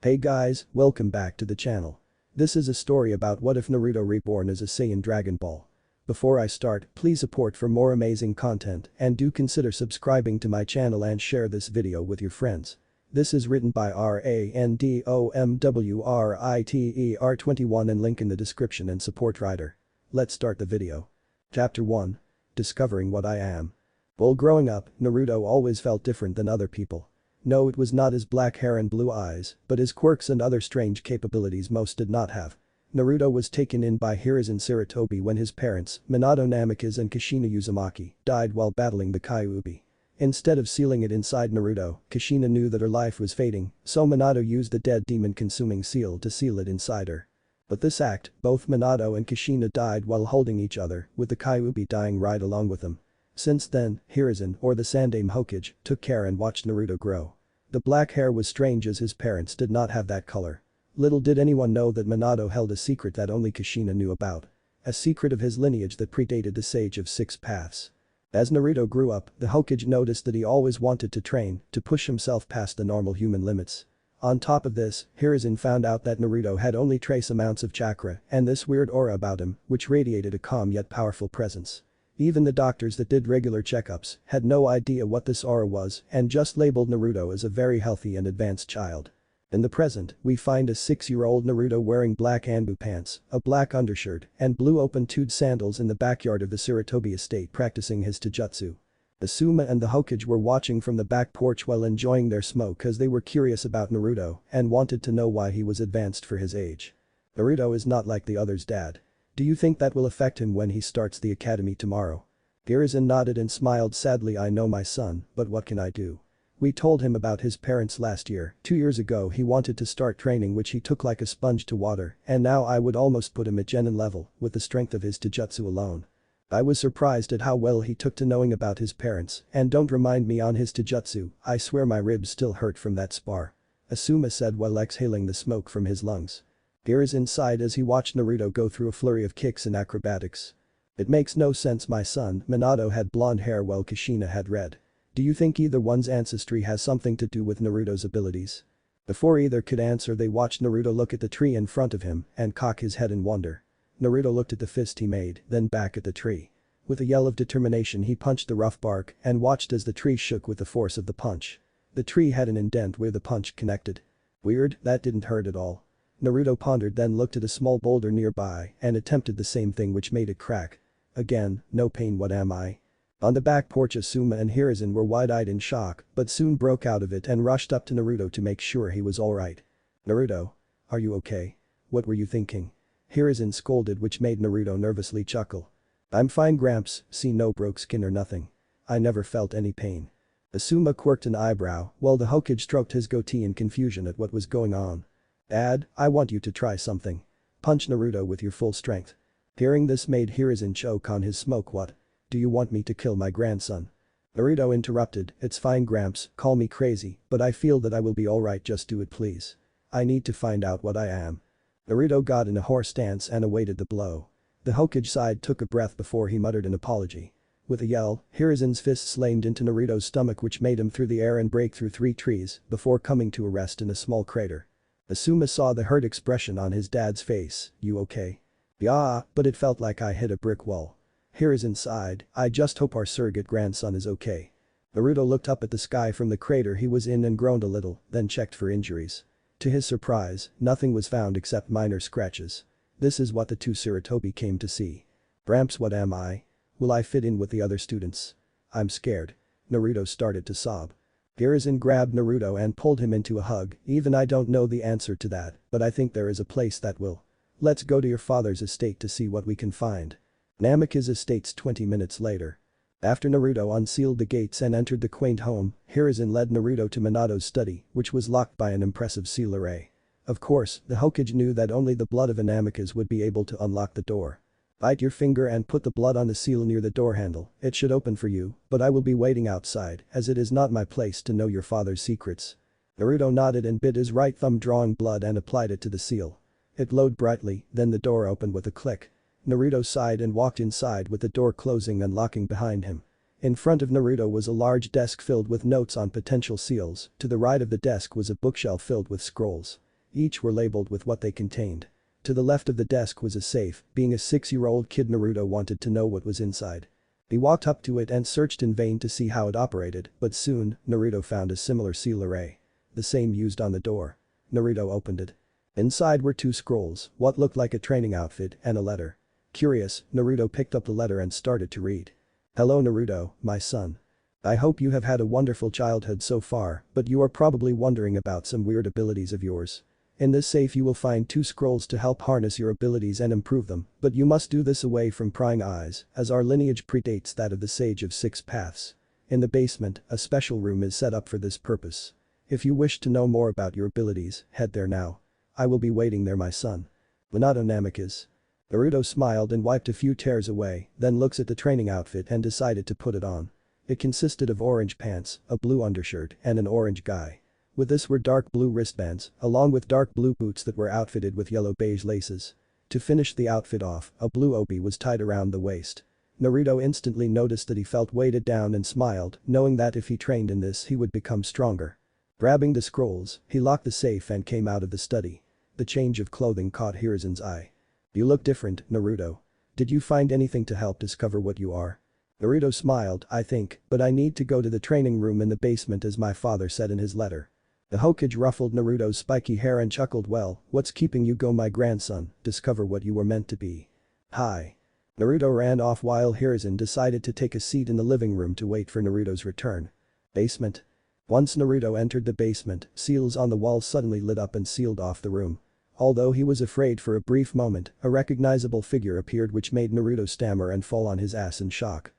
Hey guys, welcome back to the channel. This is a story about what if Naruto reborn as a Saiyan Dragon Ball. Before I start, please support for more amazing content and do consider subscribing to my channel and share this video with your friends. This is written by RANDOMWRITER21 and link in the description and support writer. Let's start the video. Chapter 1. Discovering what I am. While growing up, Naruto always felt different than other people. No, it was not his black hair and blue eyes, but his quirks and other strange capabilities most did not have. Naruto was taken in by Hiruzen Sarutobi when his parents, Minato Namikaze and Kushina Uzumaki, died while battling the Kyuubi. Instead of sealing it inside Naruto, Kushina knew that her life was fading, so Minato used the dead demon-consuming seal to seal it inside her. But this act, both Minato and Kushina died while holding each other, with the Kyuubi dying right along with them. Since then, Hiruzen, or the Sandaime Hokage, took care and watched Naruto grow. The black hair was strange as his parents did not have that color. Little did anyone know that Minato held a secret that only Kushina knew about. A secret of his lineage that predated the Sage of Six Paths. As Naruto grew up, the Hokage noticed that he always wanted to train, to push himself past the normal human limits. On top of this, Hiruzen found out that Naruto had only trace amounts of chakra and this weird aura about him, which radiated a calm yet powerful presence. Even the doctors that did regular checkups had no idea what this aura was and just labeled Naruto as a very healthy and advanced child. In the present, we find a 6-year-old Naruto wearing black Anbu pants, a black undershirt, and blue open-toed sandals in the backyard of the Sarutobi estate practicing his taijutsu. Asuma and the Hokage were watching from the back porch while enjoying their smoke as they were curious about Naruto and wanted to know why he was advanced for his age. Naruto is not like the others' dad. Do you think that will affect him when he starts the academy tomorrow? Hiruzen nodded and smiled sadly. I know my son, but what can I do? We told him about his parents last year. 2 years ago he wanted to start training which he took like a sponge to water and now I would almost put him at genin level with the strength of his taijutsu alone. I was surprised at how well he took to knowing about his parents and don't remind me on his taijutsu, I swear my ribs still hurt from that spar. Asuma said while exhaling the smoke from his lungs. Hiruzen sighed as he watched Naruto go through a flurry of kicks and acrobatics. It makes no sense my son, Minato had blonde hair while Kushina had red. Do you think either one's ancestry has something to do with Naruto's abilities? Before either could answer they watched Naruto look at the tree in front of him and cock his head in wonder. Naruto looked at the fist he made, then back at the tree. With a yell of determination he punched the rough bark and watched as the tree shook with the force of the punch. The tree had an indent where the punch connected. Weird, that didn't hurt at all. Naruto pondered then looked at a small boulder nearby and attempted the same thing which made it crack. Again, no pain, what am I? On the back porch Asuma and Hiruzen were wide-eyed in shock but soon broke out of it and rushed up to Naruto to make sure he was alright. Naruto? Are you okay? What were you thinking? Hiruzen scolded which made Naruto nervously chuckle. I'm fine Gramps, see no broke skin or nothing. I never felt any pain. Asuma quirked an eyebrow while the Hokage stroked his goatee in confusion at what was going on. Dad, I want you to try something. Punch Naruto with your full strength. Hearing this made Hiruzen choke on his smoke. What? Do you want me to kill my grandson? Naruto interrupted, it's fine Gramps, call me crazy, but I feel that I will be alright, just do it please. I need to find out what I am. Naruto got in a horse stance and awaited the blow. The Hokage sighed, took a breath before he muttered an apology. With a yell, Hiruzen's fist slammed into Naruto's stomach which made him through the air and break through 3 trees before coming to a rest in a small crater. Asuma saw the hurt expression on his dad's face. You okay? Yeah, but it felt like I hit a brick wall. Hiruzen sighed, I just hope our surrogate grandson is okay. Naruto looked up at the sky from the crater he was in and groaned a little, then checked for injuries. To his surprise, nothing was found except minor scratches. This is what the 2 Sarutobi came to see. Gramps, what am I? Will I fit in with the other students? I'm scared. Naruto started to sob. Hiruzen grabbed Naruto and pulled him into a hug. Even I don't know the answer to that, but I think there is a place that will. Let's go to your father's estate to see what we can find. Namikaze estates 20 minutes later. After Naruto unsealed the gates and entered the quaint home, Hiruzen led Naruto to Minato's study, which was locked by an impressive seal array. Of course, the Hokage knew that only the blood of a Namikaze would be able to unlock the door. Bite your finger and put the blood on the seal near the door handle, it should open for you, but I will be waiting outside as it is not my place to know your father's secrets. Naruto nodded and bit his right thumb drawing blood and applied it to the seal. It glowed brightly, then the door opened with a click. Naruto sighed and walked inside with the door closing and locking behind him. In front of Naruto was a large desk filled with notes on potential seals, to the right of the desk was a bookshelf filled with scrolls. Each were labeled with what they contained. To the left of the desk was a safe, being a 6-year-old kid Naruto wanted to know what was inside. He walked up to it and searched in vain to see how it operated, but soon, Naruto found a similar seal array. The same used on the door. Naruto opened it. Inside were 2 scrolls, what looked like a training outfit, and a letter. Curious, Naruto picked up the letter and started to read. "Hello Naruto, my son. I hope you have had a wonderful childhood so far, but you are probably wondering about some weird abilities of yours. In this safe you will find 2 scrolls to help harness your abilities and improve them, but you must do this away from prying eyes, as our lineage predates that of the Sage of 6 Paths. In the basement, a special room is set up for this purpose. If you wish to know more about your abilities, head there now. I will be waiting there my son. Minato Namikaze." Naruto smiled and wiped a few tears away, then looks at the training outfit and decided to put it on. It consisted of orange pants, a blue undershirt, and an orange guy. With this were dark blue wristbands, along with dark blue boots that were outfitted with yellow-beige laces. To finish the outfit off, a blue obi was tied around the waist. Naruto instantly noticed that he felt weighted down and smiled, knowing that if he trained in this he would become stronger. Grabbing the scrolls, he locked the safe and came out of the study. The change of clothing caught Hirizen's eye. "You look different, Naruto. Did you find anything to help discover what you are?" Naruto smiled, "I think, but I need to go to the training room in the basement as my father said in his letter." The Hokage ruffled Naruto's spiky hair and chuckled, "Well, what's keeping you go my grandson, discover what you were meant to be." "Hi." Naruto ran off while Hiruzen decided to take a seat in the living room to wait for Naruto's return. Basement. Once Naruto entered the basement, seals on the wall suddenly lit up and sealed off the room. Although he was afraid for a brief moment, a recognizable figure appeared which made Naruto stammer and fall on his ass in shock.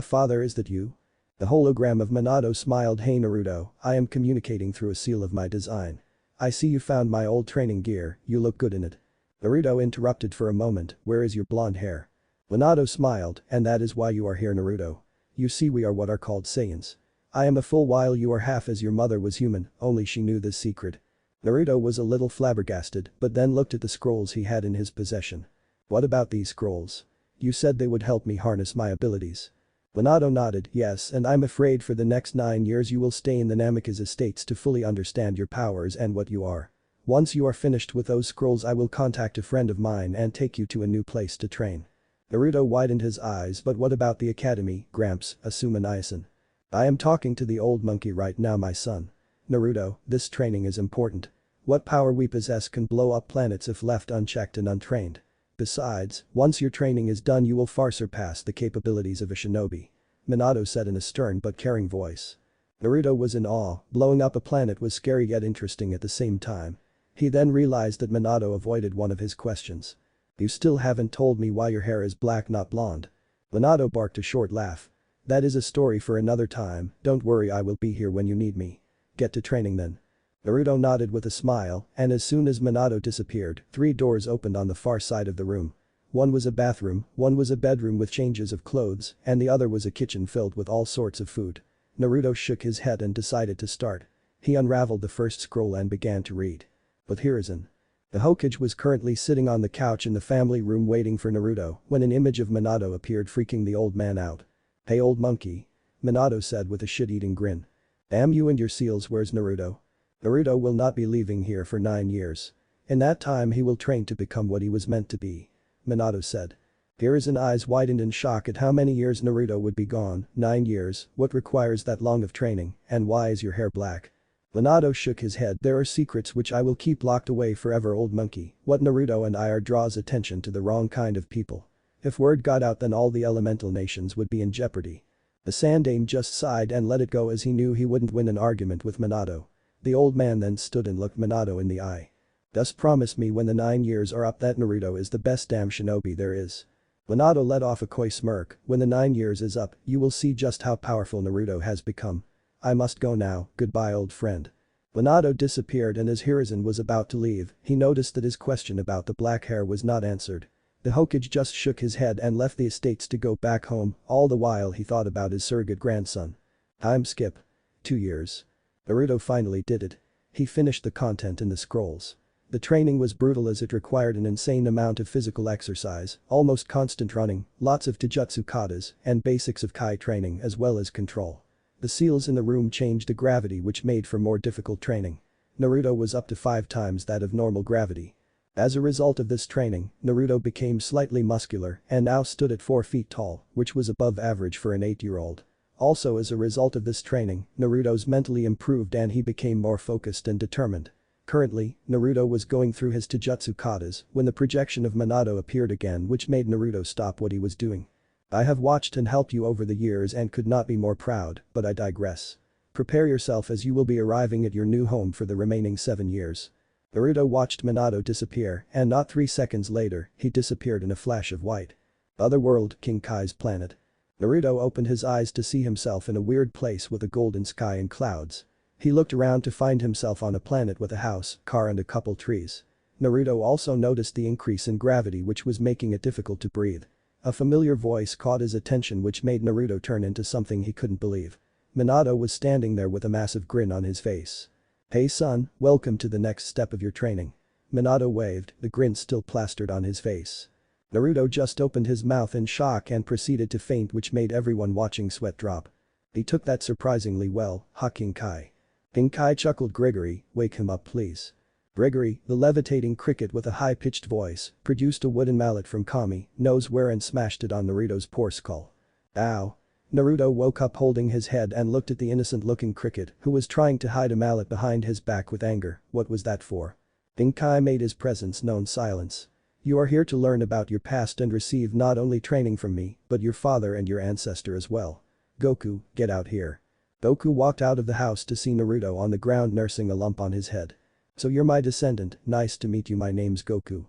"Father, is that you?" The hologram of Minato smiled, "Hey Naruto, I am communicating through a seal of my design. I see you found my old training gear, you look good in it." Naruto interrupted for a moment, "Where is your blonde hair?" Minato smiled, "And that is why you are here Naruto. You see we are what are called Saiyans. I am a full while you are half as your mother was human, only she knew this secret." Naruto was a little flabbergasted, but then looked at the scrolls he had in his possession. "What about these scrolls? You said they would help me harness my abilities." Minato nodded, "Yes, and I'm afraid for the next 9 years you will stay in the Namikaze estates to fully understand your powers and what you are. Once you are finished with those scrolls I will contact a friend of mine and take you to a new place to train." Naruto widened his eyes, "But what about the academy, Gramps, Asuma Nyasen?" "I am talking to the old monkey right now my son. Naruto, this training is important. What power we possess can blow up planets if left unchecked and untrained. Besides, once your training is done you will far surpass the capabilities of a shinobi," Minato said in a stern but caring voice. Naruto was in awe, blowing up a planet was scary yet interesting at the same time. He then realized that Minato avoided one of his questions. "You still haven't told me why your hair is black not blonde." Minato barked a short laugh. "That is a story for another time, don't worry I will be here when you need me. Get to training then." Naruto nodded with a smile, and as soon as Minato disappeared, 3 doors opened on the far side of the room. One was a bathroom, one was a bedroom with changes of clothes, and the other was a kitchen filled with all sorts of food. Naruto shook his head and decided to start. He unraveled the first scroll and began to read. With Hiruzen. The Hokage was currently sitting on the couch in the family room waiting for Naruto when an image of Minato appeared, freaking the old man out. "Hey old monkey." Minato said with a shit-eating grin. "Damn you and your seals, where's Naruto?" "Naruto will not be leaving here for 9 years. In that time he will train to become what he was meant to be," Minato said. Hiruzen's eyes widened in shock at how many years Naruto would be gone. 9 years, what requires that long of training, and why is your hair black? Minato shook his head, "There are secrets which I will keep locked away forever old monkey, what Naruto and I are draws attention to the wrong kind of people. If word got out then all the elemental nations would be in jeopardy." The Sandaime just sighed and let it go as he knew he wouldn't win an argument with Minato. The old man then stood and looked Minato in the eye. "Thus promise me when the 9 years are up that Naruto is the best damn shinobi there is." Minato let off a coy smirk, "When the 9 years is up, you will see just how powerful Naruto has become. I must go now, goodbye old friend." Minato disappeared and as Hiruzen was about to leave, he noticed that his question about the black hair was not answered. The Hokage just shook his head and left the estates to go back home, all the while he thought about his surrogate grandson. Time skip. 2 years. Naruto finally did it. He finished the content in the scrolls. The training was brutal as it required an insane amount of physical exercise, almost constant running, lots of taijutsu katas, and basics of kai training as well as control. The seals in the room changed the gravity which made for more difficult training. Naruto was up to 5 times that of normal gravity. As a result of this training, Naruto became slightly muscular and now stood at 4 feet tall, which was above average for an 8-year-old. Also as a result of this training, Naruto's mentally improved and he became more focused and determined. Currently, Naruto was going through his Taijutsu katas when the projection of Minato appeared again, which made Naruto stop what he was doing. I have watched and helped you over the years and could not be more proud, but I digress. Prepare yourself as you will be arriving at your new home for the remaining 7 years. Naruto watched Minato disappear and not 3 seconds later, he disappeared in a flash of white. Otherworld, King Kai's planet. Naruto opened his eyes to see himself in a weird place with a golden sky and clouds. He looked around to find himself on a planet with a house, car and a couple trees. Naruto also noticed the increase in gravity which was making it difficult to breathe. A familiar voice caught his attention which made Naruto turn into something he couldn't believe. Minato was standing there with a massive grin on his face. "Hey son, welcome to the next step of your training." Minato waved, the grin still plastered on his face. Naruto just opened his mouth in shock and proceeded to faint, which made everyone watching sweat drop. He took that surprisingly well, ha King Kai. King Kai chuckled. "Gregory, wake him up please." Gregory, the levitating cricket with a high-pitched voice, produced a wooden mallet from Kami, knows where and smashed it on Naruto's poor skull. Ow. Naruto woke up holding his head and looked at the innocent-looking cricket who was trying to hide a mallet behind his back with anger. What was that for? King Kai made his presence known. Silence. You are here to learn about your past and receive not only training from me, but your father and your ancestor as well. Goku, get out here. Goku walked out of the house to see Naruto on the ground nursing a lump on his head. So you're my descendant, nice to meet you, my name's Goku.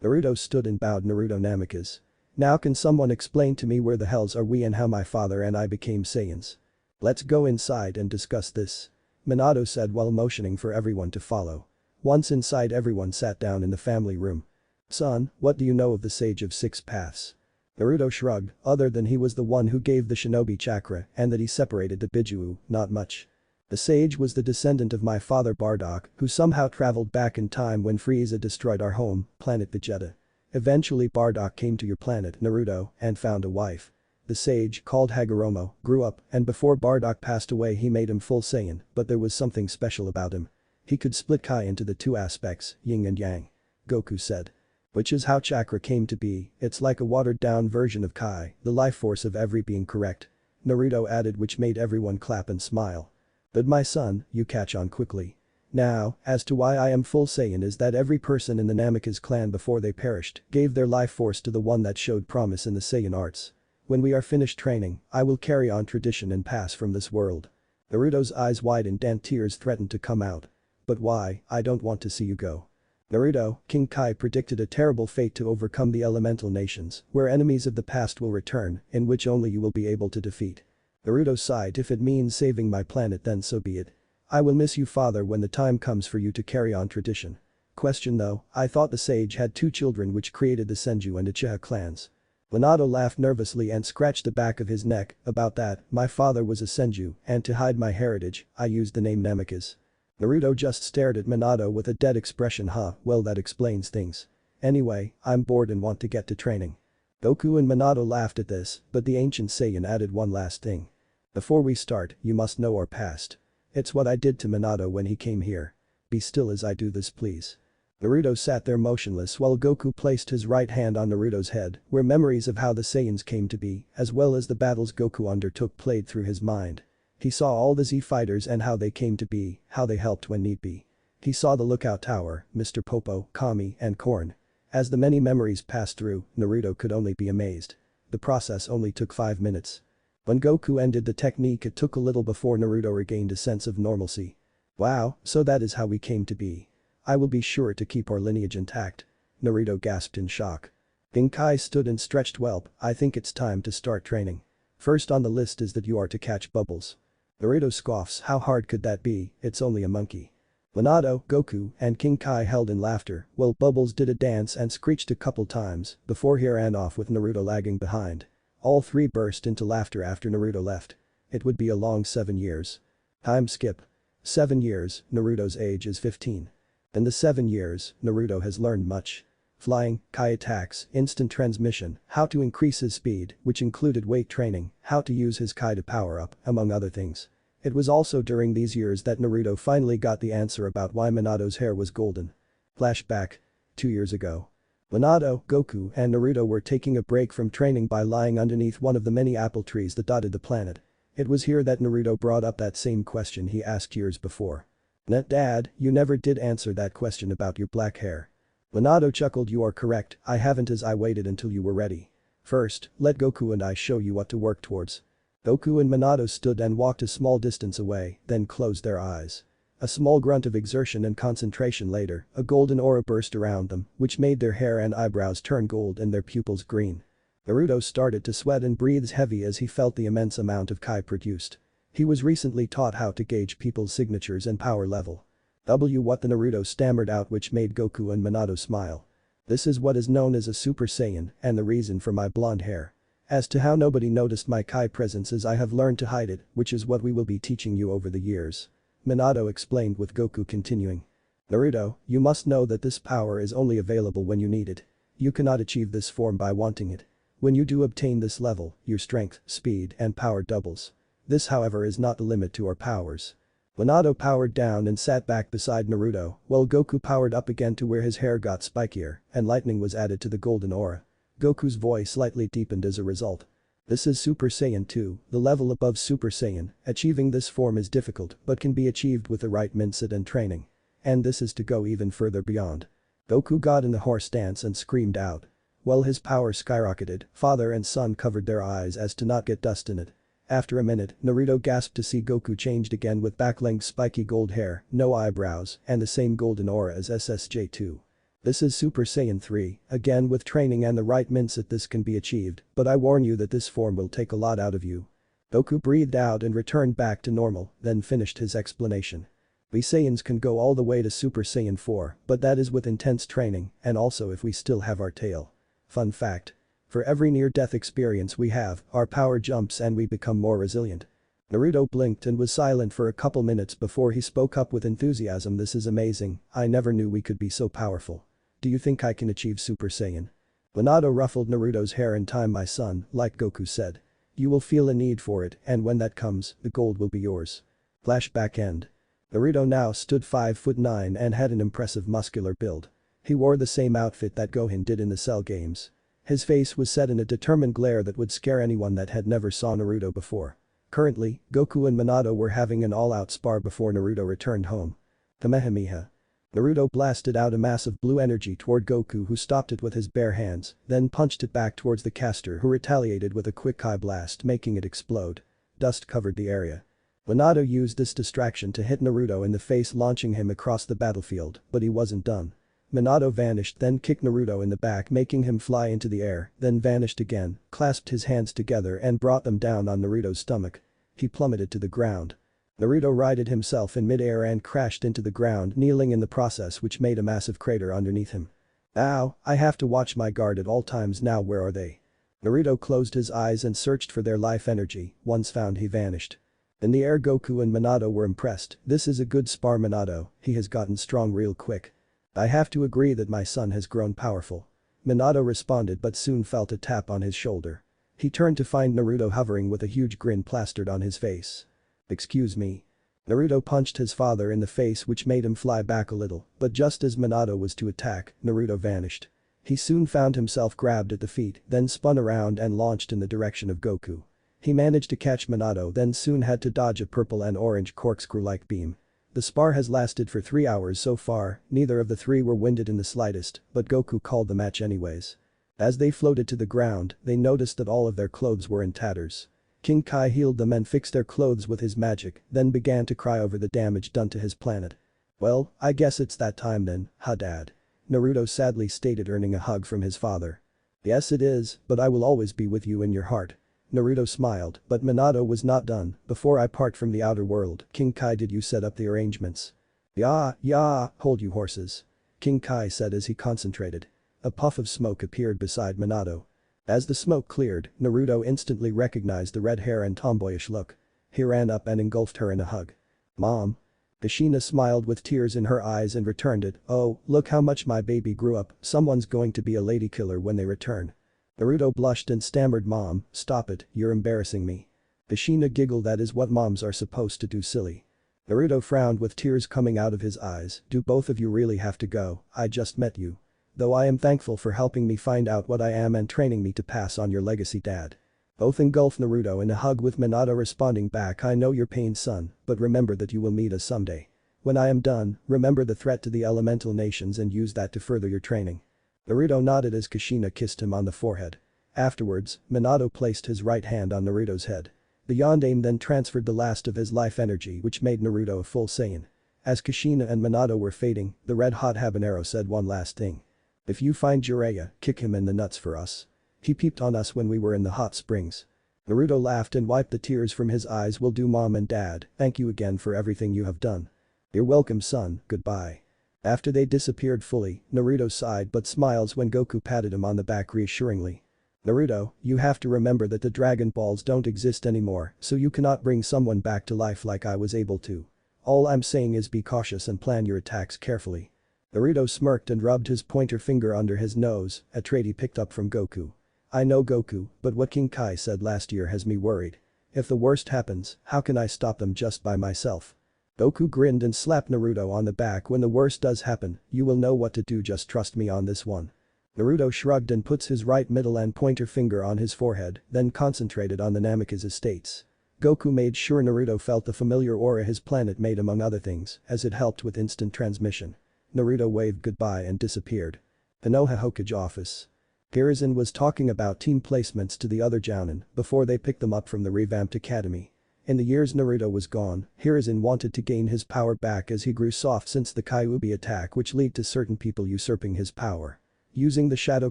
Naruto stood and bowed. Naruto Namikaze. Now can someone explain to me where the hells are we and how my father and I became Saiyans? Let's go inside and discuss this. Minato said while motioning for everyone to follow. Once inside, everyone sat down in the family room. Son, what do you know of the Sage of Six Paths? Naruto shrugged, other than he was the one who gave the shinobi chakra and that he separated the Biju, not much. The sage was the descendant of my father Bardock, who somehow traveled back in time when Frieza destroyed our home, planet Vegeta. Eventually Bardock came to your planet, Naruto, and found a wife. The sage, called Hagoromo, grew up and before Bardock passed away he made him full Saiyan, but there was something special about him. He could split Kai into the 2 aspects, yin and yang. Goku said. Which is how chakra came to be, it's like a watered-down version of Kai, the life force of every being, correct? Naruto added, which made everyone clap and smile. But my son, you catch on quickly. Now, as to why I am full Saiyan is that every person in the Namikaze clan before they perished gave their life force to the one that showed promise in the Saiyan arts. When we are finished training, I will carry on tradition and pass from this world. Naruto's eyes widened and tears threatened to come out. But why? I don't want to see you go. Naruto, King Kai predicted a terrible fate to overcome the elemental nations, where enemies of the past will return, in which only you will be able to defeat. Naruto sighed. If it means saving my planet then so be it. I will miss you father when the time comes for you to carry on tradition. Question though, I thought the sage had 2 children which created the Senju and Uchiha clans. Minato laughed nervously and scratched the back of his neck. About that, my father was a Senju, and to hide my heritage, I used the name Namikaze. Naruto just stared at Minato with a dead expression. Well, that explains things. Anyway, I'm bored and want to get to training. Goku and Minato laughed at this, but the ancient Saiyan added one last thing. Before we start, you must know our past. It's what I did to Minato when he came here. Be still as I do this please. Naruto sat there motionless while Goku placed his right hand on Naruto's head, where memories of how the Saiyans came to be, as well as the battles Goku undertook played through his mind. He saw all the Z fighters and how they came to be, how they helped when need be. He saw the lookout tower, Mr. Popo, Kami, and Korn. As the many memories passed through, Naruto could only be amazed. The process only took 5 minutes. When Goku ended the technique, it took a little before Naruto regained a sense of normalcy. Wow, so that is how we came to be. I will be sure to keep our lineage intact. Naruto gasped in shock. King Kai stood and stretched. Well, I think it's time to start training. First on the list is that you are to catch Bubbles. Naruto scoffs. How hard could that be? It's only a monkey. Minato, Goku, and King Kai held in laughter while Bubbles did a dance and screeched a couple times before he ran off with Naruto lagging behind. All 3 burst into laughter after Naruto left. It would be a long 7 years. Time skip. 7 years, Naruto's age is 15. In the 7 years, Naruto has learned much. Flying, Kai attacks, instant transmission, how to increase his speed, which included weight training, how to use his Kai to power up, among other things. It was also during these years that Naruto finally got the answer about why Minato's hair was golden. Flashback. 2 years ago. Minato, Goku, and Naruto were taking a break from training by lying underneath one of the many apple trees that dotted the planet. It was here that Naruto brought up that same question he asked years before. Dad, you never did answer that question about your black hair. Minato chuckled. You are correct, I haven't, as I waited until you were ready. First, let Goku and I show you what to work towards. Goku and Minato stood and walked a small distance away, then closed their eyes. A small grunt of exertion and concentration later, a golden aura burst around them, which made their hair and eyebrows turn gold and their pupils green. Naruto started to sweat and breathed heavy as he felt the immense amount of Kai produced. He was recently taught how to gauge people's signatures and power level. What the Naruto stammered out, which made Goku and Minato smile. This is what is known as a Super Saiyan, and the reason for my blonde hair. As to how nobody noticed my Kai presence is I have learned to hide it, which is what we will be teaching you over the years. Minato explained, with Goku continuing. Naruto, you must know that this power is only available when you need it. You cannot achieve this form by wanting it. When you do obtain this level, your strength, speed, and power doubles. This, however, is not the limit to our powers. Minato powered down and sat back beside Naruto, while Goku powered up again to where his hair got spikier and lightning was added to the golden aura. Goku's voice slightly deepened as a result. This is Super Saiyan 2, the level above Super Saiyan. Achieving this form is difficult but can be achieved with the right mindset and training. And this is to go even further beyond. Goku got in the horse stance and screamed out. While his power skyrocketed, father and son covered their eyes as to not get dust in it. After a minute, Naruto gasped to see Goku changed again with back-length spiky gold hair, no eyebrows, and the same golden aura as SSJ2. This is Super Saiyan 3, again with training and the right mindset this can be achieved, but I warn you that this form will take a lot out of you. Goku breathed out and returned back to normal, then finished his explanation. We Saiyans can go all the way to Super Saiyan 4, but that is with intense training, and also if we still have our tail. Fun fact. For every near-death experience we have, our power jumps and we become more resilient. Naruto blinked and was silent for a couple minutes before he spoke up with enthusiasm. This is amazing, I never knew we could be so powerful. Do you think I can achieve Super Saiyan? Minato ruffled Naruto's hair. In time, my son, like Goku said. You will feel a need for it, and when that comes, the gold will be yours. Flashback end. Naruto now stood 5'9" and had an impressive muscular build. He wore the same outfit that Gohan did in the Cell games. His face was set in a determined glare that would scare anyone that had never saw Naruto before. Currently, Goku and Minato were having an all-out spar before Naruto returned home. Kamehameha. Naruto blasted out a mass of blue energy toward Goku, who stopped it with his bare hands, then punched it back towards the caster, who retaliated with a quick Kai blast, making it explode. Dust covered the area. Minato used this distraction to hit Naruto in the face, launching him across the battlefield, but he wasn't done. Minato vanished, then kicked Naruto in the back, making him fly into the air, then vanished again, clasped his hands together and brought them down on Naruto's stomach. He plummeted to the ground. Naruto righted himself in mid-air and crashed into the ground, kneeling in the process, which made a massive crater underneath him. Ow, I have to watch my guard at all times now. Where are they? Naruto closed his eyes and searched for their life energy. Once found, he vanished. In the air, Goku and Minato were impressed. This is a good spar, Minato, he has gotten strong real quick. I have to agree that my son has grown powerful. Minato responded, but soon felt a tap on his shoulder. He turned to find Naruto hovering with a huge grin plastered on his face. Excuse me. Naruto punched his father in the face, which made him fly back a little, but just as Minato was to attack, Naruto vanished. He soon found himself grabbed at the feet, then spun around and launched in the direction of Goku. He managed to catch Minato, then soon had to dodge a purple and orange corkscrew-like beam. The spar has lasted for 3 hours so far, neither of the three were winded in the slightest, but Goku called the match anyways. As they floated to the ground, they noticed that all of their clothes were in tatters. King Kai healed them and fixed their clothes with his magic, then began to cry over the damage done to his planet. Well, I guess it's that time then, huh dad? Naruto sadly stated, earning a hug from his father. Yes it is, but I will always be with you in your heart. Naruto smiled, but Minato was not done. Before I part from the outer world, King Kai, did you set up the arrangements? Yeah, hold you horses. King Kai said as he concentrated. A puff of smoke appeared beside Minato. As the smoke cleared, Naruto instantly recognized the red hair and tomboyish look. He ran up and engulfed her in a hug. Mom. Kushina smiled with tears in her eyes and returned it. Oh, look how much my baby grew up, someone's going to be a lady killer when they return. Naruto blushed and stammered, Mom, stop it, you're embarrassing me. Kushina giggled. That is what moms are supposed to do, silly. Naruto frowned with tears coming out of his eyes. Do both of you really have to go? I just met you. Though I am thankful for helping me find out what I am and training me to pass on your legacy, Dad. Both engulfed Naruto in a hug with Minato responding back, I know your pain, son, but remember that you will meet us someday. When I am done, remember the threat to the elemental nations and use that to further your training. Naruto nodded as Kushina kissed him on the forehead. Afterwards, Minato placed his right hand on Naruto's head. The Yondaime then transferred the last of his life energy, which made Naruto a full Saiyan. As Kushina and Minato were fading, the red-hot habanero said one last thing. If you find Jiraiya, kick him in the nuts for us. He peeped on us when we were in the hot springs. Naruto laughed and wiped the tears from his eyes. Will do, Mom and Dad, thank you again for everything you have done. You're welcome, son, goodbye. After they disappeared fully, Naruto sighed but smiles when Goku patted him on the back reassuringly. Naruto, you have to remember that the Dragon Balls don't exist anymore, so you cannot bring someone back to life like I was able to. All I'm saying is be cautious and plan your attacks carefully. Naruto smirked and rubbed his pointer finger under his nose, a trait he picked up from Goku. I know, Goku, but what King Kai said last year has me worried. If the worst happens, how can I stop them just by myself? Goku grinned and slapped Naruto on the back. When the worst does happen, you will know what to do, just trust me on this one. Naruto shrugged and puts his right middle and pointer finger on his forehead, then concentrated on the Namikaze estates. Goku made sure Naruto felt the familiar aura his planet made, among other things, as it helped with instant transmission. Naruto waved goodbye and disappeared. Konoha Hokage office. Hiruzen was talking about team placements to the other Jounin before they picked them up from the revamped academy. In the years Naruto was gone, Hiruzen wanted to gain his power back as he grew soft since the Kyuubi attack, which led to certain people usurping his power. Using the shadow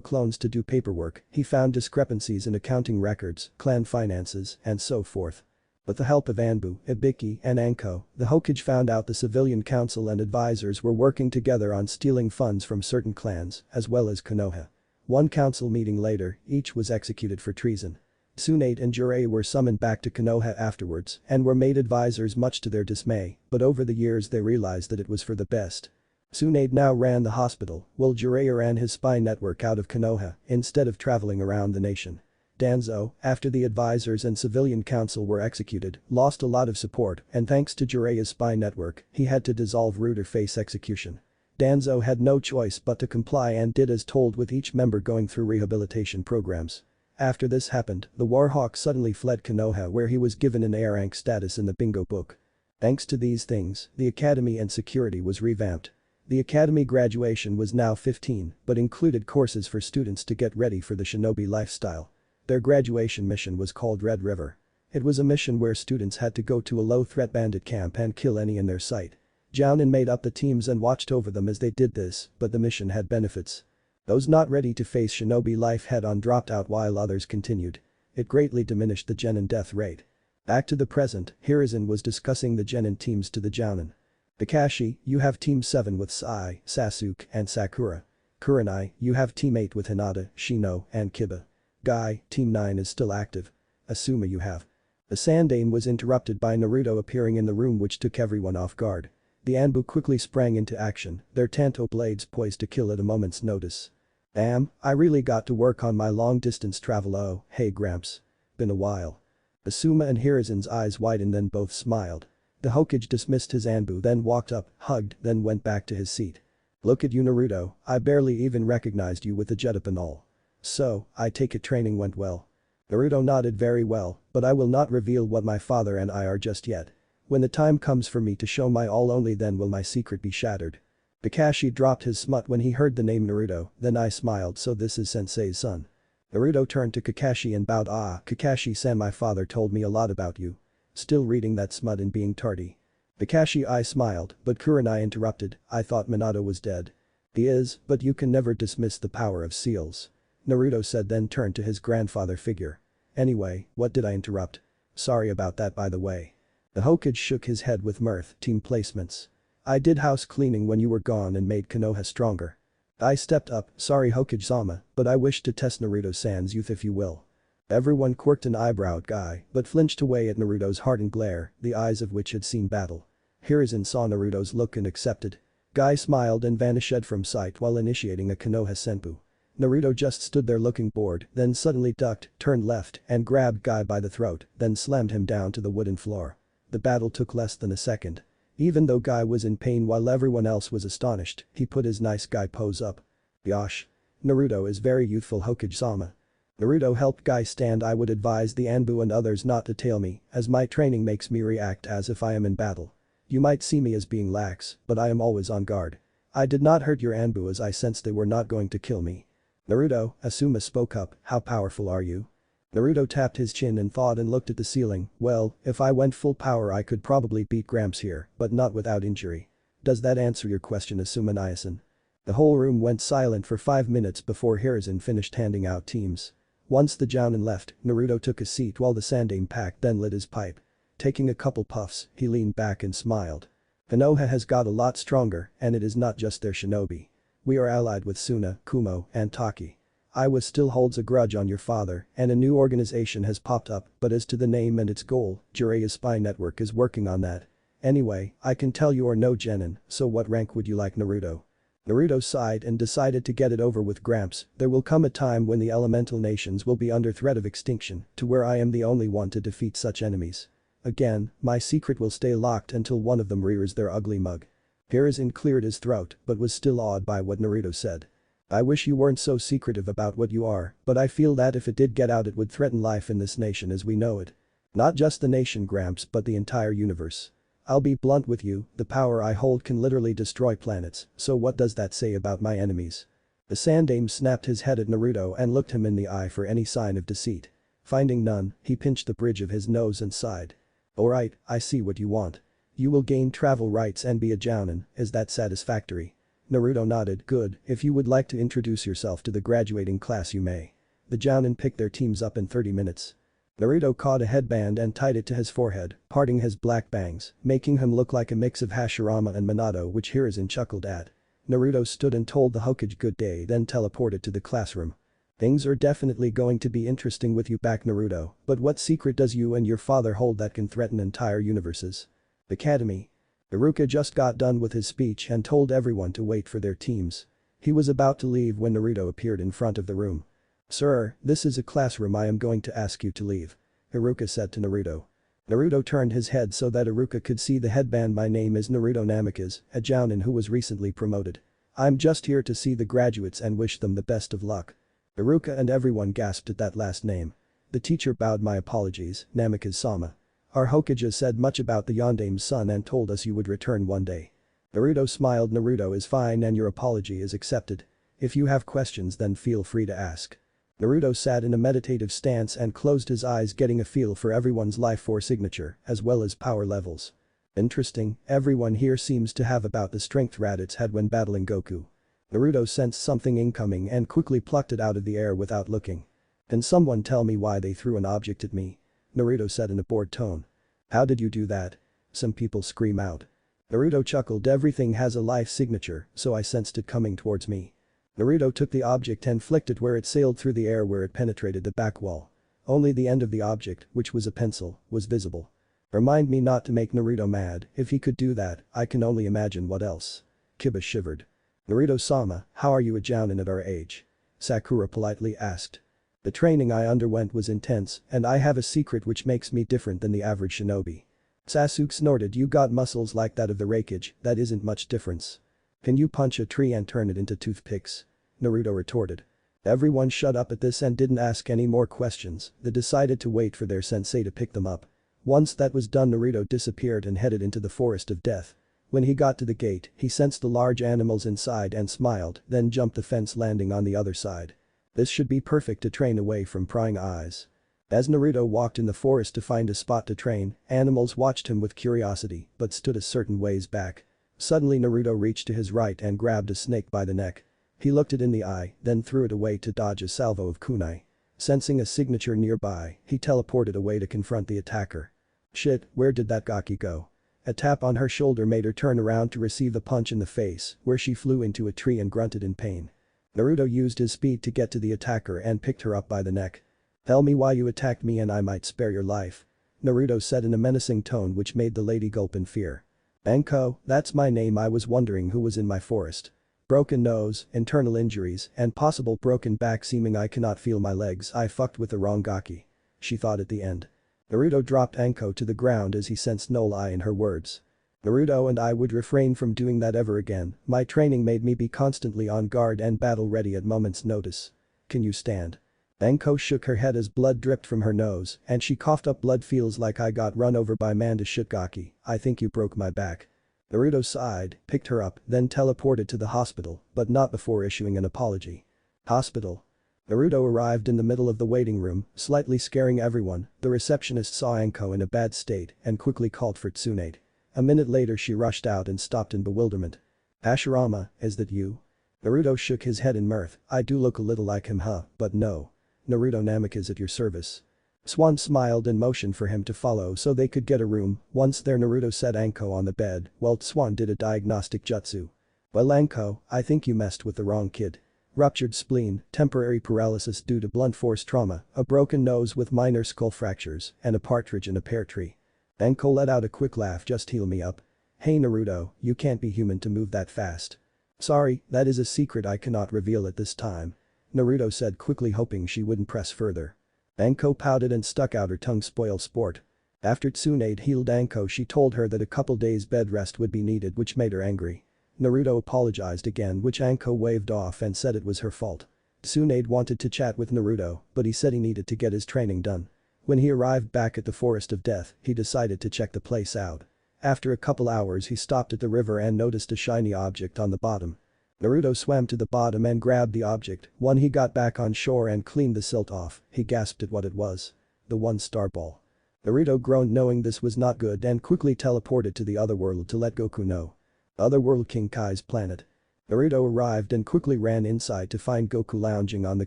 clones to do paperwork, he found discrepancies in accounting records, clan finances, and so forth. With the help of Anbu, Ibiki, and Anko, the Hokage found out the civilian council and advisors were working together on stealing funds from certain clans, as well as Konoha. One council meeting later, each was executed for treason. Tsunade and Jiraiya were summoned back to Konoha afterwards and were made advisors, much to their dismay, but over the years they realized that it was for the best. Tsunade now ran the hospital, while Jiraiya ran his spy network out of Konoha instead of traveling around the nation. Danzo, after the advisors and civilian council were executed, lost a lot of support, and thanks to Jiraiya's spy network, he had to dissolve root or face execution. Danzo had no choice but to comply and did as told, with each member going through rehabilitation programs. After this happened, the Warhawk suddenly fled Konoha, where he was given an A rank status in the bingo book. Thanks to these things, the academy and security was revamped. The academy graduation was now 15, but included courses for students to get ready for the shinobi lifestyle. Their graduation mission was called Red River. It was a mission where students had to go to a low-threat bandit camp and kill any in their sight. Jounin made up the teams and watched over them as they did this, but the mission had benefits. Those not ready to face shinobi life head-on dropped out while others continued. It greatly diminished the genin death rate. Back to the present, Hiruzen was discussing the genin teams to the Jounin. Kakashi, you have Team 7 with Sai, Sasuke, and Sakura. Kurenai, you have Team 8 with Hinata, Shino, and Kiba. Guy, Team 9 is still active. Asuma, you have. The Sandaime was interrupted by Naruto appearing in the room, which took everyone off guard. The Anbu quickly sprang into action, their Tanto blades poised to kill at a moment's notice. Damn, I really got to work on my long-distance travel. Oh, hey Gramps. Been a while. Asuma and Hiruzen's eyes widened, then both smiled. The Hokage dismissed his Anbu, then walked up, hugged, then went back to his seat. Look at you, Naruto, I barely even recognized you with the jet up and all. So, I take it training went well. Naruto nodded. Very well, but I will not reveal what my father and I are just yet. When the time comes for me to show my all, only then will my secret be shattered. Kakashi dropped his smut when he heard the name Naruto, then I smiled. So this is Sensei's son. Naruto turned to Kakashi and bowed. Ah, Kakashi-san, my father told me a lot about you. Still reading that smut and being tardy. Kakashi, I smiled, but Kurenai interrupted, I thought Minato was dead. He is, but you can never dismiss the power of seals. Naruto said, then turned to his grandfather figure. Anyway, what did I interrupt? Sorry about that, by the way. The Hokage shook his head with mirth. Team placements. I did house cleaning when you were gone and made Konoha stronger. I stepped up. Sorry Hokage-sama, but I wish to test Naruto-san's youth, if you will. Everyone quirked an eyebrow at Guy, but flinched away at Naruto's hardened glare, the eyes of which had seen battle. Hiruzen saw Naruto's look and accepted. Guy smiled and vanished from sight while initiating a Konoha senpu. Naruto just stood there looking bored, then suddenly ducked, turned left, and grabbed Guy by the throat, then slammed him down to the wooden floor. The battle took less than a second. Even though Guy was in pain while everyone else was astonished, he put his nice guy pose up. Yosh. Naruto is very youthful Hokage-sama. Naruto helped Guy stand. I would advise the Anbu and others not to tail me, as my training makes me react as if I am in battle. You might see me as being lax, but I am always on guard. I did not hurt your Anbu as I sensed they were not going to kill me. Naruto, Asuma spoke up, how powerful are you? Naruto tapped his chin and thought and looked at the ceiling. Well, if I went full power I could probably beat Gramps here, but not without injury. Does that answer your question, Asuma Nyasin? The whole room went silent for 5 minutes before Hiruzen finished handing out teams. Once the Jounin left, Naruto took a seat while the Sandaime packed, then lit his pipe. Taking a couple puffs, he leaned back and smiled. Konoha has got a lot stronger, and it is not just their shinobi. We are allied with Suna, Kumo, and Taki. Iwa still holds a grudge on your father, and a new organization has popped up, but as to the name and its goal, Jiraiya's spy network is working on that. Anyway, I can tell you are no genin, so what rank would you like, Naruto? Naruto sighed and decided to get it over with Gramps. There will come a time when the elemental nations will be under threat of extinction, to where I am the only one to defeat such enemies. Again, my secret will stay locked until one of them rears their ugly mug. Hiruzen cleared his throat but was still awed by what Naruto said. I wish you weren't so secretive about what you are, but I feel that if it did get out it would threaten life in this nation as we know it. Not just the nation, Gramps, but the entire universe. I'll be blunt with you, the power I hold can literally destroy planets, so what does that say about my enemies? The Sandaime snapped his head at Naruto and looked him in the eye for any sign of deceit. Finding none, he pinched the bridge of his nose and sighed. Alright, I see what you want. You will gain travel rights and be a Jounin, is that satisfactory? Naruto nodded. Good, if you would like to introduce yourself to the graduating class you may. The Jounin picked their teams up in 30 minutes. Naruto caught a headband and tied it to his forehead, parting his black bangs, making him look like a mix of Hashirama and Minato, which Hiruzen chuckled at. Naruto stood and told the Hokage good day, then teleported to the classroom. Things are definitely going to be interesting with you back, Naruto, but what secret does you and your father hold that can threaten entire universes? Academy. Iruka just got done with his speech and told everyone to wait for their teams. He was about to leave when Naruto appeared in front of the room. Sir, this is a classroom, I am going to ask you to leave. Iruka said to Naruto. Naruto turned his head so that Iruka could see the headband. My name is Naruto Namikaze, a Jounin who was recently promoted. I'm just here to see the graduates and wish them the best of luck. Iruka and everyone gasped at that last name. The teacher bowed. My apologies, Namikaze-sama. Our Hokage said much about the Yondaime's son and told us you would return one day. Naruto smiled. Naruto is fine and your apology is accepted. If you have questions then feel free to ask. Naruto sat in a meditative stance and closed his eyes, getting a feel for everyone's life force signature as well as power levels. Interesting, everyone here seems to have about the strength Raditz had when battling Goku. Naruto sensed something incoming and quickly plucked it out of the air without looking. Can someone tell me why they threw an object at me? Naruto said in a bored tone. How did you do that? Some people scream out. Naruto chuckled. Everything has a life signature, so I sensed it coming towards me. Naruto took the object and flicked it where it sailed through the air, where it penetrated the back wall. Only the end of the object, which was a pencil, was visible. Remind me not to make Naruto mad. If he could do that, I can only imagine what else. Kiba shivered. Naruto-sama, how are you a Jounin at our age? Sakura politely asked. The training I underwent was intense, and I have a secret which makes me different than the average shinobi. Sasuke snorted. You got muscles like that of the Raikage, that isn't much difference. Can you punch a tree and turn it into toothpicks? Naruto retorted. Everyone shut up at this and didn't ask any more questions. They decided to wait for their sensei to pick them up. Once that was done, Naruto disappeared and headed into the forest of death. When he got to the gate, he sensed the large animals inside and smiled, then jumped the fence, landing on the other side. This should be perfect to train away from prying eyes. As Naruto walked in the forest to find a spot to train, animals watched him with curiosity but stood a certain ways back. Suddenly Naruto reached to his right and grabbed a snake by the neck. He looked it in the eye, then threw it away to dodge a salvo of kunai. Sensing a signature nearby, he teleported away to confront the attacker. Shit, where did that Gaki go? A tap on her shoulder made her turn around to receive a punch in the face, where she flew into a tree and grunted in pain. Naruto used his speed to get to the attacker and picked her up by the neck. Tell me why you attacked me and I might spare your life. Naruto said in a menacing tone which made the lady gulp in fear. Anko, that's my name. I was wondering who was in my forest. Broken nose, internal injuries, and possible broken back seeming I cannot feel my legs I fucked with the wrong gaki. She thought at the end. Naruto dropped Anko to the ground as he sensed no lie in her words. Naruto and I would refrain from doing that ever again, my training made me be constantly on guard and battle ready at moment's notice. Can you stand? Anko shook her head as blood dripped from her nose and she coughed up blood. Feels like I got run over by Manda Shitgaki, I think you broke my back. Naruto sighed, picked her up, then teleported to the hospital, but not before issuing an apology. Hospital. Naruto arrived in the middle of the waiting room, slightly scaring everyone. The receptionist saw Anko in a bad state and quickly called for Tsunade. A minute later she rushed out and stopped in bewilderment. Hashirama, is that you? Naruto shook his head in mirth, I do look a little like him but no. Naruto Namek is at your service. Swan smiled and motioned for him to follow so they could get a room. Once there Naruto set Anko on the bed while Swan did a diagnostic jutsu. Well Anko, I think you messed with the wrong kid. Ruptured spleen, temporary paralysis due to blunt force trauma, a broken nose with minor skull fractures, and a partridge in a pear tree. Anko let out a quick laugh. Just heal me up. Hey Naruto, you can't be human to move that fast. Sorry, that is a secret I cannot reveal at this time. Naruto said quickly hoping she wouldn't press further. Anko pouted and stuck out her tongue. Spoil sport. After Tsunade healed Anko she told her that a couple days bed rest would be needed which made her angry. Naruto apologized again which Anko waved off and said it was her fault. Tsunade wanted to chat with Naruto but he said he needed to get his training done. When he arrived back at the Forest of Death, he decided to check the place out. After a couple hours he stopped at the river and noticed a shiny object on the bottom. Naruto swam to the bottom and grabbed the object. When he got back on shore and cleaned the silt off, he gasped at what it was. The one-star ball. Naruto groaned knowing this was not good and quickly teleported to the other world to let Goku know. Otherworld King Kai's planet. Naruto arrived and quickly ran inside to find Goku lounging on the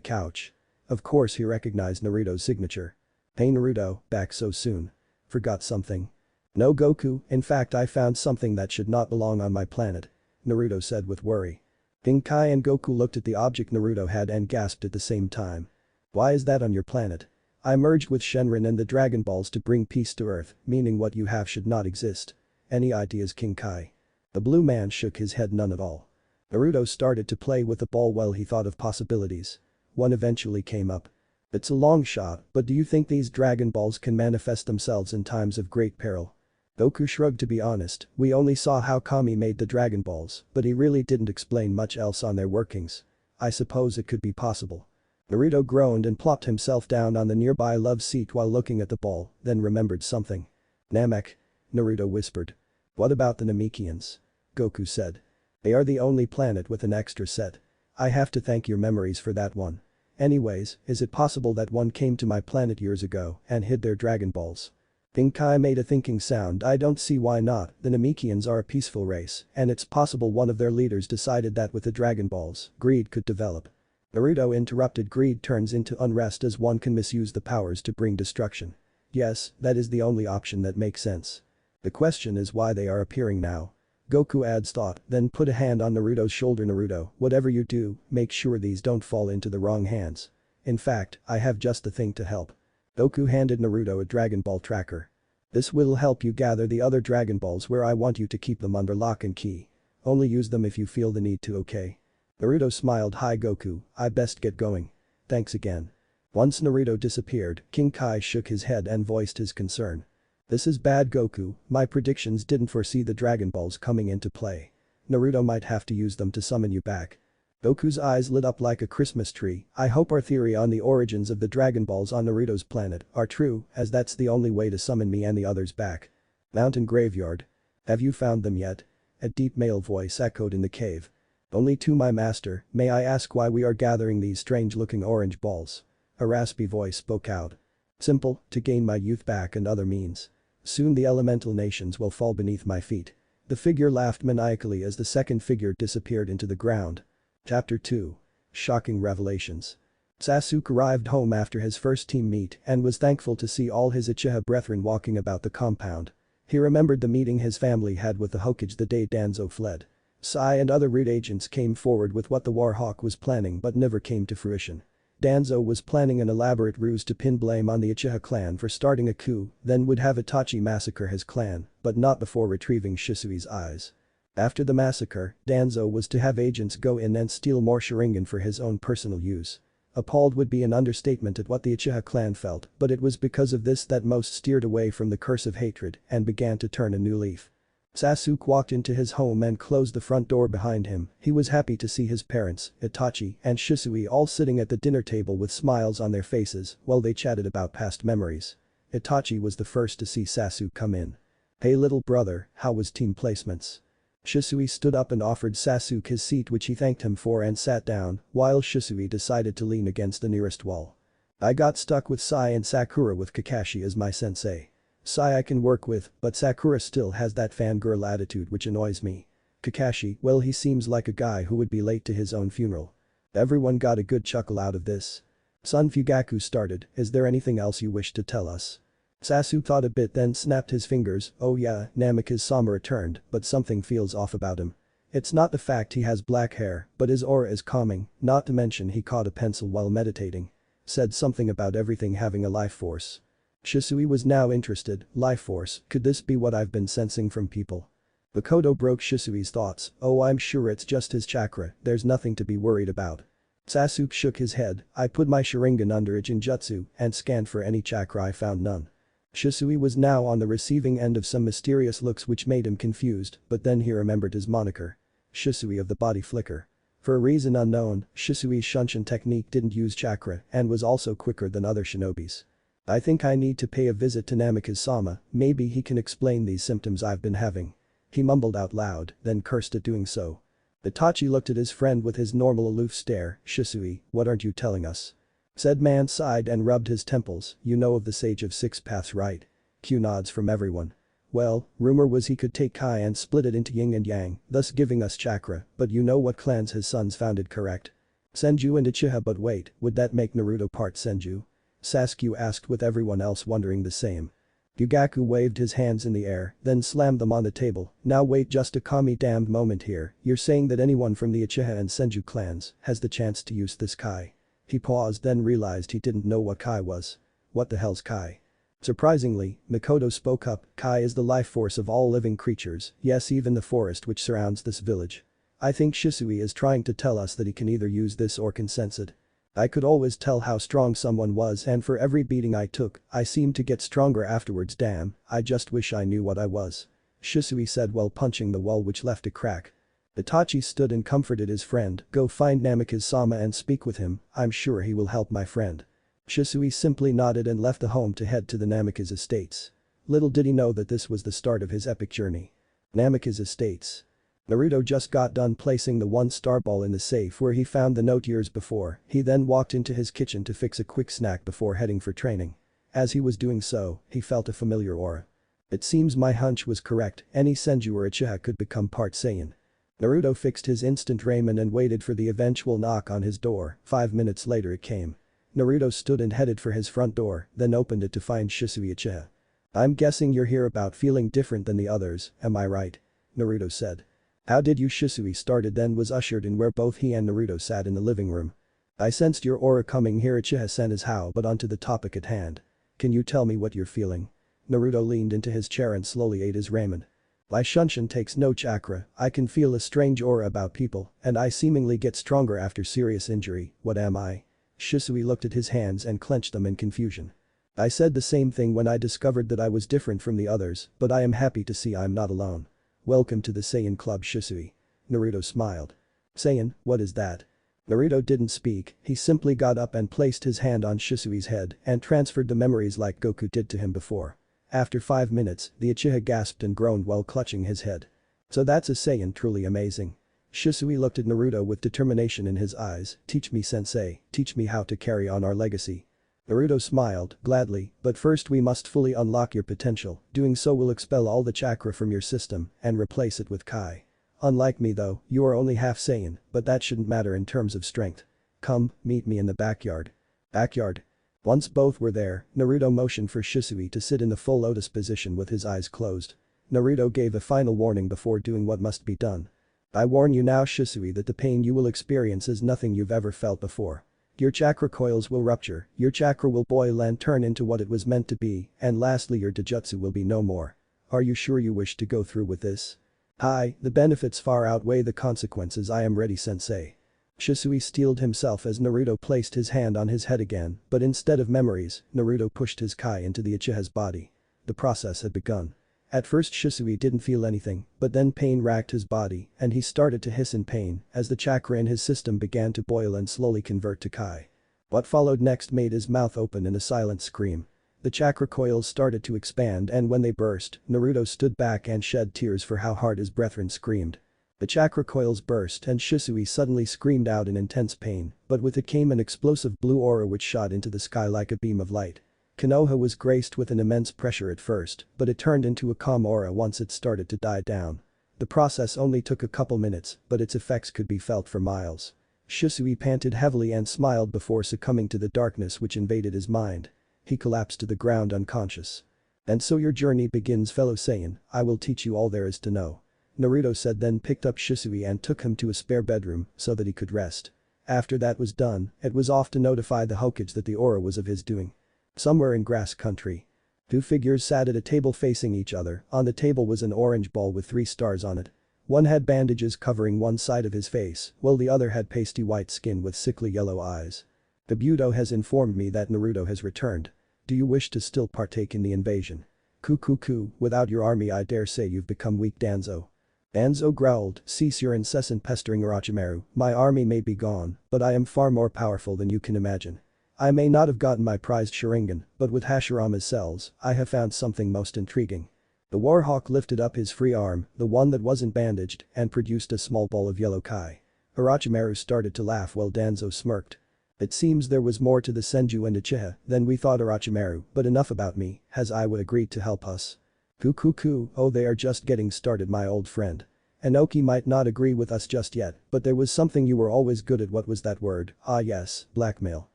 couch. Of course he recognized Naruto's signature. Hey Naruto, back so soon. Forgot something? No Goku, in fact I found something that should not belong on my planet. Naruto said with worry. King Kai and Goku looked at the object Naruto had and gasped at the same time. Why is that on your planet? I merged with Shenron and the Dragon Balls to bring peace to Earth, meaning what you have should not exist. Any ideas King Kai? The blue man shook his head. None at all. Naruto started to play with the ball while he thought of possibilities. One eventually came up. It's a long shot, but do you think these Dragon Balls can manifest themselves in times of great peril? Goku shrugged. To be honest, we only saw how Kami made the Dragon Balls, but he really didn't explain much else on their workings. I suppose it could be possible. Naruto groaned and plopped himself down on the nearby love seat while looking at the ball, then remembered something. Namek. Naruto whispered. What about the Namekians? Goku said. They are the only planet with an extra set. I have to thank your memories for that one. Anyways, is it possible that one came to my planet years ago and hid their Dragon Balls? King Kai made a thinking sound. I don't see why not, the Namekians are a peaceful race and it's possible one of their leaders decided that with the Dragon Balls, greed could develop. Naruto interrupted. Greed turns into unrest as one can misuse the powers to bring destruction. Yes, that is the only option that makes sense. The question is why they are appearing now. Goku adds thought, then put a hand on Naruto's shoulder. Naruto, whatever you do, make sure these don't fall into the wrong hands. In fact, I have just the thing to help. Goku handed Naruto a Dragon Ball tracker. This will help you gather the other Dragon Balls where I want you to keep them under lock and key. Only use them if you feel the need to, okay? Naruto smiled. Hi Goku, I best get going. Thanks again. Once Naruto disappeared, King Kai shook his head and voiced his concern. This is bad Goku, my predictions didn't foresee the Dragon Balls coming into play. Naruto might have to use them to summon you back. Goku's eyes lit up like a Christmas tree. I hope our theory on the origins of the Dragon Balls on Naruto's planet are true, as that's the only way to summon me and the others back. Mountain Graveyard. Have you found them yet? A deep male voice echoed in the cave. Only two my master, may I ask why we are gathering these strange-looking orange balls? A raspy voice spoke out. Simple, to gain my youth back and other means. Soon the elemental nations will fall beneath my feet. The figure laughed maniacally as the second figure disappeared into the ground. Chapter 2. Shocking Revelations. Sasuke arrived home after his first team meet and was thankful to see all his Uchiha brethren walking about the compound. He remembered the meeting his family had with the Hokage the day Danzo fled. Sai and other root agents came forward with what the Warhawk was planning but never came to fruition. Danzo was planning an elaborate ruse to pin blame on the Uchiha clan for starting a coup, then would have Itachi massacre his clan, but not before retrieving Shisui's eyes. After the massacre, Danzo was to have agents go in and steal more Sharingan for his own personal use. Appalled would be an understatement at what the Uchiha clan felt, but it was because of this that most steered away from the curse of hatred and began to turn a new leaf. Sasuke walked into his home and closed the front door behind him. He was happy to see his parents, Itachi and Shisui, all sitting at the dinner table with smiles on their faces while they chatted about past memories. Itachi was the first to see Sasuke come in. "Hey little brother, how was team placements?" Shisui stood up and offered Sasuke his seat, which he thanked him for, and sat down, while Shisui decided to lean against the nearest wall. "I got stuck with Sai and Sakura with Kakashi as my sensei. Sai I can work with, but Sakura still has that fangirl attitude which annoys me. Kakashi, well, he seems like a guy who would be late to his own funeral." Everyone got a good chuckle out of this. Son Fugaku started, "Is there anything else you wish to tell us?" Sasuke thought a bit, then snapped his fingers. "Oh yeah, Namikaze-sama returned, but something feels off about him. It's not the fact he has black hair, but his aura is calming, not to mention he caught a pencil while meditating. Said something about everything having a life force." Shisui was now interested. Life force, could this be what I've been sensing from people? Makoto broke Shisui's thoughts. "Oh, I'm sure it's just his chakra, there's nothing to be worried about." Sasuke shook his head. "I put my Sharingan under a Jinjutsu and scanned for any chakra, I found none." Shisui was now on the receiving end of some mysterious looks which made him confused, but then he remembered his moniker. Shisui of the body flicker. For a reason unknown, Shisui's Shunshin technique didn't use chakra and was also quicker than other shinobis. "I think I need to pay a visit to Namikaze-sama, maybe he can explain these symptoms I've been having." He mumbled out loud, then cursed at doing so. Itachi looked at his friend with his normal aloof stare. "Shisui, what aren't you telling us?" Said man sighed and rubbed his temples. "You know of the Sage of Six Paths, right?" Q nods from everyone. "Well, rumor was he could take Kai and split it into yin and yang, thus giving us chakra, but you know what clans his sons founded, correct?" "Senju and Uchiha, but wait, would that make Naruto part Senju?" Sasuke asked, with everyone else wondering the same. Fugaku waved his hands in the air, then slammed them on the table. "Now wait just a commie damned moment here, you're saying that anyone from the Uchiha and Senju clans has the chance to use this Kai?" He paused, then realized he didn't know what Kai was. "What the hell's Kai?" Surprisingly, Makoto spoke up. "Kai is the life force of all living creatures, yes, even the forest which surrounds this village. I think Shisui is trying to tell us that he can either use this or can sense it. I could always tell how strong someone was, and for every beating I took, I seemed to get stronger afterwards. Damn, I just wish I knew what I was," Shisui said while punching the wall, which left a crack. Itachi stood and comforted his friend. "Go find Namikaze-sama and speak with him, I'm sure he will help my friend." Shisui simply nodded and left the home to head to the Namikaze estates. Little did he know that this was the start of his epic journey. Namikaze estates. Naruto just got done placing the one-star ball in the safe where he found the note years before. He then walked into his kitchen to fix a quick snack before heading for training. As he was doing so, he felt a familiar aura. It seems my hunch was correct, any Senju or Uchiha could become part Saiyan. Naruto fixed his instant raiment and waited for the eventual knock on his door. 5 minutes later it came. Naruto stood and headed for his front door, then opened it to find Shisui Uchiha. "I'm guessing you're here about feeling different than the others, am I right?" Naruto said. "How did you?" Shisui started, then was ushered in where both he and Naruto sat in the living room. "I sensed your aura coming here," Uchiha said as how, but onto the topic at hand. "Can you tell me what you're feeling?" Naruto leaned into his chair and slowly ate his ramen. "My Shunshin takes no chakra, I can feel a strange aura about people, and I seemingly get stronger after serious injury. What am I?" Shisui looked at his hands and clenched them in confusion. "I said the same thing when I discovered that I was different from the others, but I am happy to see I'm not alone." "Welcome to the Saiyan Club, Shisui." Naruto smiled. "Saiyan, what is that?" Naruto didn't speak, he simply got up and placed his hand on Shisui's head and transferred the memories like Goku did to him before. After 5 minutes, the Uchiha gasped and groaned while clutching his head. "So that's a Saiyan, truly amazing." Shisui looked at Naruto with determination in his eyes. "Teach me, sensei, teach me how to carry on our legacy." Naruto smiled. "Gladly, but first we must fully unlock your potential, doing so will expel all the chakra from your system and replace it with Kai. Unlike me though, you are only half Saiyan, but that shouldn't matter in terms of strength. Come, meet me in the backyard." Backyard. Once both were there, Naruto motioned for Shisui to sit in the full lotus position with his eyes closed. Naruto gave a final warning before doing what must be done. "I warn you now, Shisui, that the pain you will experience is nothing you've ever felt before. Your chakra coils will rupture, your chakra will boil and turn into what it was meant to be, and lastly your Dojutsu will be no more. Are you sure you wish to go through with this?" Hi, the benefits far outweigh the consequences. I am ready, sensei. Shisui steeled himself as Naruto placed his hand on his head again, but instead of memories, Naruto pushed his Kai into the Uchiha's body. The process had begun. At first Shisui didn't feel anything, but then pain racked his body and he started to hiss in pain as the chakra in his system began to boil and slowly convert to Kai. What followed next made his mouth open in a silent scream. The chakra coils started to expand and when they burst, Naruto stood back and shed tears for how hard his brethren screamed. The chakra coils burst and Shisui suddenly screamed out in intense pain, but with it came an explosive blue aura which shot into the sky like a beam of light. Konoha was graced with an immense pressure at first, but it turned into a calm aura once it started to die down. The process only took a couple minutes, but its effects could be felt for miles. Shisui panted heavily and smiled before succumbing to the darkness which invaded his mind. He collapsed to the ground unconscious. And so your journey begins, fellow Saiyan. I will teach you all there is to know. Naruto said, then picked up Shisui and took him to a spare bedroom so that he could rest. After that was done, it was off to notify the Hokage that the aura was of his doing. Somewhere in grass country. Two figures sat at a table facing each other. On the table was an orange ball with 3 stars on it. One had bandages covering one side of his face, while the other had pasty white skin with sickly yellow eyes. Kabuto has informed me that Naruto has returned. Do you wish to still partake in the invasion? Ku, without your army I dare say you've become weak, Danzo. Danzo growled, cease your incessant pestering, Orochimaru. My army may be gone, but I am far more powerful than you can imagine. I may not have gotten my prized Sharingan, but with Hashirama's cells, I have found something most intriguing. The Warhawk lifted up his free arm, the one that wasn't bandaged, and produced a small ball of yellow Kai. Orochimaru started to laugh while Danzo smirked. It seems there was more to the Senju and Uchiha than we thought, Orochimaru, but enough about me, has Iwa agreed to help us? Ku, oh they are just getting started, my old friend. Inoki might not agree with us just yet, but there was something you were always good at. What was that word? Ah yes, blackmail.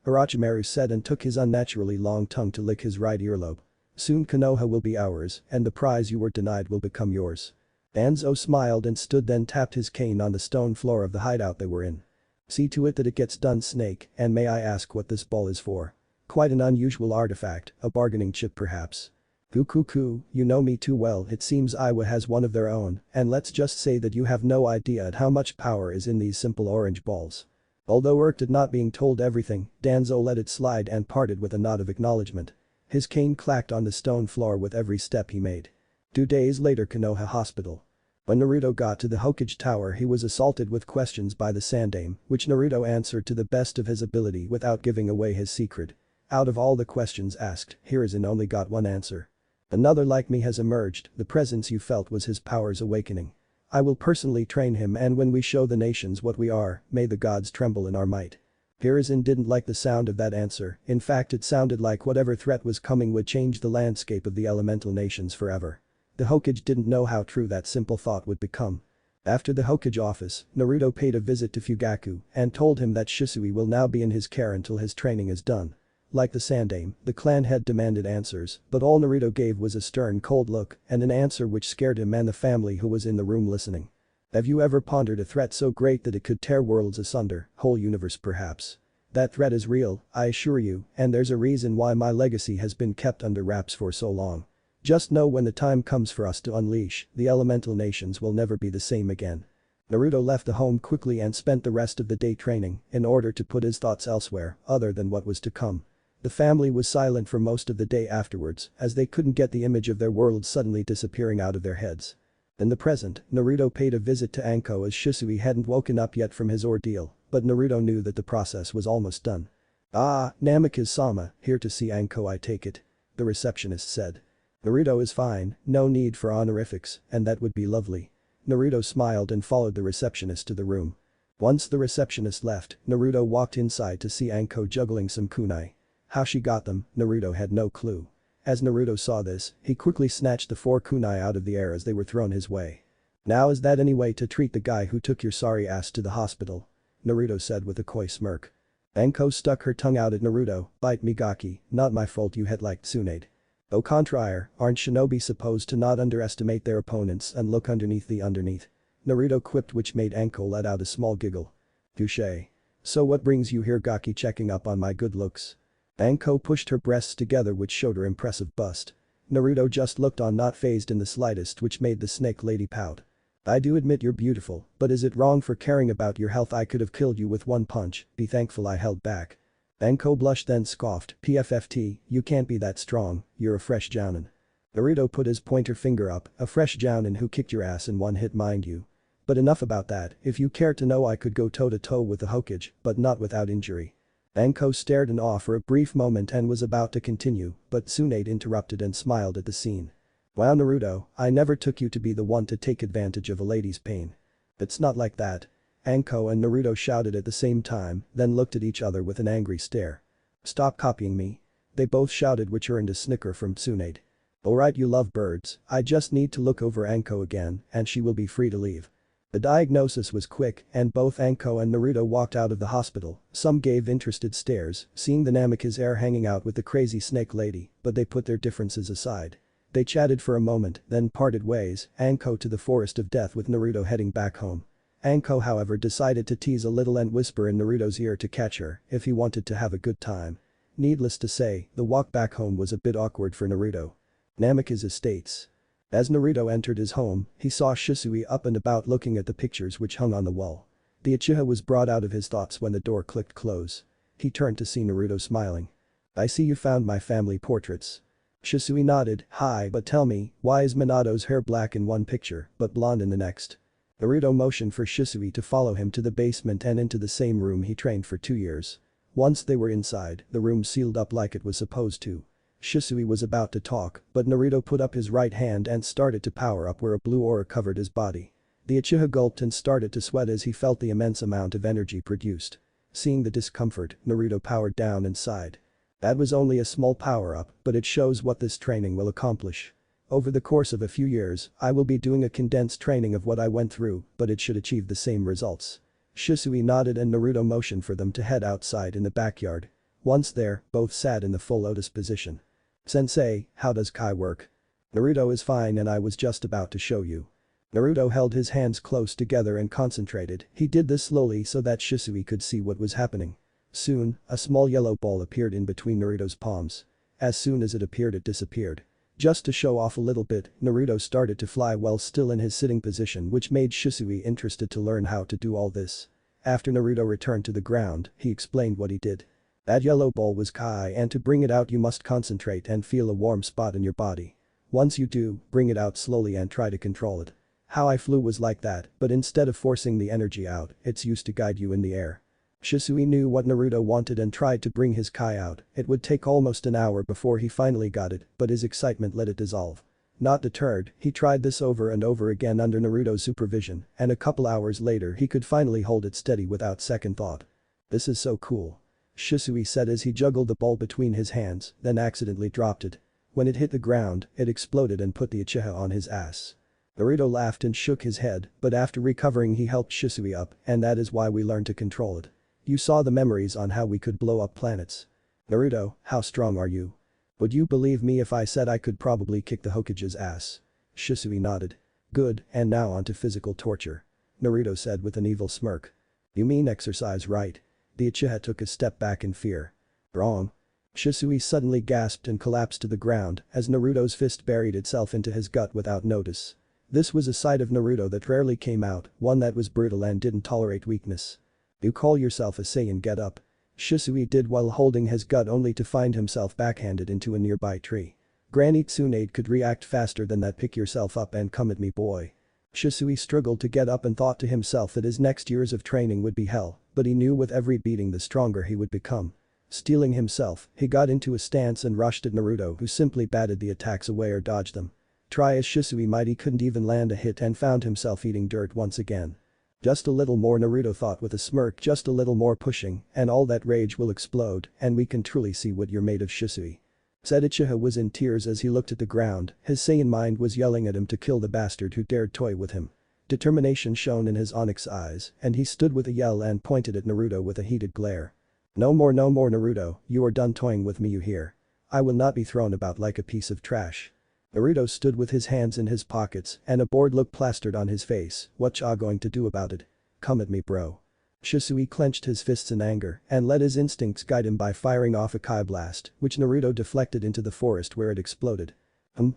Orochimaru said and took his unnaturally long tongue to lick his right earlobe. Soon Konoha will be ours, and the prize you were denied will become yours. Danzo smiled and stood, then tapped his cane on the stone floor of the hideout they were in. See to it that it gets done, Snake, and may I ask what this ball is for? Quite an unusual artifact, a bargaining chip perhaps. Ku, you know me too well. It seems Iwa has one of their own, and let's just say that you have no idea at how much power is in these simple orange balls. Although irked at not being told everything, Danzo let it slide and parted with a nod of acknowledgement. His cane clacked on the stone floor with every step he made. 2 days later, Konoha Hospital. When Naruto got to the Hokage Tower, he was assaulted with questions by the Sandaime, which Naruto answered to the best of his ability without giving away his secret. Out of all the questions asked, Hiruzen only got one answer. Another like me has emerged. The presence you felt was his powers awakening. I will personally train him, and when we show the nations what we are, may the gods tremble in our might. Hiruzen didn't like the sound of that answer. In fact, it sounded like whatever threat was coming would change the landscape of the elemental nations forever. The Hokage didn't know how true that simple thought would become. After the Hokage office, Naruto paid a visit to Fugaku and told him that Shisui will now be in his care until his training is done. Like the Sandaime, the clan head demanded answers, but all Naruto gave was a stern, cold look and an answer which scared him and the family who was in the room listening. Have you ever pondered a threat so great that it could tear worlds asunder, whole universe perhaps? That threat is real, I assure you, and there's a reason why my legacy has been kept under wraps for so long. Just know when the time comes for us to unleash, the elemental nations will never be the same again. Naruto left the home quickly and spent the rest of the day training in order to put his thoughts elsewhere other than what was to come. The family was silent for most of the day afterwards as they couldn't get the image of their world suddenly disappearing out of their heads. In the present, Naruto paid a visit to Anko as Shisui hadn't woken up yet from his ordeal, but Naruto knew that the process was almost done. Ah, Namikaze-sama, here to see Anko I take it. The receptionist said. Naruto is fine, no need for honorifics, and that would be lovely. Naruto smiled and followed the receptionist to the room. Once the receptionist left, Naruto walked inside to see Anko juggling some kunai. How she got them, Naruto had no clue. As Naruto saw this, he quickly snatched the 4 kunai out of the air as they were thrown his way. Now is that any way to treat the guy who took your sorry ass to the hospital? Naruto said with a coy smirk. Anko stuck her tongue out at Naruto, bite me Gaki, not my fault you had liked Tsunade. Au contraire, aren't shinobi supposed to not underestimate their opponents and look underneath the underneath? Naruto quipped, which made Anko let out a small giggle. Touché. So what brings you here, Gaki, checking up on my good looks? Anko pushed her breasts together which showed her impressive bust. Naruto just looked on, not fazed in the slightest, which made the snake lady pout. I do admit you're beautiful, but is it wrong for caring about your health? I could have killed you with one punch, be thankful I held back. Anko blushed then scoffed, PFFT, you can't be that strong, you're a fresh jounin. Naruto put his pointer finger up, a fresh jounin who kicked your ass in one hit mind you. But enough about that, if you care to know I could go toe to toe with the Hokage, but not without injury. Anko stared in awe for a brief moment and was about to continue, but Tsunade interrupted and smiled at the scene. Wow Naruto, I never took you to be the one to take advantage of a lady's pain. It's not like that. Anko and Naruto shouted at the same time, then looked at each other with an angry stare. Stop copying me. They both shouted, which earned a snicker from Tsunade. Alright, you love birds, I just need to look over Anko again and she will be free to leave. The diagnosis was quick and both Anko and Naruto walked out of the hospital. Some gave interested stares, seeing the Namikaze heir hanging out with the crazy snake lady, but they put their differences aside. They chatted for a moment, then parted ways, Anko to the forest of death with Naruto heading back home. Anko however decided to tease a little and whisper in Naruto's ear to catch her if he wanted to have a good time. Needless to say, the walk back home was a bit awkward for Naruto. Namikaze estates. As Naruto entered his home, he saw Shisui up and about looking at the pictures which hung on the wall. The Uchiha was brought out of his thoughts when the door clicked close. He turned to see Naruto smiling. I see you found my family portraits. Shisui nodded, hi, but tell me, why is Minato's hair black in one picture but blonde in the next? Naruto motioned for Shisui to follow him to the basement and into the same room he trained for 2 years. Once they were inside, the room sealed up like it was supposed to. Shisui was about to talk, but Naruto put up his right hand and started to power up where a blue aura covered his body. The Uchiha gulped and started to sweat as he felt the immense amount of energy produced. Seeing the discomfort, Naruto powered down and sighed. That was only a small power-up, but it shows what this training will accomplish. Over the course of a few years, I will be doing a condensed training of what I went through, but it should achieve the same results. Shisui nodded and Naruto motioned for them to head outside in the backyard. Once there, both sat in the full lotus position. Sensei, how does Kai work? Naruto is fine and I was just about to show you. Naruto held his hands close together and concentrated, he did this slowly so that Shisui could see what was happening. Soon, a small yellow ball appeared in between Naruto's palms. As soon as it appeared it disappeared. Just to show off a little bit, Naruto started to fly while still in his sitting position which made Shisui interested to learn how to do all this. After Naruto returned to the ground, he explained what he did. That yellow ball was Kai and to bring it out you must concentrate and feel a warm spot in your body. Once you do, bring it out slowly and try to control it. How I flew was like that, but instead of forcing the energy out, it's used to guide you in the air. Shisui knew what Naruto wanted and tried to bring his Kai out. It would take almost an hour before he finally got it, but his excitement let it dissolve. Not deterred, he tried this over and over again under Naruto's supervision, and a couple hours later he could finally hold it steady without second thought. This is so cool. Shisui said as he juggled the ball between his hands, then accidentally dropped it. When it hit the ground, it exploded and put the Uchiha on his ass. Naruto laughed and shook his head, but after recovering he helped Shisui up, and that is why we learned to control it. You saw the memories on how we could blow up planets. Naruto, how strong are you? Would you believe me if I said I could probably kick the Hokage's ass? Shisui nodded. Good, and now on to physical torture. Naruto said with an evil smirk. You mean exercise, right? The Uchiha took a step back in fear. Wrong. Shisui suddenly gasped and collapsed to the ground as Naruto's fist buried itself into his gut without notice. This was a side of Naruto that rarely came out, one that was brutal and didn't tolerate weakness. You call yourself a Saiyan, get up. Shisui did while holding his gut only to find himself backhanded into a nearby tree. Granny Tsunade could react faster than that, pick yourself up and come at me boy. Shisui struggled to get up and thought to himself that his next years of training would be hell, but he knew with every beating the stronger he would become. Steeling himself, he got into a stance and rushed at Naruto who simply batted the attacks away or dodged them. Try as Shisui might he couldn't even land a hit and found himself eating dirt once again. Just a little more, Naruto thought with a smirk, just a little more pushing and all that rage will explode and we can truly see what you're made of, Shisui. Said Uchiha was in tears as he looked at the ground, his Saiyan mind was yelling at him to kill the bastard who dared toy with him. Determination shone in his onyx eyes and he stood with a yell and pointed at Naruto with a heated glare. No more Naruto, you are done toying with me, you hear? I will not be thrown about like a piece of trash. Naruto stood with his hands in his pockets and a bored look plastered on his face, what ya going to do about it? Come at me bro. Shisui clenched his fists in anger and let his instincts guide him by firing off a Kai blast, which Naruto deflected into the forest where it exploded.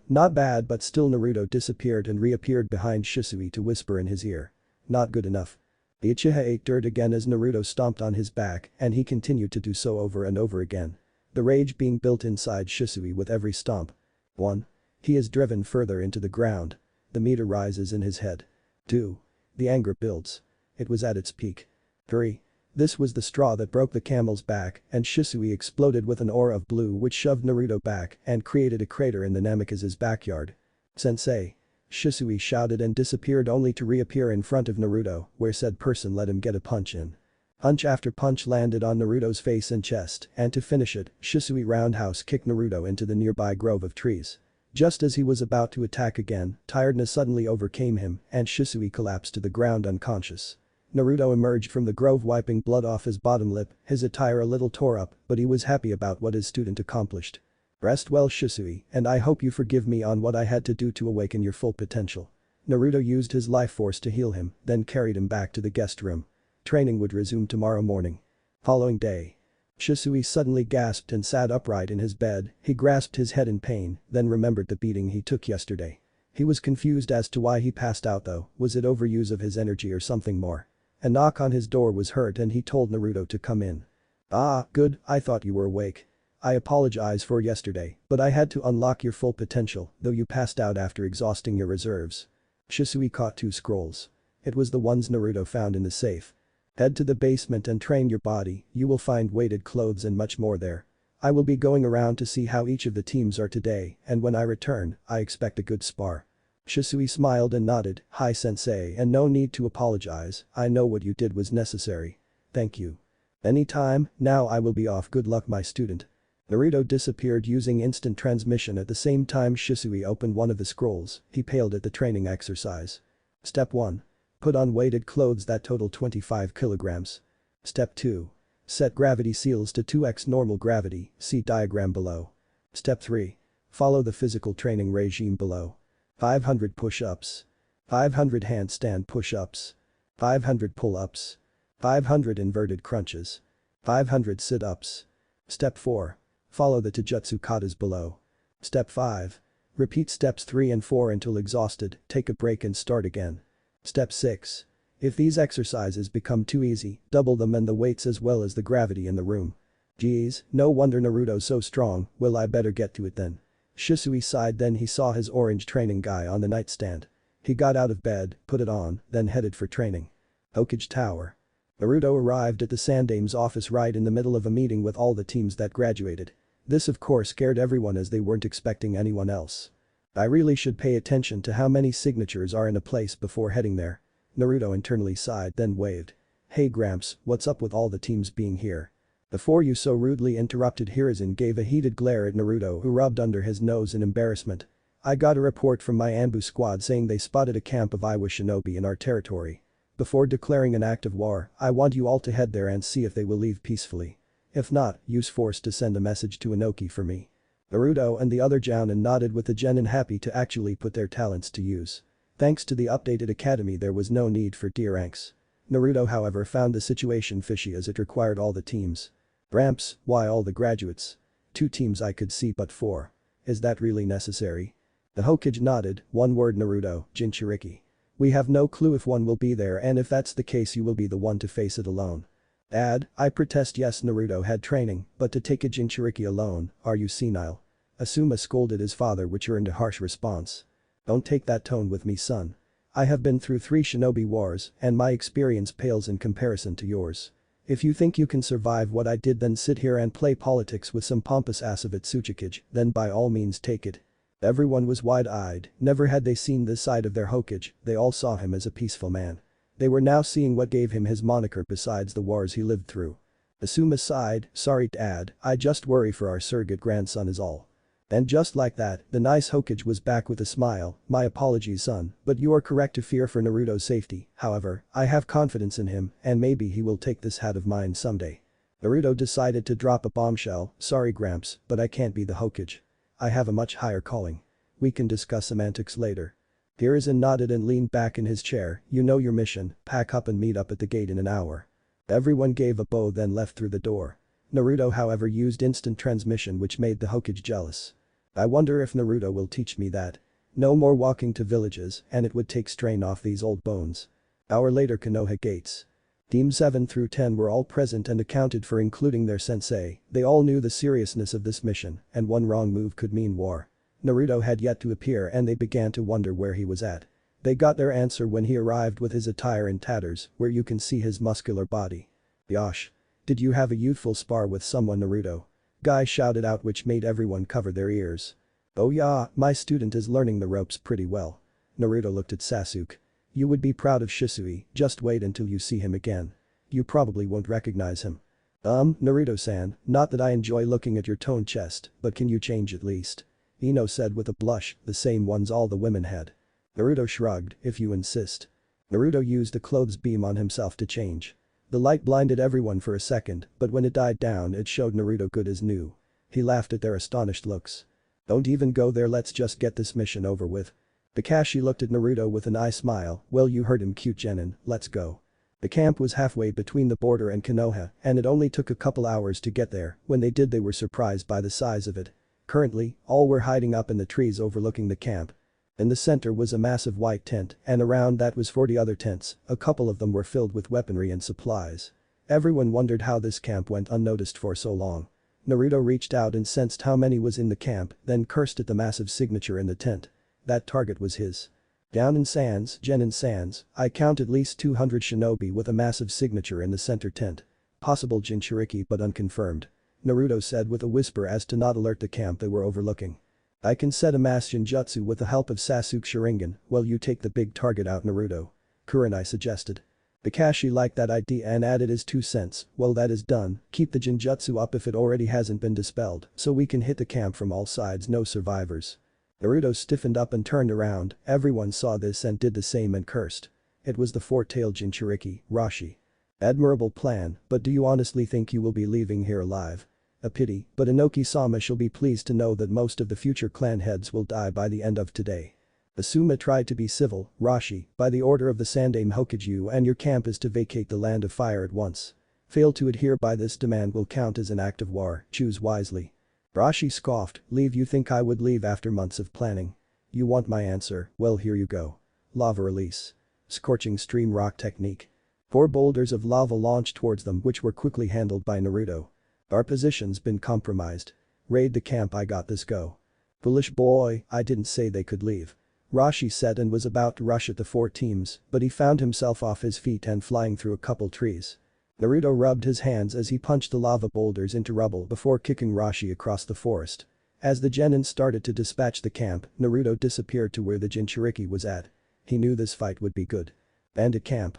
Not bad, but still Naruto disappeared and reappeared behind Shisui to whisper in his ear. Not good enough. The Uchiha ate dirt again as Naruto stomped on his back and he continued to do so over and over again. The rage being built inside Shisui with every stomp. 1. He is driven further into the ground. The meter rises in his head. 2. The anger builds. It was at its peak. 3. This was the straw that broke the camel's back and Shisui exploded with an aura of blue which shoved Naruto back and created a crater in the Namikaze's backyard. Sensei. Shisui shouted and disappeared only to reappear in front of Naruto where said person let him get a punch in. Punch after punch landed on Naruto's face and chest and to finish it, Shisui roundhouse kicked Naruto into the nearby grove of trees. Just as he was about to attack again, tiredness suddenly overcame him and Shisui collapsed to the ground unconscious. Naruto emerged from the grove wiping blood off his bottom lip, his attire a little tore up, but he was happy about what his student accomplished. Rest well Shisui, and I hope you forgive me on what I had to do to awaken your full potential. Naruto used his life force to heal him, then carried him back to the guest room. Training would resume tomorrow morning. Following day. Shisui suddenly gasped and sat upright in his bed, he grasped his head in pain, then remembered the beating he took yesterday. He was confused as to why he passed out though, was it overuse of his energy or something more? A knock on his door was heard and he told Naruto to come in. Ah, good, I thought you were awake. I apologize for yesterday, but I had to unlock your full potential, though you passed out after exhausting your reserves. Shisui caught 2 scrolls. It was the ones Naruto found in the safe. Head to the basement and train your body, you will find weighted clothes and much more there. I will be going around to see how each of the teams are today and when I return, I expect a good spar. Shisui smiled and nodded, hi sensei and no need to apologize, I know what you did was necessary. Thank you. Anytime, now I will be off, good luck my student. Naruto disappeared using instant transmission at the same time Shisui opened one of the scrolls, he paled at the training exercise. Step 1. Put on weighted clothes that total 25 kilograms. Step 2. Set gravity seals to 2x normal gravity, see diagram below. Step 3. Follow the physical training regime below. 500 push-ups. 500 handstand push-ups. 500 pull-ups. 500 inverted crunches. 500 sit-ups. Step 4. Follow the taijutsu katas below. Step 5. Repeat steps 3 and 4 until exhausted, take a break and start again. Step 6. If these exercises become too easy, double them and the weights as well as the gravity in the room. Geez, no wonder Naruto's so strong, well I better get to it then. Shisui sighed then he saw his orange training guy on the nightstand. He got out of bed, put it on, then headed for training. Hokage Tower. Naruto arrived at the Sandame's office right in the middle of a meeting with all the teams that graduated. This of course scared everyone as they weren't expecting anyone else. I really should pay attention to how many signatures are in a place before heading there. Naruto internally sighed then waved. Hey Gramps, what's up with all the teams being here? Before you so rudely interrupted Hiruzen gave a heated glare at Naruto who rubbed under his nose in embarrassment. I got a report from my Anbu squad saying they spotted a camp of Iwa shinobi in our territory. Before declaring an act of war, I want you all to head there and see if they will leave peacefully. If not, use force to send a message to Inoki for me. Naruto and the other Jounin nodded with the genin happy to actually put their talents to use. Thanks to the updated academy there was no need for tier ranks. Naruto however found the situation fishy as it required all the teams. Gramps, why all the graduates? 2 teams I could see but 4. Is that really necessary? The Hokage nodded, one word Naruto, Jinchuriki. We have no clue if one will be there and if that's the case you will be the one to face it alone. Dad, I protest yes Naruto had training, but to take a Jinchuriki alone, are you senile? Asuma scolded his father which earned a harsh response. Don't take that tone with me son. I have been through 3 shinobi wars and my experience pales in comparison to yours. If you think you can survive what I did then sit here and play politics with some pompous ass of it Tsuchikage, then by all means take it. Everyone was wide-eyed, never had they seen this side of their Hokage, they all saw him as a peaceful man. They were now seeing what gave him his moniker besides the wars he lived through. Asuma sighed, sorry Dad, I just worry for our surrogate grandson is all. And just like that, the nice Hokage was back with a smile, my apologies son, but you are correct to fear for Naruto's safety, however, I have confidence in him and maybe he will take this hat of mine someday. Naruto decided to drop a bombshell, sorry Gramps, but I can't be the Hokage. I have a much higher calling. We can discuss semantics later. Hiruzen nodded and leaned back in his chair, you know your mission, pack up and meet up at the gate in an hour. Everyone gave a bow then left through the door. Naruto however used instant transmission which made the Hokage jealous. I wonder if Naruto will teach me that. No more walking to villages and it would take strain off these old bones. Hour later Konoha Gates. Team 7 through 10 were all present and accounted for including their sensei, they all knew the seriousness of this mission and one wrong move could mean war. Naruto had yet to appear and they began to wonder where he was at. They got their answer when he arrived with his attire in tatters where you can see his muscular body. Yosh. Did you have a youthful spar with someone Naruto? Guy shouted out which made everyone cover their ears. Oh yeah, my student is learning the ropes pretty well. Naruto looked at Sasuke. You would be proud of Shisui, just wait until you see him again. You probably won't recognize him. Naruto-san, not that I enjoy looking at your toned chest, but can you change at least? Ino said with a blush, the same ones all the women had. Naruto shrugged, if you insist. Naruto used a clothes beam on himself to change. The light blinded everyone for a second, but when it died down it showed Naruto good as new. He laughed at their astonished looks. Don't even go there, let's just get this mission over with. Kakashi looked at Naruto with an eye smile, well you heard him cute genin, let's go. The camp was halfway between the border and Konoha and it only took a couple hours to get there, when they did they were surprised by the size of it. Currently, all were hiding up in the trees overlooking the camp. In the center was a massive white tent and around that was 40 other tents, a couple of them were filled with weaponry and supplies. Everyone wondered how this camp went unnoticed for so long. Naruto reached out and sensed how many was in the camp, then cursed at the massive signature in the tent. That target was his. Down in Sans, Genin Sans, I count at least 200 shinobi with a massive signature in the center tent. Possible Jinchuriki but unconfirmed. Naruto said with a whisper as to not alert the camp they were overlooking. I can set a mass Jinjutsu with the help of Sasuke Sharingan, well you take the big target out Naruto. Kurenai suggested. Kakashi liked that idea and added his 2 cents, well that is done, keep the Jinjutsu up if it already hasn't been dispelled, so we can hit the camp from all sides no survivors. Naruto stiffened up and turned around, everyone saw this and did the same and cursed. It was the 4-tailed Jinchuriki, Rashi. Admirable plan, but do you honestly think you will be leaving here alive? A pity, but Inoki-sama shall be pleased to know that most of the future clan heads will die by the end of today. Asuma tried to be civil, Rashi, by the order of the Sandaime Hokage and your camp is to vacate the land of fire at once. Fail to adhere by this demand will count as an act of war, choose wisely. Rashi scoffed, leave you think I would leave after months of planning? You want my answer, well here you go. Lava release. Scorching stream rock technique. 4 boulders of lava launched towards them which were quickly handled by Naruto. Our position's been compromised. Raid the camp I got this go. Foolish boy, I didn't say they could leave. Rashi said and was about to rush at the 4 teams, but he found himself off his feet and flying through a couple trees. Naruto rubbed his hands as he punched the lava boulders into rubble before kicking Rashi across the forest. As the genin started to dispatch the camp, Naruto disappeared to where the Jinchuriki was at. He knew this fight would be good. Bandit camp.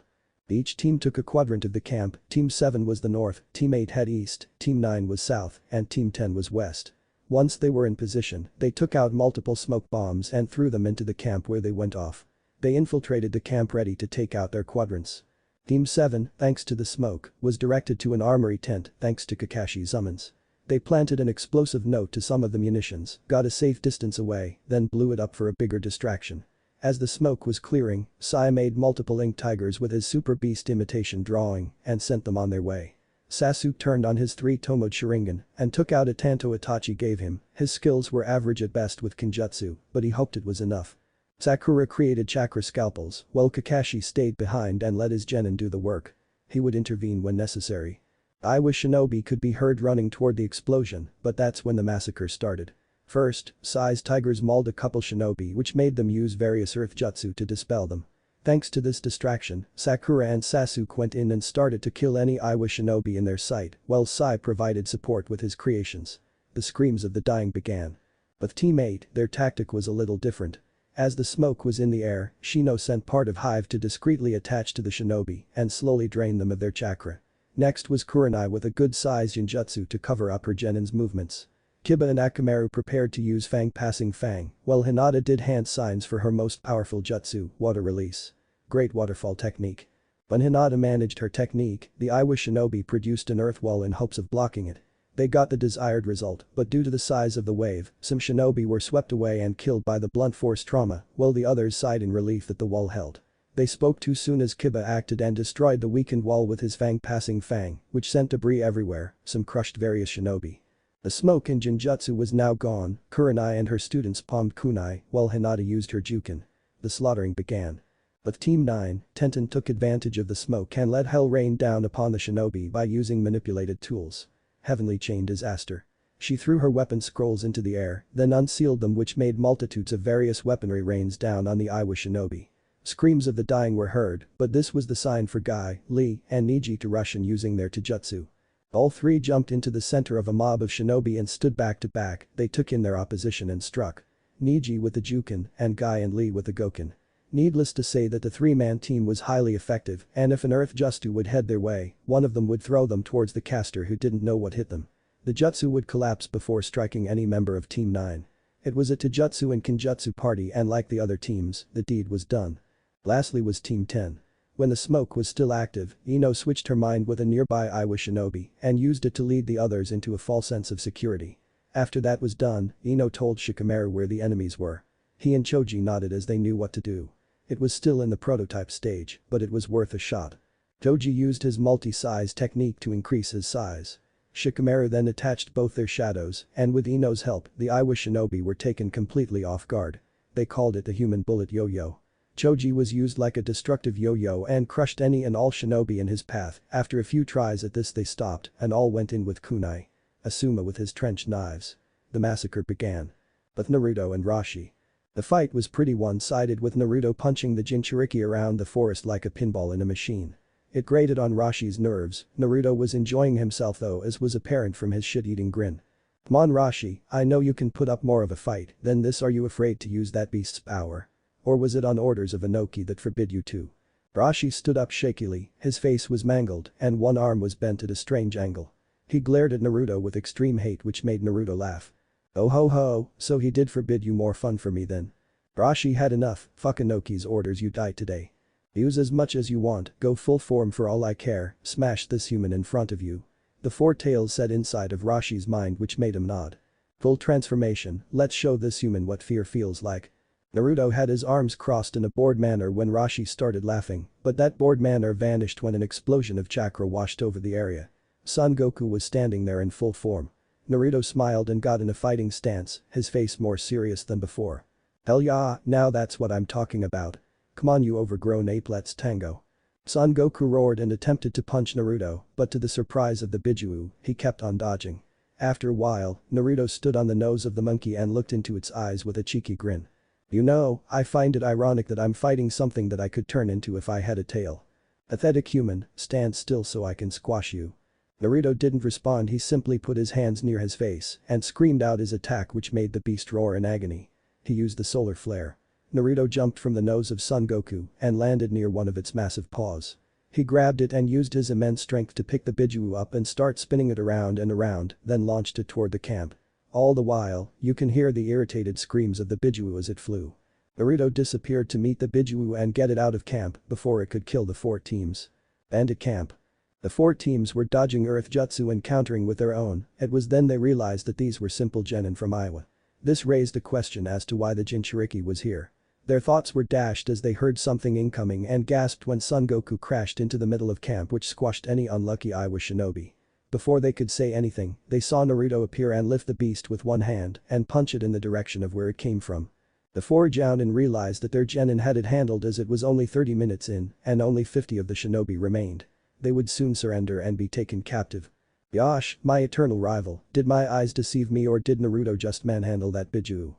Each team took a quadrant of the camp, Team 7 was the north, Team 8 head east, Team 9 was south, and Team 10 was west. Once they were in position, they took out multiple smoke bombs and threw them into the camp where they went off. They infiltrated the camp ready to take out their quadrants. Team 7, thanks to the smoke, was directed to an armory tent thanks to Kakashi's summons. They planted an explosive note to some of the munitions, got a safe distance away, then blew it up for a bigger distraction. As the smoke was clearing, Sai made multiple ink tigers with his super beast imitation drawing and sent them on their way. Sasuke turned on his 3-tomoed Sharingan and took out a Tanto Itachi gave him, his skills were average at best with Kenjutsu, but he hoped it was enough. Sakura created chakra scalpels, while Kakashi stayed behind and let his genin do the work. He would intervene when necessary. Iwa Shinobi could be heard running toward the explosion, but that's when the massacre started. First, Sai's tigers mauled a couple shinobi which made them use various earth jutsu to dispel them. Thanks to this distraction, Sakura and Sasuke went in and started to kill any Iwa shinobi in their sight, while Sai provided support with his creations. The screams of the dying began. With Team 8, their tactic was a little different. As the smoke was in the air, Shino sent part of Hive to discreetly attach to the shinobi and slowly drain them of their chakra. Next was Kurenai with a good-sized Jinjutsu to cover up her genin's movements. Kiba and Akamaru prepared to use Fang passing Fang, while Hinata did hand signs for her most powerful jutsu, water release. Great waterfall technique. When Hinata managed her technique, the Iwa shinobi produced an earth wall in hopes of blocking it. They got the desired result, but due to the size of the wave, some shinobi were swept away and killed by the blunt force trauma, while the others sighed in relief that the wall held. They spoke too soon as Kiba acted and destroyed the weakened wall with his Fang passing Fang, which sent debris everywhere, some crushed various shinobi. The smoke in Genjutsu was now gone. Kurenai and her students palmed kunai while Hinata used her jukin. The slaughtering began. But Team 9, Tenten took advantage of the smoke and let hell rain down upon the shinobi by using manipulated tools. Heavenly chain disaster. She threw her weapon scrolls into the air, then unsealed them, which made multitudes of various weaponry rains down on the Iwa shinobi. Screams of the dying were heard, but this was the sign for Guy, Lee, and Niji to rush in using their taijutsu. All three jumped into the center of a mob of shinobi and stood back to back. They took in their opposition and struck. Niji with the Jukin and Guy and Lee with the Gokin. Needless to say that the three-man team was highly effective, and if an earth jutsu would head their way, one of them would throw them towards the caster who didn't know what hit them. The jutsu would collapse before striking any member of Team 9. It was a taijutsu and kenjutsu party, and like the other teams, the deed was done. Lastly was Team 10. When the smoke was still active, Ino switched her mind with a nearby Iwa shinobi and used it to lead the others into a false sense of security. After that was done, Ino told Shikamaru where the enemies were. He and Choji nodded as they knew what to do. It was still in the prototype stage, but it was worth a shot. Choji used his multi-size technique to increase his size. Shikamaru then attached both their shadows, and with Ino's help, the Iwa shinobi were taken completely off guard. They called it the human bullet yo-yo. Choji was used like a destructive yo-yo and crushed any and all shinobi in his path. After a few tries at this they stopped and all went in with kunai. Asuma with his trench knives. The massacre began. But Naruto and Rashi. The fight was pretty one-sided, with Naruto punching the Jinchuriki around the forest like a pinball in a machine. It grated on Rashi's nerves. Naruto was enjoying himself though, as was apparent from his shit-eating grin. "Come on Rashi, I know you can put up more of a fight than this. Are you afraid to use that beast's power? Or was it on orders of Inoki that forbid you to?" Rashi stood up shakily, his face was mangled and one arm was bent at a strange angle. He glared at Naruto with extreme hate, which made Naruto laugh. "Oh ho ho, so he did forbid you. More fun for me then." Rashi had enough. "Fuck Inoki's orders, you die today. Use as much as you want, go full form for all I care, smash this human in front of you." The four tails said inside of Rashi's mind, which made him nod. "Full transformation, let's show this human what fear feels like." Naruto had his arms crossed in a bored manner when Rashi started laughing, but that bored manner vanished when an explosion of chakra washed over the area. Son Goku was standing there in full form. Naruto smiled and got in a fighting stance, his face more serious than before. "Hell yeah, now that's what I'm talking about. Come on you overgrown ape, let's tango." Son Goku roared and attempted to punch Naruto, but to the surprise of the Bijuu, he kept on dodging. After a while, Naruto stood on the nose of the monkey and looked into its eyes with a cheeky grin. "You know, I find it ironic that I'm fighting something that I could turn into if I had a tail. Pathetic human, stand still so I can squash you." Naruto didn't respond, he simply put his hands near his face and screamed out his attack, which made the beast roar in agony. He used the solar flare. Naruto jumped from the nose of Son Goku and landed near one of its massive paws. He grabbed it and used his immense strength to pick the Bijuu up and start spinning it around and around, then launched it toward the camp. All the while, you can hear the irritated screams of the Bijuu as it flew. Naruto disappeared to meet the Bijuu and get it out of camp before it could kill the four teams. Bandit camp. The four teams were dodging Earth Jutsu and countering with their own. It was then they realized that these were simple genin from Iowa. This raised a question as to why the Jinchuriki was here. Their thoughts were dashed as they heard something incoming and gasped when Son Goku crashed into the middle of camp, which squashed any unlucky Iowa shinobi. Before they could say anything, they saw Naruto appear and lift the beast with one hand and punch it in the direction of where it came from. The four jounin realized that their genin had it handled, as it was only 30 minutes in and only 50 of the shinobi remained. They would soon surrender and be taken captive. "Yosh, my eternal rival, did my eyes deceive me or did Naruto just manhandle that Bijuu?"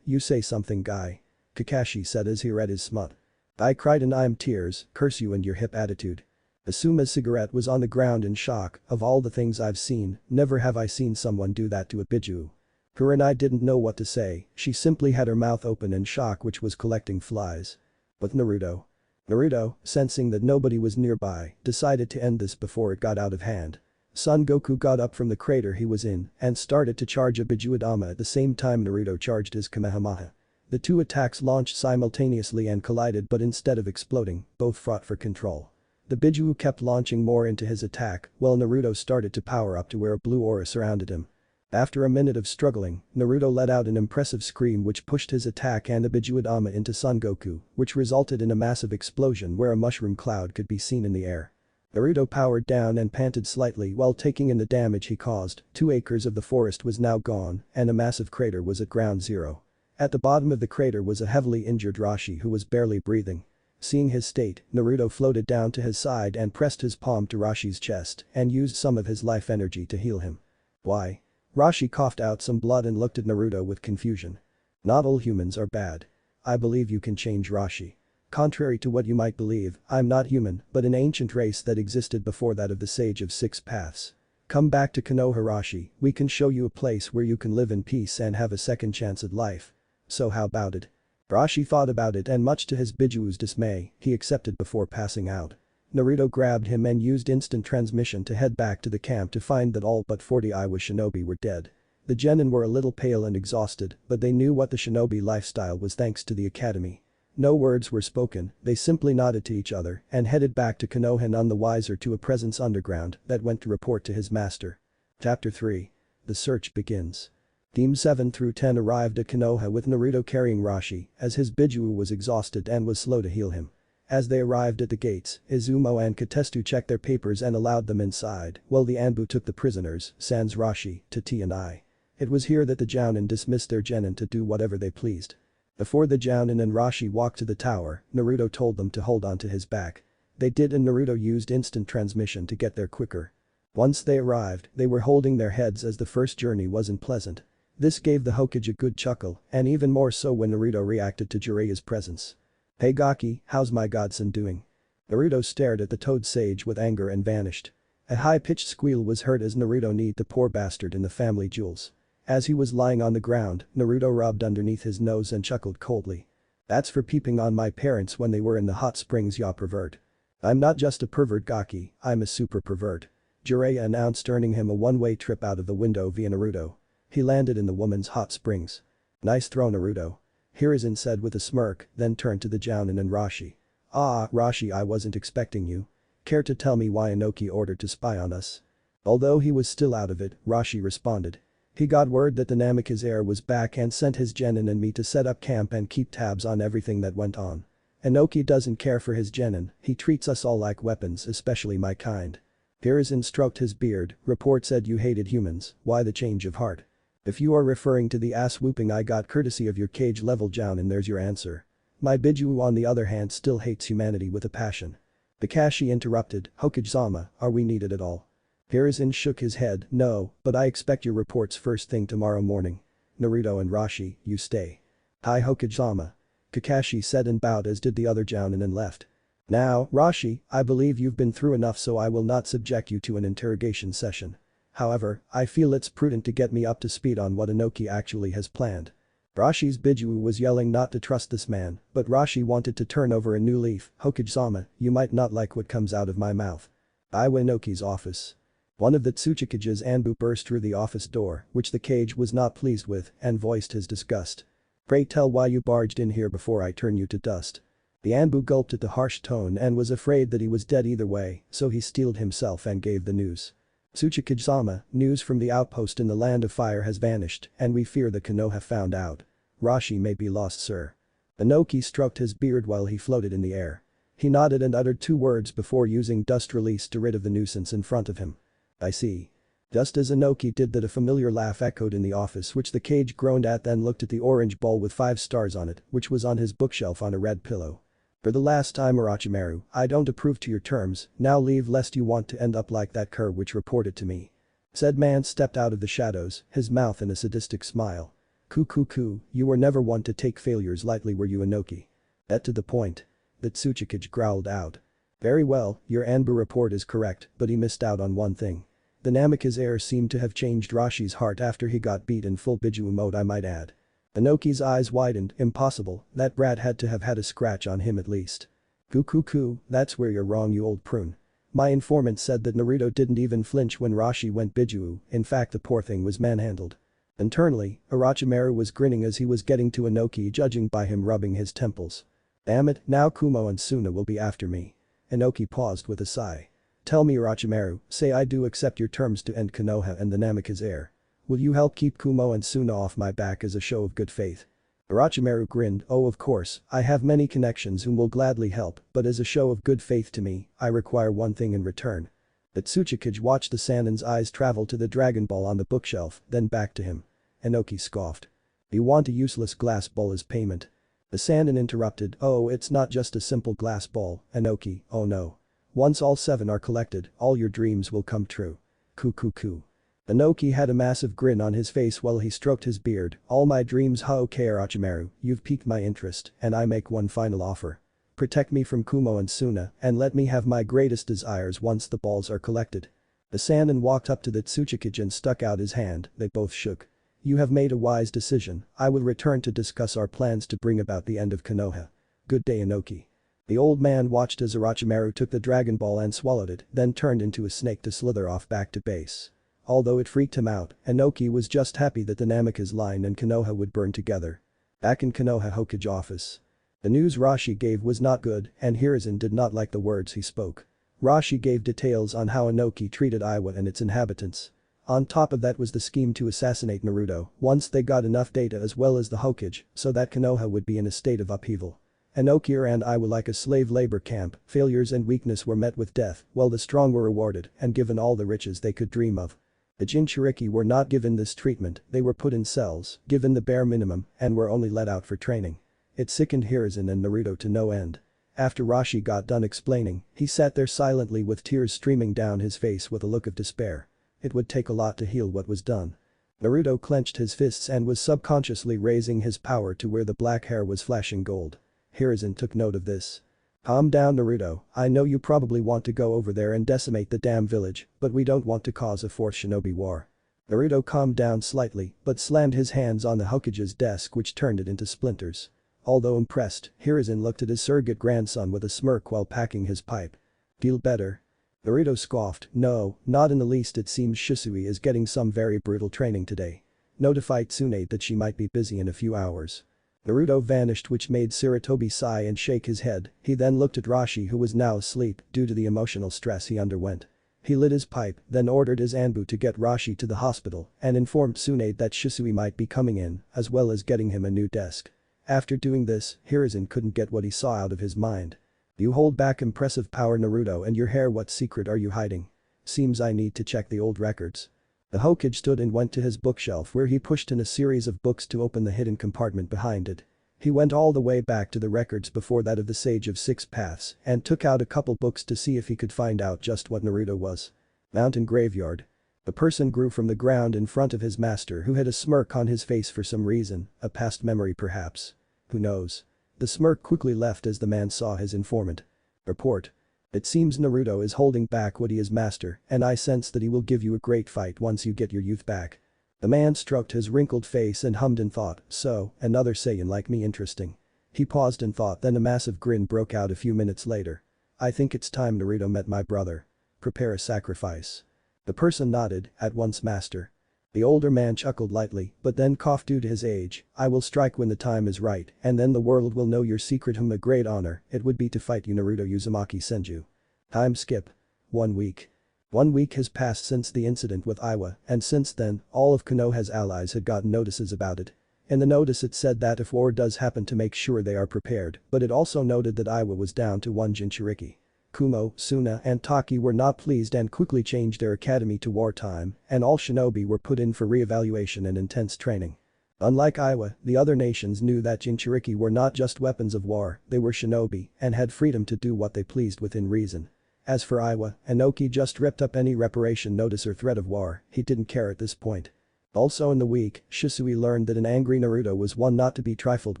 You say something, guy," Kakashi said as he read his smut. I cried and I'm tears, curse you and your hip attitude. Asuma's cigarette was on the ground in shock. "Of all the things I've seen, never have I seen someone do that to a Bijuu." Kurenai didn't know what to say, she simply had her mouth open in shock, which was collecting flies. But Naruto, sensing that nobody was nearby, decided to end this before it got out of hand. Son Goku got up from the crater he was in and started to charge a Bijuudama at the same time Naruto charged his Kamehameha. The two attacks launched simultaneously and collided, but instead of exploding, both fought for control. The Bijuu kept launching more into his attack while Naruto started to power up to where a blue aura surrounded him. After a minute of struggling, Naruto let out an impressive scream which pushed his attack and the Bijuudama into Son Goku, which resulted in a massive explosion where a mushroom cloud could be seen in the air. Naruto powered down and panted slightly while taking in the damage he caused. 2 acres of the forest was now gone and a massive crater was at ground zero. At the bottom of the crater was a heavily injured Rashi who was barely breathing. Seeing his state, Naruto floated down to his side and pressed his palm to Rashi's chest and used some of his life energy to heal him. Why? Rashi coughed out some blood and looked at Naruto with confusion. Not all humans are bad. I believe you can change Rashi. Contrary to what you might believe, I'm not human but an ancient race that existed before that of the Sage of Six Paths. Come back to Konoha Rashi, we can show you a place where you can live in peace and have a second chance at life. So how about it? Rashi thought about it and much to his Bijuu's dismay, he accepted before passing out. Naruto grabbed him and used instant transmission to head back to the camp to find that all but 40 Iwa shinobi were dead. The genin were a little pale and exhausted, but they knew what the shinobi lifestyle was thanks to the academy. No words were spoken, they simply nodded to each other and headed back to Konoha none the wiser to a presence underground that went to report to his master. Chapter 3. The search begins. Team 7 through 10 arrived at Konoha with Naruto carrying Rashi as his Bijuu was exhausted and was slow to heal him. As they arrived at the gates, Izumo and Katestu checked their papers and allowed them inside, while the Anbu took the prisoners, sans Rashi, to T&I. It was here that the Jounin dismissed their genin to do whatever they pleased. Before the Jounin and Rashi walked to the tower, Naruto told them to hold onto his back. They did and Naruto used instant transmission to get there quicker. Once they arrived, they were holding their heads as the first journey wasn't pleasant. This gave the Hokage a good chuckle, and even more so when Naruto reacted to Jiraiya's presence. "Hey Gaki, how's my godson doing?" Naruto stared at the Toad Sage with anger and vanished. A high-pitched squeal was heard as Naruto kneed the poor bastard in the family jewels. As he was lying on the ground, Naruto rubbed underneath his nose and chuckled coldly. "That's for peeping on my parents when they were in the hot springs, ya pervert." "I'm not just a pervert Gaki, I'm a super pervert," Jiraiya announced, earning him a one-way trip out of the window via Naruto. He landed in the woman's hot springs. "Nice throw Naruto," Hiruzen said with a smirk, then turned to the Jounin and Rashi. "Ah, Rashi, I wasn't expecting you. Care to tell me why Inoki ordered to spy on us?" Although he was still out of it, Rashi responded. "He got word that the Namikaze heir was back and sent his genin and me to set up camp and keep tabs on everything that went on. Inoki doesn't care for his genin, he treats us all like weapons, especially my kind." Hiruzen stroked his beard. "Report said you hated humans, why the change of heart?" "If you are referring to the ass-whooping I got courtesy of your cage-level Jounin, there's your answer. My Bijuu on the other hand still hates humanity with a passion." Kakashi interrupted, "Hokage-sama, are we needed at all?" Hiruzen shook his head, "No, but I expect your reports first thing tomorrow morning. Naruto and Rashi, you stay." "Hi Hokage-sama," Kakashi said and bowed, as did the other Jounin, and left. "Now, Rashi, I believe you've been through enough, so I will not subject you to an interrogation session. However, I feel it's prudent to get me up to speed on what Inoki actually has planned." Rashi's Bijuu was yelling not to trust this man, but Rashi wanted to turn over a new leaf. "Hokage-sama, you might not like what comes out of my mouth." Iwa Inoki's office. One of the Tsuchikage's Anbu burst through the office door, which the Kage was not pleased with, and voiced his disgust. "Pray tell why you barged in here before I turn you to dust." The Anbu gulped at the harsh tone and was afraid that he was dead either way, so he steeled himself and gave the news. "Tsuchikage-sama, news from the outpost in the Land of Fire has vanished, and we fear the Konoha found out. Rashi may be lost, sir." Inoki stroked his beard while he floated in the air. He nodded and uttered 2 words before using dust release to rid of the nuisance in front of him. "I see." Just as Inoki did that, a familiar laugh echoed in the office, which the Kage groaned at, then looked at the orange ball with 5 stars on it, which was on his bookshelf on a red pillow. "For the last time, Orochimaru, I don't approve to your terms, now leave lest you want to end up like that cur which reported to me." Said man stepped out of the shadows, his mouth in a sadistic smile. Ku, you were never one to take failures lightly, were you, Inoki?" "That to the point." The Tsuchikage growled out. "Very well, your Anbu report is correct, but he missed out on one thing. The Namikaze heir seemed to have changed Rashi's heart after he got beat in full Bijuu mode, I might add." Inoki's eyes widened. "Impossible, that brat had to have had a scratch on him at least." Ku, that's where you're wrong, you old prune. My informant said that Naruto didn't even flinch when Rashi went Bijuu, in fact the poor thing was manhandled." Internally, Orochimaru was grinning as he was getting to Inoki, judging by him rubbing his temples. "Damn it, now Kumo and Suna will be after me." Inoki paused with a sigh. "Tell me Orochimaru, say I do accept your terms to end Konoha and the Namikaze heir. Will you help keep Kumo and Suna off my back as a show of good faith?" Orochimaru grinned, "Oh of course, I have many connections whom will gladly help, but as a show of good faith to me, I require one thing in return." The Tsuchikage watched the Sannin's eyes travel to the Dragon Ball on the bookshelf, then back to him. Inoki scoffed. "You want a useless glass ball as payment?" The Sannin interrupted, "Oh, it's not just a simple glass ball, Inoki, oh no. Once all 7 are collected, all your dreams will come true. Coo. Inoki had a massive grin on his face while he stroked his beard, "All my dreams, ha, okay Orochimaru, you've piqued my interest, and I make one final offer. Protect me from Kumo and Suna, and let me have my greatest desires once the balls are collected." The Sannin walked up to the Tsuchikage and stuck out his hand, they both shook. "You have made a wise decision, I will return to discuss our plans to bring about the end of Konoha. Good day Inoki." The old man watched as Orochimaru took the Dragon Ball and swallowed it, then turned into a snake to slither off back to base. Although it freaked him out, Inoki was just happy that the Namikaze line and Konoha would burn together. Back in Konoha Hokage office. The news Rashi gave was not good, and Hiruzen did not like the words he spoke. Rashi gave details on how Inoki treated Iwa and its inhabitants. On top of that was the scheme to assassinate Naruto once they got enough data as well as the Hokage so that Konoha would be in a state of upheaval. Inoki and Iwa like a slave labor camp, failures and weakness were met with death while the strong were rewarded and given all the riches they could dream of. The Jinchuriki were not given this treatment, they were put in cells, given the bare minimum, and were only let out for training. It sickened Hiruzen and Naruto to no end. After Rashi got done explaining, he sat there silently with tears streaming down his face with a look of despair. It would take a lot to heal what was done. Naruto clenched his fists and was subconsciously raising his power to where the black hair was flashing gold. Hiruzen took note of this. "Calm down Naruto, I know you probably want to go over there and decimate the damn village, but we don't want to cause a fourth shinobi war." Naruto calmed down slightly but slammed his hands on the Hokage's desk which turned it into splinters. Although impressed, Hiruzen looked at his surrogate grandson with a smirk while packing his pipe. "Feel better?" Naruto scoffed, "No, not in the least, it seems Shisui is getting some very brutal training today. Notify Tsunade that she might be busy in a few hours." Naruto vanished which made Sarutobi sigh and shake his head, he then looked at Rashi who was now asleep due to the emotional stress he underwent. He lit his pipe, then ordered his Anbu to get Rashi to the hospital and informed Tsunade that Shisui might be coming in, as well as getting him a new desk. After doing this, Hiruzen couldn't get what he saw out of his mind. "You hold back impressive power Naruto and your hair, what secret are you hiding? Seems I need to check the old records." The Hokage stood and went to his bookshelf where he pushed in a series of books to open the hidden compartment behind it. He went all the way back to the records before that of the Sage of Six Paths and took out a couple books to see if he could find out just what Naruto was. Mountain Graveyard. The person grew from the ground in front of his master who had a smirk on his face for some reason, a past memory perhaps. Who knows? The smirk quickly left as the man saw his informant. Report. "It seems Naruto is holding back what he is master, and I sense that he will give you a great fight once you get your youth back." The man stroked his wrinkled face and hummed in thought, "So, another Saiyan like me, interesting." He paused in thought, then a massive grin broke out a few minutes later. "I think it's time Naruto met my brother. Prepare a sacrifice." The person nodded, "At once master." The older man chuckled lightly, but then coughed due to his age, "I will strike when the time is right, and then the world will know your secret. A great honor it would be to fight you Naruto Uzumaki Senju." Time skip. 1 week. 1 week has passed since the incident with Iwa, and since then, all of Konoha's allies had gotten notices about it. In the notice it said that if war does happen to make sure they are prepared, but it also noted that Iwa was down to 1 Jinchuriki. Kumo, Suna and Taki were not pleased and quickly changed their academy to wartime, and all shinobi were put in for re-evaluation and intense training. Unlike Iwa, the other nations knew that Jinchuriki were not just weapons of war, they were shinobi and had freedom to do what they pleased within reason. As for Iwa, Inoki just ripped up any reparation notice or threat of war, he didn't care at this point. Also in the week, Shisui learned that an angry Naruto was one not to be trifled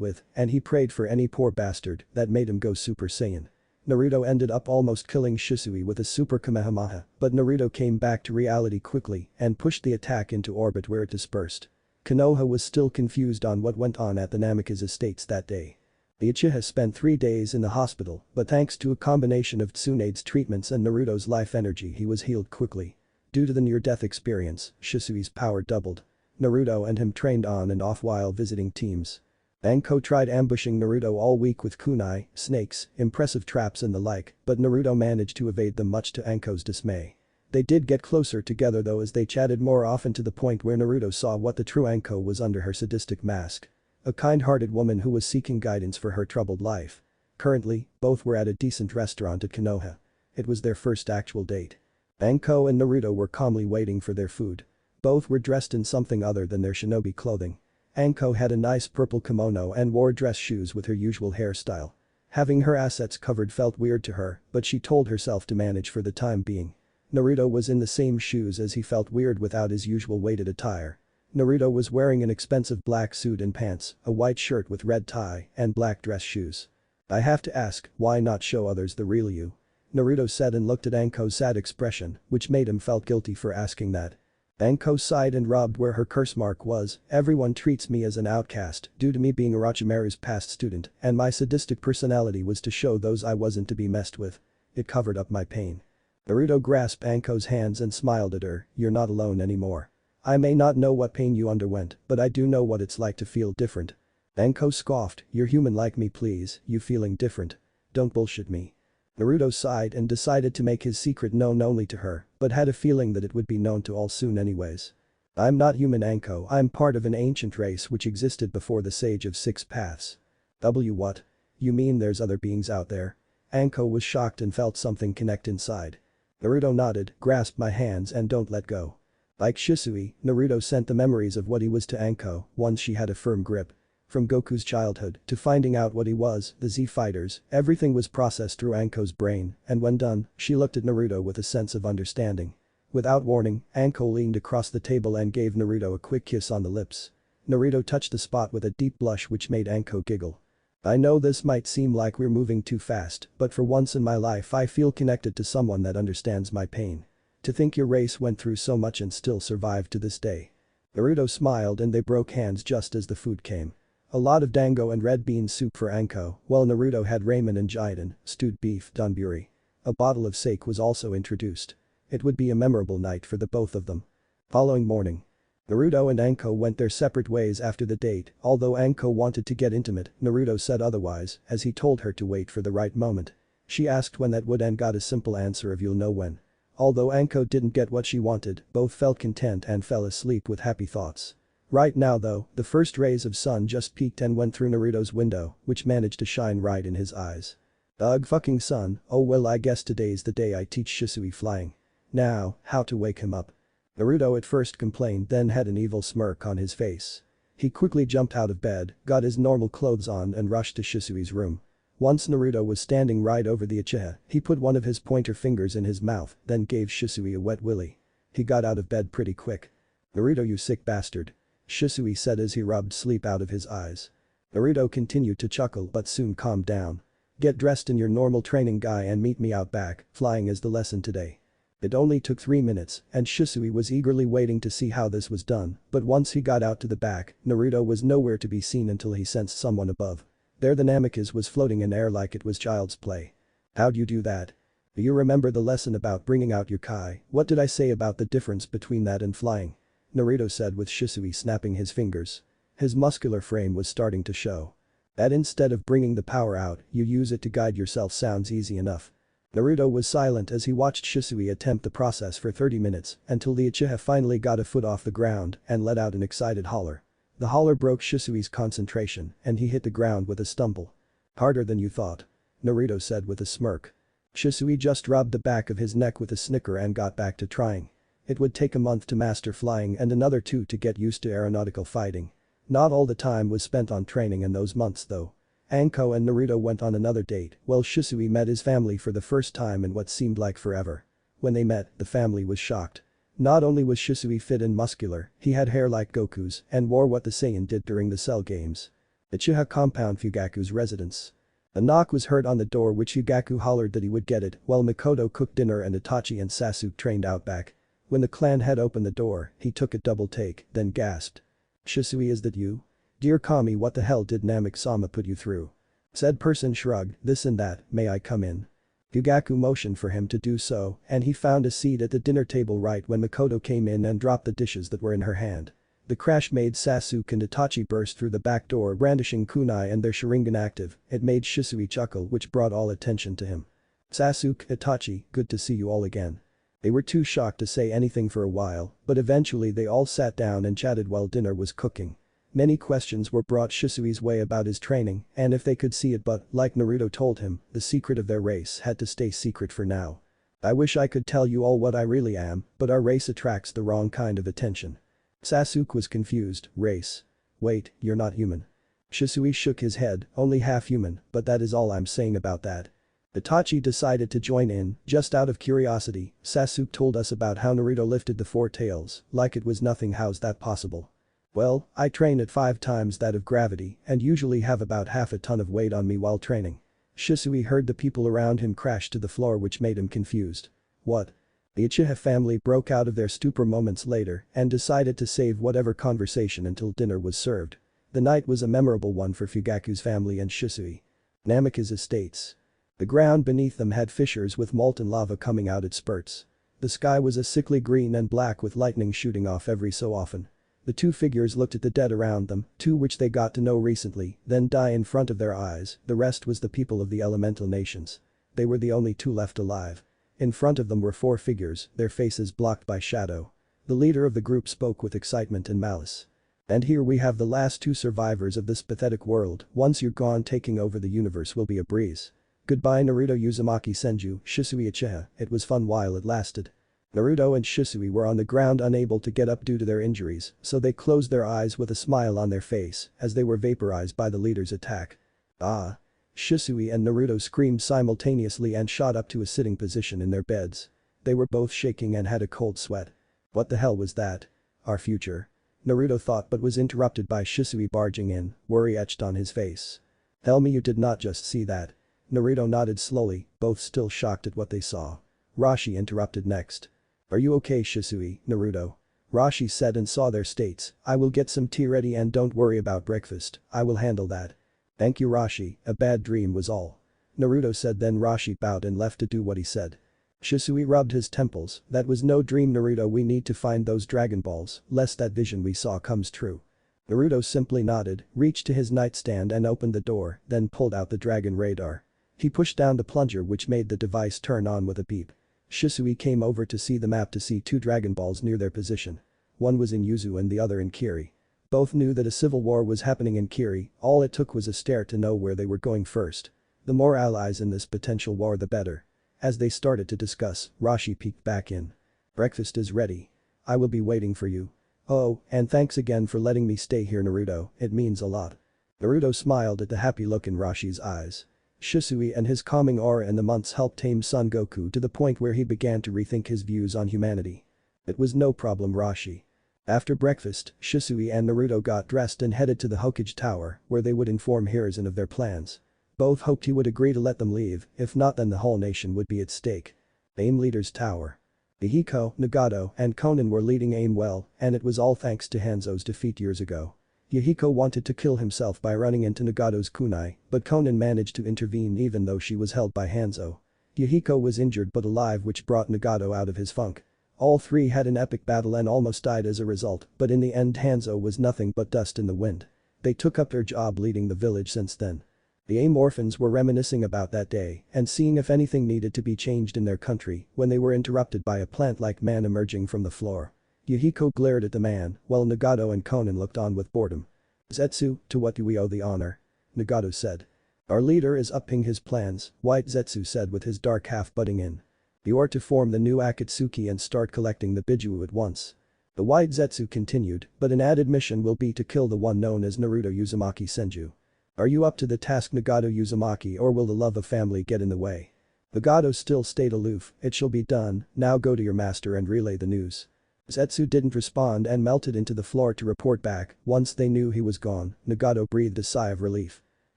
with, and he prayed for any poor bastard that made him go Super Saiyan. Naruto ended up almost killing Shisui with a Super Kamehameha, but Naruto came back to reality quickly and pushed the attack into orbit where it dispersed. Konoha was still confused on what went on at the Namikaze estates that day. The Uchiha spent 3 days in the hospital, but thanks to a combination of Tsunade's treatments and Naruto's life energy he was healed quickly. Due to the near-death experience, Shisui's power doubled. Naruto and him trained on and off while visiting teams. Anko tried ambushing Naruto all week with kunai, snakes, impressive traps and the like, but Naruto managed to evade them much to Anko's dismay. They did get closer together though as they chatted more often to the point where Naruto saw what the true Anko was under her sadistic mask. a kind-hearted woman who was seeking guidance for her troubled life. Currently, both were at a decent restaurant at Konoha. It was their first actual date. Anko and Naruto were calmly waiting for their food. Both were dressed in something other than their shinobi clothing. Anko had a nice purple kimono and wore dress shoes with her usual hairstyle. Having her assets covered felt weird to her, but she told herself to manage for the time being. Naruto was in the same shoes as he felt weird without his usual weighted attire. Naruto was wearing an expensive black suit and pants, a white shirt with red tie, and black dress shoes. I have to ask, why not show others the real you? Naruto said and looked at Anko's sad expression, which made him felt guilty for asking that. Anko sighed and rubbed where her curse mark was. Everyone treats me as an outcast due to me being Orochimaru's past student, and my sadistic personality was to show those I wasn't to be messed with. It covered up my pain. Naruto grasped Anko's hands and smiled at her, you're not alone anymore. I may not know what pain you underwent, but I do know what it's like to feel different. Anko scoffed, you're human like me please, you feeling different. Don't bullshit me. Naruto sighed and decided to make his secret known only to her, but had a feeling that it would be known to all soon anyways. I'm not human Anko, I'm part of an ancient race which existed before the Sage of Six Paths. What? You mean there's other beings out there? Anko was shocked and felt something connect inside. Naruto nodded, grasped my hands and don't let go. Like Shisui, Naruto sent the memories of what he was to Anko once she had a firm grip. From Goku's childhood to finding out what he was, the Z fighters, everything was processed through Anko's brain, and when done, she looked at Naruto with a sense of understanding. Without warning, Anko leaned across the table and gave Naruto a quick kiss on the lips. Naruto touched the spot with a deep blush which made Anko giggle. I know this might seem like we're moving too fast, but for once in my life I feel connected to someone that understands my pain. To think your race went through so much and still survived to this day. Naruto smiled and they broke hands just as the food came. A lot of dango and red bean soup for Anko, while Naruto had ramen and jidan, stewed beef, donburi. A bottle of sake was also introduced. It would be a memorable night for the both of them. Following morning. Naruto and Anko went their separate ways after the date, although Anko wanted to get intimate, Naruto said otherwise, as he told her to wait for the right moment. She asked when that would and got a simple answer of you'll know when. Although Anko didn't get what she wanted, both felt content and fell asleep with happy thoughts. Right now though, the first rays of sun just peeked and went through Naruto's window, which managed to shine right in his eyes. Ugh fucking sun, oh well I guess today's the day I teach Shisui flying. Now, how to wake him up. Naruto at first complained then had an evil smirk on his face. He quickly jumped out of bed, got his normal clothes on and rushed to Shisui's room. Once Naruto was standing right over the Uchiha, he put one of his pointer fingers in his mouth, then gave Shisui a wet willy. He got out of bed pretty quick. Naruto you sick bastard. Shisui said as he rubbed sleep out of his eyes. Naruto continued to chuckle but soon calmed down. Get dressed in your normal training guy and meet me out back, flying is the lesson today. It only took 3 minutes, and Shisui was eagerly waiting to see how this was done, but once he got out to the back, Naruto was nowhere to be seen until he sensed someone above. There the Namikaze was floating in air like it was child's play. How'd you do that? Do you remember the lesson about bringing out your kai? What did I say about the difference between that and flying? Naruto said with Shisui snapping his fingers. His muscular frame was starting to show. That instead of bringing the power out, you use it to guide yourself sounds easy enough. Naruto was silent as he watched Shisui attempt the process for 30 minutes until the Uchiha finally got a foot off the ground and let out an excited holler. The holler broke Shisui's concentration and he hit the ground with a stumble. Harder than you thought. Naruto said with a smirk. Shisui just rubbed the back of his neck with a snicker and got back to trying. It would take a month to master flying and another 2 to get used to aeronautical fighting. Not all the time was spent on training in those months though. Anko and Naruto went on another date while Shisui met his family for the first time in what seemed like forever. When they met, the family was shocked. Not only was Shisui fit and muscular, he had hair like Goku's and wore what the Saiyan did during the Cell Games. Uchiha compound Fugaku's residence. A knock was heard on the door which Fugaku hollered that he would get it while Mikoto cooked dinner and Itachi and Sasuke trained out back. When the clan head opened the door, he took a double take, then gasped. Shisui is that you? Dear Kami what the hell did Namek-sama put you through? Said person shrugged, this and that, may I come in? Fugaku motioned for him to do so and he found a seat at the dinner table right when Mikoto came in and dropped the dishes that were in her hand. The crash made Sasuke and Itachi burst through the back door brandishing kunai and their Sharingan active, it made Shisui chuckle which brought all attention to him. Sasuke, Itachi, good to see you all again. They were too shocked to say anything for a while, but eventually they all sat down and chatted while dinner was cooking. Many questions were brought Shisui's way about his training and if they could see it, but, like Naruto told him, the secret of their race had to stay secret for now. I wish I could tell you all what I really am, but our race attracts the wrong kind of attention. Sasuke was confused. Race? Wait, you're not human. Shisui shook his head, only half human, but that is all I'm saying about that. Itachi decided to join in, just out of curiosity. Sasuke told us about how Naruto lifted the 4 tails, like it was nothing. How's that possible? Well, I train at 5 times that of gravity and usually have about half a ton of weight on me while training. Shisui heard the people around him crash to the floor, which made him confused. What? The Uchiha family broke out of their stupor moments later and decided to save whatever conversation until dinner was served. The night was a memorable one for Fugaku's family and Shisui. Namika's estates. The ground beneath them had fissures with molten lava coming out at spurts. The sky was a sickly green and black with lightning shooting off every so often. The 2 figures looked at the dead around them, 2 which they got to know recently, then die in front of their eyes. The rest was the people of the elemental nations. They were the only 2 left alive. In front of them were 4 figures, their faces blocked by shadow. The leader of the group spoke with excitement and malice. And here we have the last 2 survivors of this pathetic world. Once you're gone, taking over the universe will be a breeze. Goodbye Naruto Uzumaki Senju, Shisui Uchiha, it was fun while it lasted. Naruto and Shisui were on the ground unable to get up due to their injuries, so they closed their eyes with a smile on their face as they were vaporized by the leader's attack. Ah! Shisui and Naruto screamed simultaneously and shot up to a sitting position in their beds. They were both shaking and had a cold sweat. What the hell was that? Our future? Naruto thought, but was interrupted by Shisui barging in, worry etched on his face. Tell me you did not just see that. Naruto nodded slowly, both still shocked at what they saw. Rashi interrupted next. Are you okay Shisui, Naruto? Rashi said and saw their states. I will get some tea ready and don't worry about breakfast, I will handle that. Thank you Rashi, a bad dream was all. Naruto said, then Rashi bowed and left to do what he said. Shisui rubbed his temples, that was no dream Naruto, we need to find those Dragon Balls, lest that vision we saw comes true. Naruto simply nodded, reached to his nightstand and opened the door, then pulled out the dragon radar. He pushed down the plunger which made the device turn on with a beep. Shisui came over to see the map to see 2 Dragon Balls near their position. One was in Yuzu and the other in Kiri. Both knew that a civil war was happening in Kiri, all it took was a stare to know where they were going first. The more allies in this potential war the better. As they started to discuss, Rashi peeked back in. Breakfast is ready. I will be waiting for you. Oh, and thanks again for letting me stay here Naruto, it means a lot. Naruto smiled at the happy look in Rashi's eyes. Shisui and his calming aura in the months helped tame Son Goku to the point where he began to rethink his views on humanity. It was no problem Rashi. After breakfast, Shisui and Naruto got dressed and headed to the Hokage Tower, where they would inform Hiruzen of their plans. Both hoped he would agree to let them leave, if not then the whole nation would be at stake. AIM Leader's Tower. Ihiko, Nagato, and Konan were leading AIM well, and it was all thanks to Hanzo's defeat years ago. Yahiko wanted to kill himself by running into Nagato's kunai, but Konan managed to intervene even though she was held by Hanzo. Yahiko was injured but alive, which brought Nagato out of his funk. All 3 had an epic battle and almost died as a result, but in the end Hanzo was nothing but dust in the wind. They took up their job leading the village since then. The AIM orphans were reminiscing about that day and seeing if anything needed to be changed in their country when they were interrupted by a plant-like man emerging from the floor. Yahiko glared at the man, while Nagato and Konan looked on with boredom. Zetsu, to what do we owe the honor? Nagato said. Our leader is upping his plans, White Zetsu said with his dark half butting in. You are to form the new Akatsuki and start collecting the Bijuu at once. The White Zetsu continued, but an added mission will be to kill the one known as Naruto Uzumaki Senju. Are you up to the task Nagato Uzumaki, or will the love of family get in the way? Nagato still stayed aloof, it shall be done, now go to your master and relay the news. Zetsu didn't respond and melted into the floor to report back. Once they knew he was gone, Nagato breathed a sigh of relief.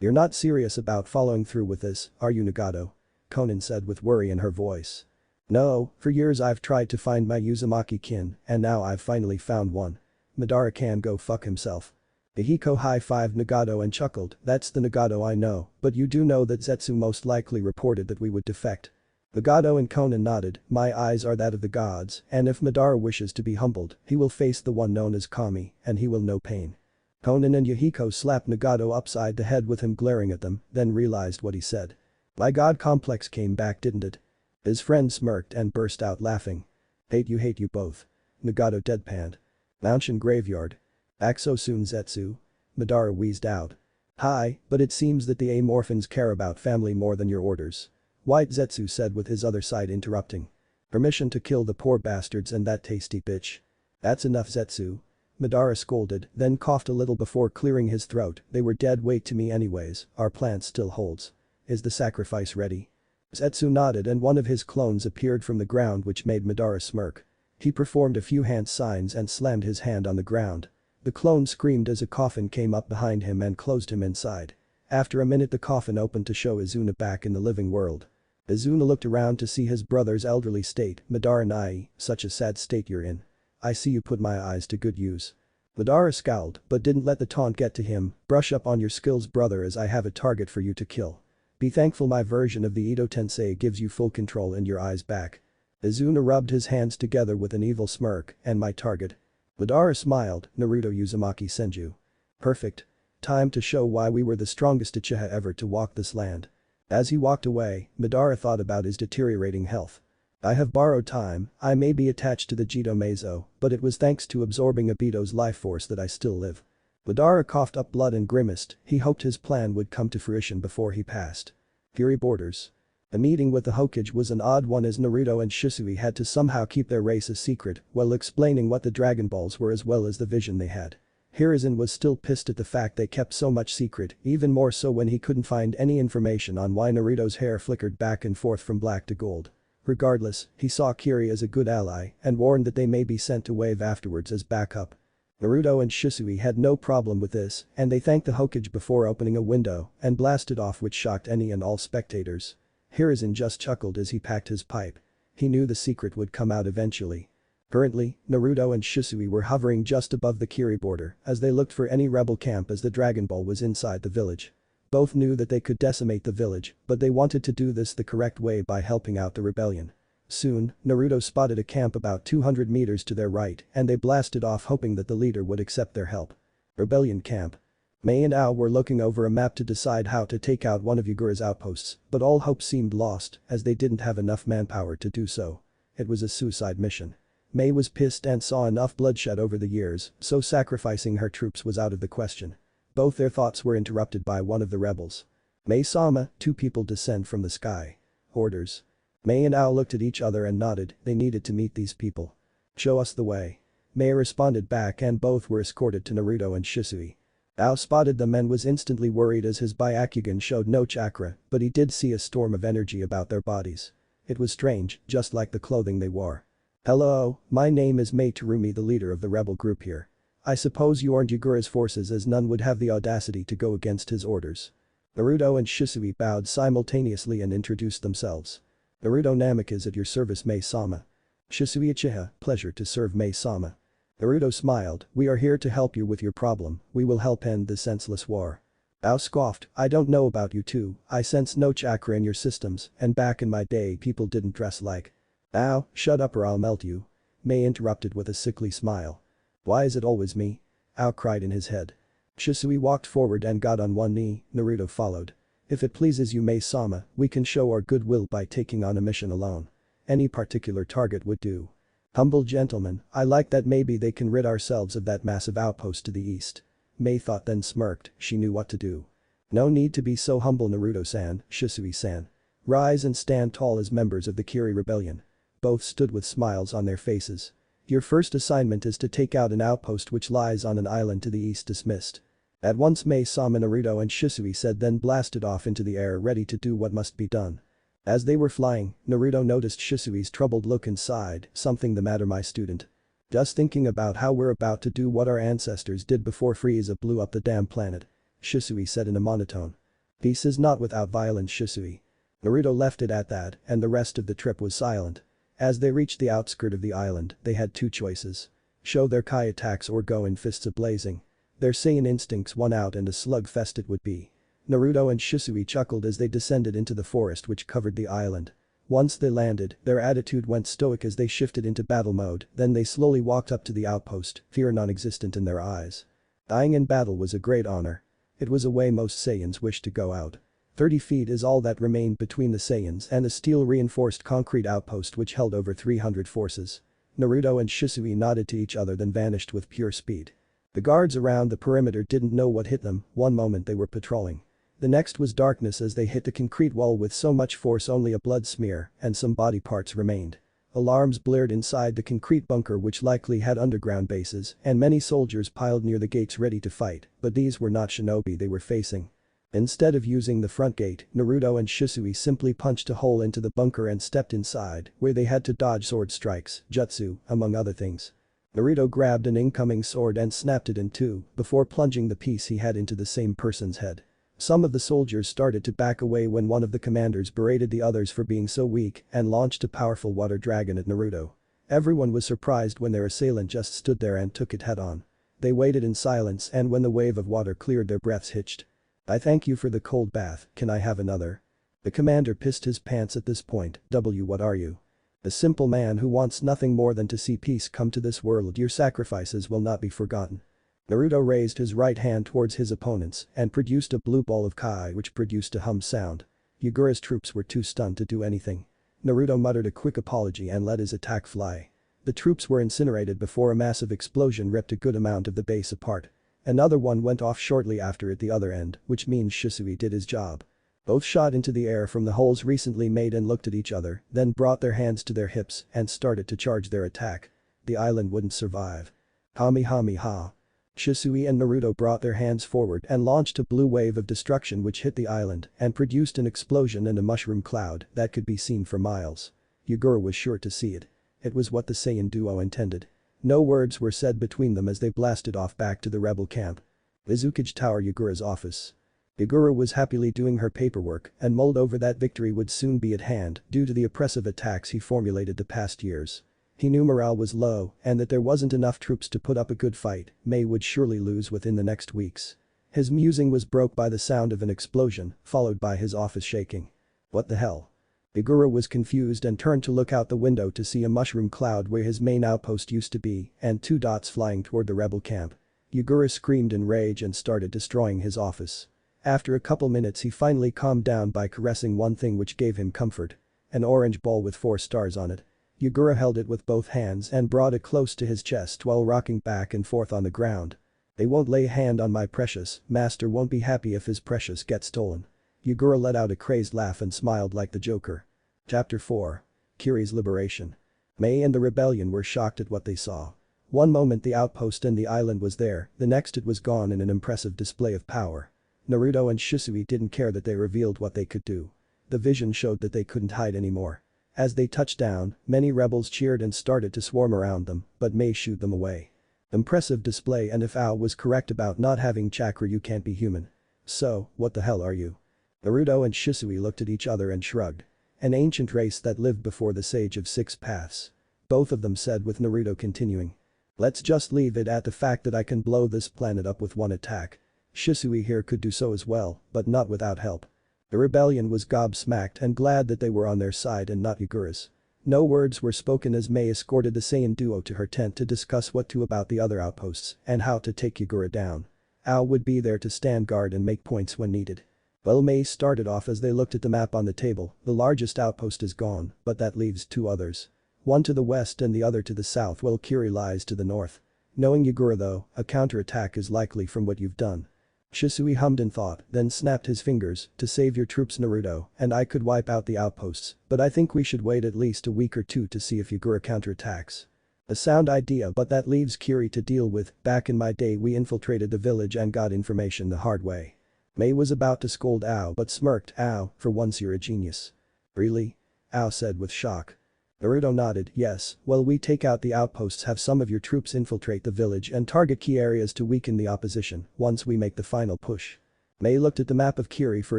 You're not serious about following through with this, are you Nagato? Konan said with worry in her voice. No, for years I've tried to find my Uzumaki kin, and now I've finally found one. Madara can go fuck himself. Ihiko high-fived Nagato and chuckled, that's the Nagato I know, but you do know that Zetsu most likely reported that we would defect. Nagato and Konan nodded, my eyes are that of the gods, and if Madara wishes to be humbled, he will face the one known as Kami, and he will know pain. Konan and Yahiko slapped Nagato upside the head with him glaring at them, then realized what he said. My god complex came back didn't it? His friend smirked and burst out laughing. Hate you both. Nagato deadpanned. Mountain graveyard. Act so soon, Zetsu. Madara wheezed out. Hi, but it seems that the Amorphans care about family more than your orders. White Zetsu said with his other side interrupting. Permission to kill the poor bastards and that tasty bitch. That's enough, Zetsu. Madara scolded, then coughed a little before clearing his throat. They were dead weight to me anyways, our plan still holds. Is the sacrifice ready? Zetsu nodded and one of his clones appeared from the ground which made Madara smirk. He performed a few hand signs and slammed his hand on the ground. The clone screamed as a coffin came up behind him and closed him inside. After a minute the coffin opened to show Izuna back in the living world. Izuna looked around to see his brother's elderly state. Madara Nai, such a sad state you're in. I see you put my eyes to good use. Madara scowled but didn't let the taunt get to him. Brush up on your skills, brother, as I have a target for you to kill. Be thankful my version of the Edo Tensei gives you full control and your eyes back. Izuna rubbed his hands together with an evil smirk. And my target? Madara smiled. Naruto Uzumaki Senju. Perfect. Time to show why we were the strongest Uchiha ever to walk this land. As he walked away, Madara thought about his deteriorating health. I have borrowed time, I may be attached to the Jito Meizo, but it was thanks to absorbing Obito's life force that I still live. Madara coughed up blood and grimaced. He hoped his plan would come to fruition before he passed. Fury Borders. The meeting with the Hokage was an odd one as Naruto and Shisui had to somehow keep their race a secret while explaining what the Dragon Balls were as well as the vision they had. Hiruzen was still pissed at the fact they kept so much secret, even more so when he couldn't find any information on why Naruto's hair flickered back and forth from black to gold. Regardless, he saw Kiri as a good ally and warned that they may be sent to wave afterwards as backup. Naruto and Shisui had no problem with this and they thanked the Hokage before opening a window and blasted off, which shocked any and all spectators. Hiruzen just chuckled as he packed his pipe. He knew the secret would come out eventually. Currently, Naruto and Shisui were hovering just above the Kiri border as they looked for any rebel camp as the Dragon Ball was inside the village. Both knew that they could decimate the village, but they wanted to do this the correct way by helping out the rebellion. Soon, Naruto spotted a camp about 200 meters to their right and they blasted off hoping that the leader would accept their help. Rebellion camp. Mei and Ao were looking over a map to decide how to take out one of Yagura's outposts, but all hope seemed lost as they didn't have enough manpower to do so. It was a suicide mission. Mei was pissed and saw enough bloodshed over the years, so sacrificing her troops was out of the question. Both their thoughts were interrupted by one of the rebels. Mei-sama, two people descend from the sky. Orders. Mei and Ao looked at each other and nodded. They needed to meet these people. Show us the way. Mei responded back and both were escorted to Naruto and Shisui. Ao spotted them and was instantly worried as his Byakugan showed no chakra, but he did see a storm of energy about their bodies. It was strange, just like the clothing they wore. Hello, my name is Mei Terumi, the leader of the rebel group here. I suppose you aren't Yagura's forces as none would have the audacity to go against his orders. Naruto and Shisui bowed simultaneously and introduced themselves. Naruto Namek is at your service, Mei-sama. Shisui Uchiha, pleasure to serve, Mei-sama. Naruto smiled, we are here to help you with your problem, we will help end this senseless war. Ao scoffed, I don't know about you two, I sense no chakra in your systems, and back in my day people didn't dress like. Ao, shut up or I'll melt you. Mei interrupted with a sickly smile. Why is it always me? Ao cried in his head. Shisui walked forward and got on one knee, Naruto followed. If it pleases you, Mei-sama, we can show our goodwill by taking on a mission alone. Any particular target would do. Humble gentlemen, I like that maybe they can rid ourselves of that massive outpost to the east. Mei thought then smirked, she knew what to do. No need to be so humble, Naruto-san, Shisui-san. Rise and stand tall as members of the Kiri rebellion. Both stood with smiles on their faces. Your first assignment is to take out an outpost which lies on an island to the east. Dismissed. At once, Mei-sama, Naruto and Shisui said, then blasted off into the air ready to do what must be done. As they were flying, Naruto noticed Shisui's troubled look and sighed, something the matter, my student? Just thinking about how we're about to do what our ancestors did before Frieza blew up the damn planet. Shisui said in a monotone. Peace is not without violence, Shisui. Naruto left it at that and the rest of the trip was silent. As they reached the outskirt of the island, they had two choices. Show their Kai attacks or go in fists a-blazing. Their Saiyan instincts won out and a slugfest it would be. Naruto and Shisui chuckled as they descended into the forest which covered the island. Once they landed, their attitude went stoic as they shifted into battle mode, then they slowly walked up to the outpost, fear non-existent in their eyes. Dying in battle was a great honor. It was a way most Saiyans wished to go out. 30 feet is all that remained between the Saiyans and a steel-reinforced concrete outpost which held over 300 forces. Naruto and Shisui nodded to each other then vanished with pure speed. The guards around the perimeter didn't know what hit them, one moment they were patrolling. The next was darkness as they hit the concrete wall with so much force only a blood smear and some body parts remained. Alarms blared inside the concrete bunker which likely had underground bases and many soldiers piled near the gates ready to fight, but these were not shinobi they were facing. Instead of using the front gate, Naruto and Shisui simply punched a hole into the bunker and stepped inside, where they had to dodge sword strikes, jutsu, among other things. Naruto grabbed an incoming sword and snapped it in two before plunging the piece he had into the same person's head. Some of the soldiers started to back away when one of the commanders berated the others for being so weak and launched a powerful water dragon at Naruto. Everyone was surprised when their assailant just stood there and took it head-on. They waited in silence and when the wave of water cleared their breaths hitched. "I thank you for the cold bath, can I have another?" The commander pissed his pants at this point. What are you? A simple man who wants nothing more than to see peace come to this world. Your sacrifices will not be forgotten. Naruto raised his right hand towards his opponents and produced a blue ball of kai which produced a hum sound. Yagura's troops were too stunned to do anything. Naruto muttered a quick apology and let his attack fly. The troops were incinerated before a massive explosion ripped a good amount of the base apart. Another one went off shortly after at the other end, which means Shisui did his job. Both shot into the air from the holes recently made and looked at each other, then brought their hands to their hips and started to charge their attack. The island wouldn't survive. Ha. Shisui and Naruto brought their hands forward and launched a blue wave of destruction which hit the island and produced an explosion and a mushroom cloud that could be seen for miles. Yagura was sure to see it. It was what the Saiyan duo intended. No words were said between them as they blasted off back to the rebel camp. Izukage Tower, Yagura's office. Yagura was happily doing her paperwork and mulled over that victory would soon be at hand due to the oppressive attacks he formulated the past years. He knew morale was low and that there wasn't enough troops to put up a good fight. May would surely lose within the next weeks. His musing was broke by the sound of an explosion, followed by his office shaking. What the hell? Yagura was confused and turned to look out the window to see a mushroom cloud where his main outpost used to be and two dots flying toward the rebel camp. Yagura screamed in rage and started destroying his office. After a couple minutes he finally calmed down by caressing one thing which gave him comfort. An orange ball with 4 stars on it. Yagura held it with both hands and brought it close to his chest while rocking back and forth on the ground. "They won't lay a hand on my precious, master won't be happy if his precious gets stolen." Yagura let out a crazed laugh and smiled like the Joker. Chapter 4. Kiri's Liberation. May and the rebellion were shocked at what they saw. One moment the outpost and the island was there, the next it was gone in an impressive display of power. Naruto and Shisui didn't care that they revealed what they could do. The vision showed that they couldn't hide anymore. As they touched down, many rebels cheered and started to swarm around them, but May shooed them away. Impressive display, and if Ao was correct about not having chakra, you can't be human. So, what the hell are you? Naruto and Shisui looked at each other and shrugged. An ancient race that lived before the Sage of Six Paths. Both of them said, with Naruto continuing. "Let's just leave it at the fact that I can blow this planet up with one attack." Shisui here could do so as well, but not without help. The rebellion was gobsmacked and glad that they were on their side and not Yagura's. No words were spoken as May escorted the Saiyan duo to her tent to discuss what to about the other outposts and how to take Yagura down. Ao would be there to stand guard and make points when needed. Well, May started off as they looked at the map on the table. The largest outpost is gone, but that leaves 2 others. One to the west and the other to the south, while Kiri lies to the north. Knowing Yagura though, a counterattack is likely from what you've done. Shisui hummed in thought, then snapped his fingers. "To save your troops, Naruto, and I could wipe out the outposts, but I think we should wait at least a week or 2 to see if Yagura counterattacks." A sound idea, but that leaves Kiri to deal with. "Back in my day we infiltrated the village and got information the hard way." May was about to scold Ao but smirked. "Ao, for once you're a genius." "Really?" Ao said with shock. Naruto nodded. "Yes, well, we take out the outposts, have some of your troops infiltrate the village and target key areas to weaken the opposition once we make the final push." May looked at the map of Kiri for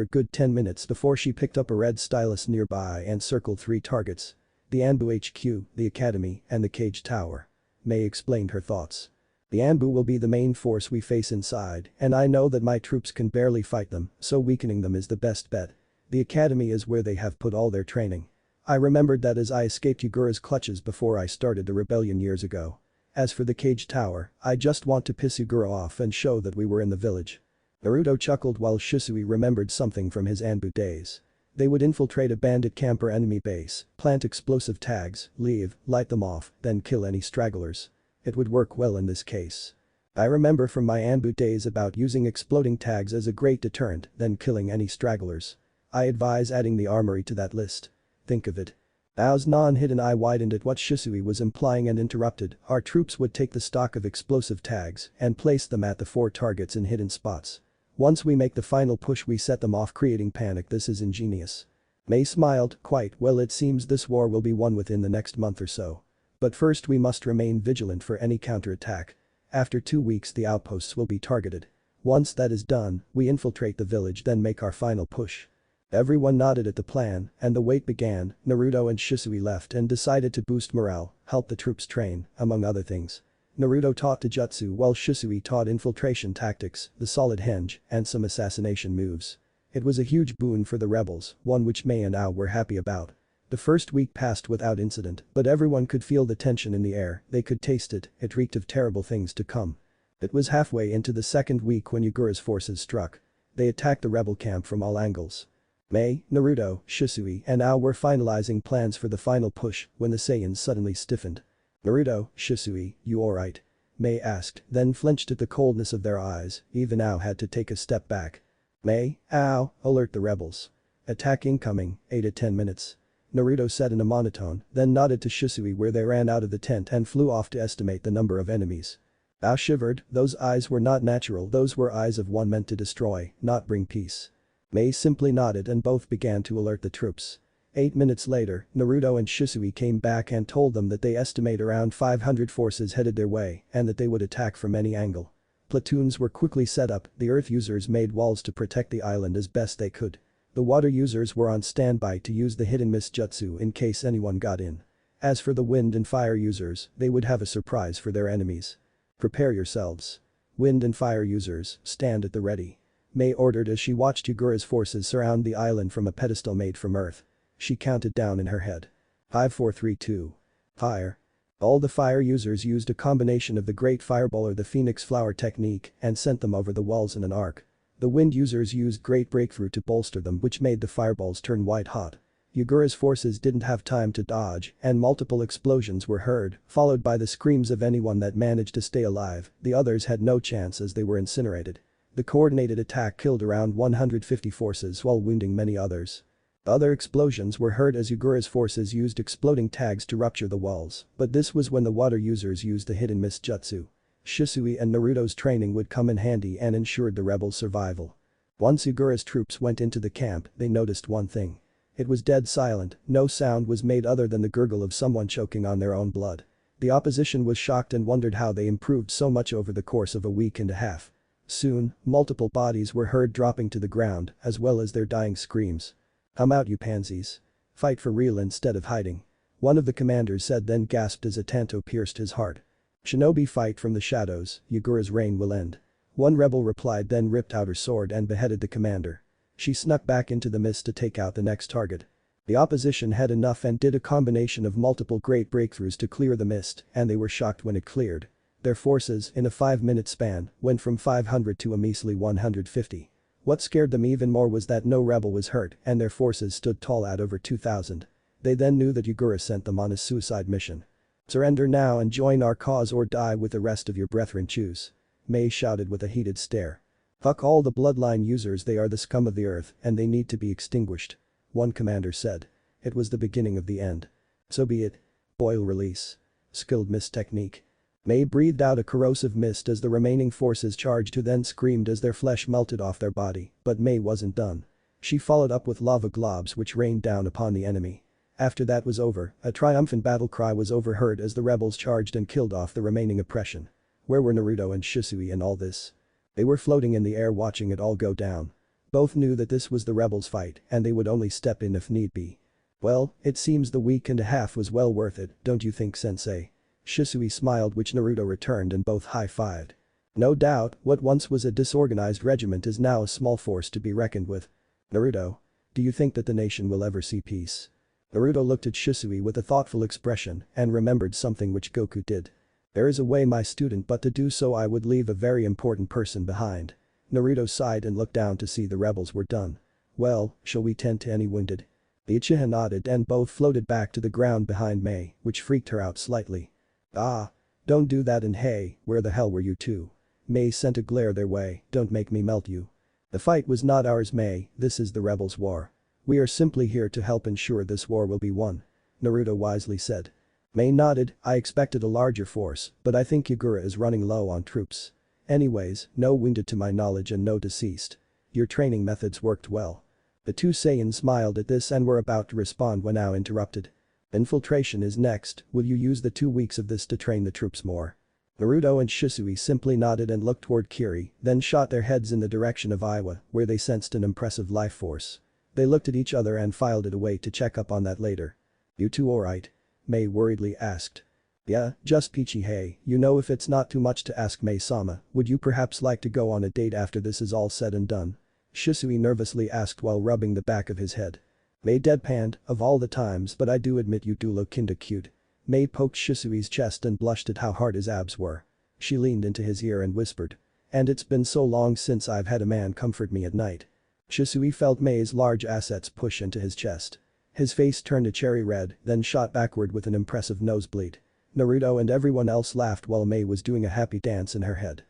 a good 10 minutes before she picked up a red stylus nearby and circled 3 targets. The Anbu HQ, the Academy, and the Cage Tower. May explained her thoughts. "The Anbu will be the main force we face inside, and I know that my troops can barely fight them, so weakening them is the best bet. The Academy is where they have put all their training. I remembered that as I escaped Yagura's clutches before I started the rebellion years ago. As for the Cage Tower, I just want to piss Yagura off and show that we were in the village." Naruto chuckled while Shisui remembered something from his Anbu days. They would infiltrate a bandit camp or enemy base, plant explosive tags, leave, light them off, then kill any stragglers. It would work well in this case. I remember from my Anbu days about using exploding tags as a great deterrent than killing any stragglers. I advise adding the armory to that list. Think of it. Ao's non-hidden eye widened at what Shisui was implying and interrupted. Our troops would take the stock of explosive tags and place them at the 4 targets in hidden spots. Once we make the final push we set them off creating panic. This is ingenious. Mei smiled, quite well it seems this war will be won within the next month or so. But first we must remain vigilant for any counterattack. After 2 weeks the outposts will be targeted. Once that is done, we infiltrate the village then make our final push. Everyone nodded at the plan, and the wait began. Naruto and Shisui left and decided to boost morale, help the troops train, among other things. Naruto taught Taijutsu while Shisui taught infiltration tactics, the solid henge, and some assassination moves. It was a huge boon for the rebels, one which Mei and Ao were happy about. The first week passed without incident, but everyone could feel the tension in the air, they could taste it, it reeked of terrible things to come. It was halfway into the second week when Yagura's forces struck. They attacked the rebel camp from all angles. Mei, Naruto, Shisui, and Ao were finalizing plans for the final push when the Saiyans suddenly stiffened. "Naruto, Shisui, you alright?" Mei asked, then flinched at the coldness of their eyes, even Ao had to take a step back. "Mei, Ao, alert the rebels. Attack incoming, 8 to 10 minutes." Naruto said in a monotone, then nodded to Shisui where they ran out of the tent and flew off to estimate the number of enemies. Ao shivered, those eyes were not natural, those were eyes of one meant to destroy, not bring peace. Mei simply nodded and both began to alert the troops. 8 minutes later, Naruto and Shisui came back and told them that they estimate around 500 forces headed their way and that they would attack from any angle. Platoons were quickly set up, the earth users made walls to protect the island as best they could. The water users were on standby to use the hidden mist jutsu in case anyone got in. As for the wind and fire users, they would have a surprise for their enemies. "Prepare yourselves. Wind and fire users, stand at the ready," Mei ordered as she watched Yagura's forces surround the island from a pedestal made from earth. She counted down in her head. 5 4 3 2. Fire. All the fire users used a combination of the Great Fireball or the Phoenix Flower technique and sent them over the walls in an arc. The wind users used Great Breakthrough to bolster them which made the fireballs turn white hot. Yagura's forces didn't have time to dodge and multiple explosions were heard, followed by the screams of anyone that managed to stay alive. The others had no chance as they were incinerated. The coordinated attack killed around 150 forces while wounding many others. Other explosions were heard as Yagura's forces used exploding tags to rupture the walls, but this was when the water users used the hidden mist jutsu. Shisui and Naruto's training would come in handy and ensured the rebels' survival. Once Yagura's troops went into the camp, they noticed one thing. It was dead silent, no sound was made other than the gurgle of someone choking on their own blood. The opposition was shocked and wondered how they improved so much over the course of a week and a half. Soon, multiple bodies were heard dropping to the ground, as well as their dying screams. "Come out you pansies. Fight for real instead of hiding," one of the commanders said then gasped as a tanto pierced his heart. "Shinobi fight from the shadows, Yagura's reign will end." One rebel replied then ripped out her sword and beheaded the commander. She snuck back into the mist to take out the next target. The opposition had enough and did a combination of multiple great breakthroughs to clear the mist, and they were shocked when it cleared. Their forces, in a 5-minute span, went from 500 to a measly 150. What scared them even more was that no rebel was hurt and their forces stood tall at over 2,000. They then knew that Yagura sent them on a suicide mission. "Surrender now and join our cause or die with the rest of your brethren, choose," Mei shouted with a heated stare. "Fuck all the bloodline users, they are the scum of the earth and they need to be extinguished," one commander said. It was the beginning of the end. "So be it. Boil release. Skilled mist technique." Mei breathed out a corrosive mist as the remaining forces charged who then screamed as their flesh melted off their body, but Mei wasn't done. She followed up with lava globs which rained down upon the enemy. After that was over, a triumphant battle cry was overheard as the rebels charged and killed off the remaining oppression. Where were Naruto and Shisui in all this? They were floating in the air watching it all go down. Both knew that this was the rebels' fight and they would only step in if need be. "Well, it seems the week and a half was well worth it, don't you think, sensei?" Shisui smiled which Naruto returned and both high-fived. "No doubt, what once was a disorganized regiment is now a small force to be reckoned with. Naruto, do you think that the nation will ever see peace?" Naruto looked at Shisui with a thoughtful expression and remembered something which Goku did. "There is a way, my student, but to do so I would leave a very important person behind." Naruto sighed and looked down to see the rebels were done. "Well, shall we tend to any wounded?" The Uchiha nodded and both floated back to the ground behind Mei, which freaked her out slightly. "Ah. Don't do that, and hey, where the hell were you two?" Mei sent a glare their way, "Don't make me melt you." "The fight was not ours, Mei, this is the rebels' war. We are simply here to help ensure this war will be won," Naruto wisely said. Mei nodded, "I expected a larger force, but I think Yagura is running low on troops. Anyways, no wounded to my knowledge and no deceased. Your training methods worked well." The two Saiyans smiled at this and were about to respond when Ao interrupted. "Infiltration is next, will you use the 2 weeks of this to train the troops more?" Naruto and Shisui simply nodded and looked toward Kiri, then shot their heads in the direction of Iwa, where they sensed an impressive life force. They looked at each other and filed it away to check up on that later. "You two alright?" Mei worriedly asked. "Yeah, just peachy. Hey, you know, if it's not too much to ask, Mei-sama, would you perhaps like to go on a date after this is all said and done?" Shisui nervously asked while rubbing the back of his head. Mei deadpanned, "Of all the times, but I do admit you do look kinda cute." Mei poked Shisui's chest and blushed at how hard his abs were. She leaned into his ear and whispered. "And it's been so long since I've had a man comfort me at night." Shisui felt Mei's large assets push into his chest. His face turned a cherry red, then shot backward with an impressive nosebleed. Naruto and everyone else laughed while Mei was doing a happy dance in her head.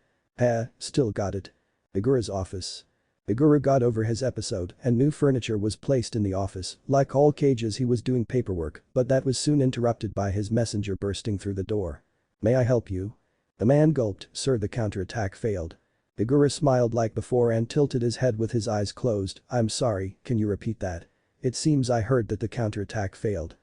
Still got it. Igura's office. Igura got over his episode and new furniture was placed in the office. Like all cages, he was doing paperwork, but that was soon interrupted by his messenger bursting through the door. "May I help you?" The man gulped, "Sir, the counterattack failed." Igura smiled like before and tilted his head with his eyes closed. "I'm sorry, can you repeat that? It seems I heard that the counterattack failed."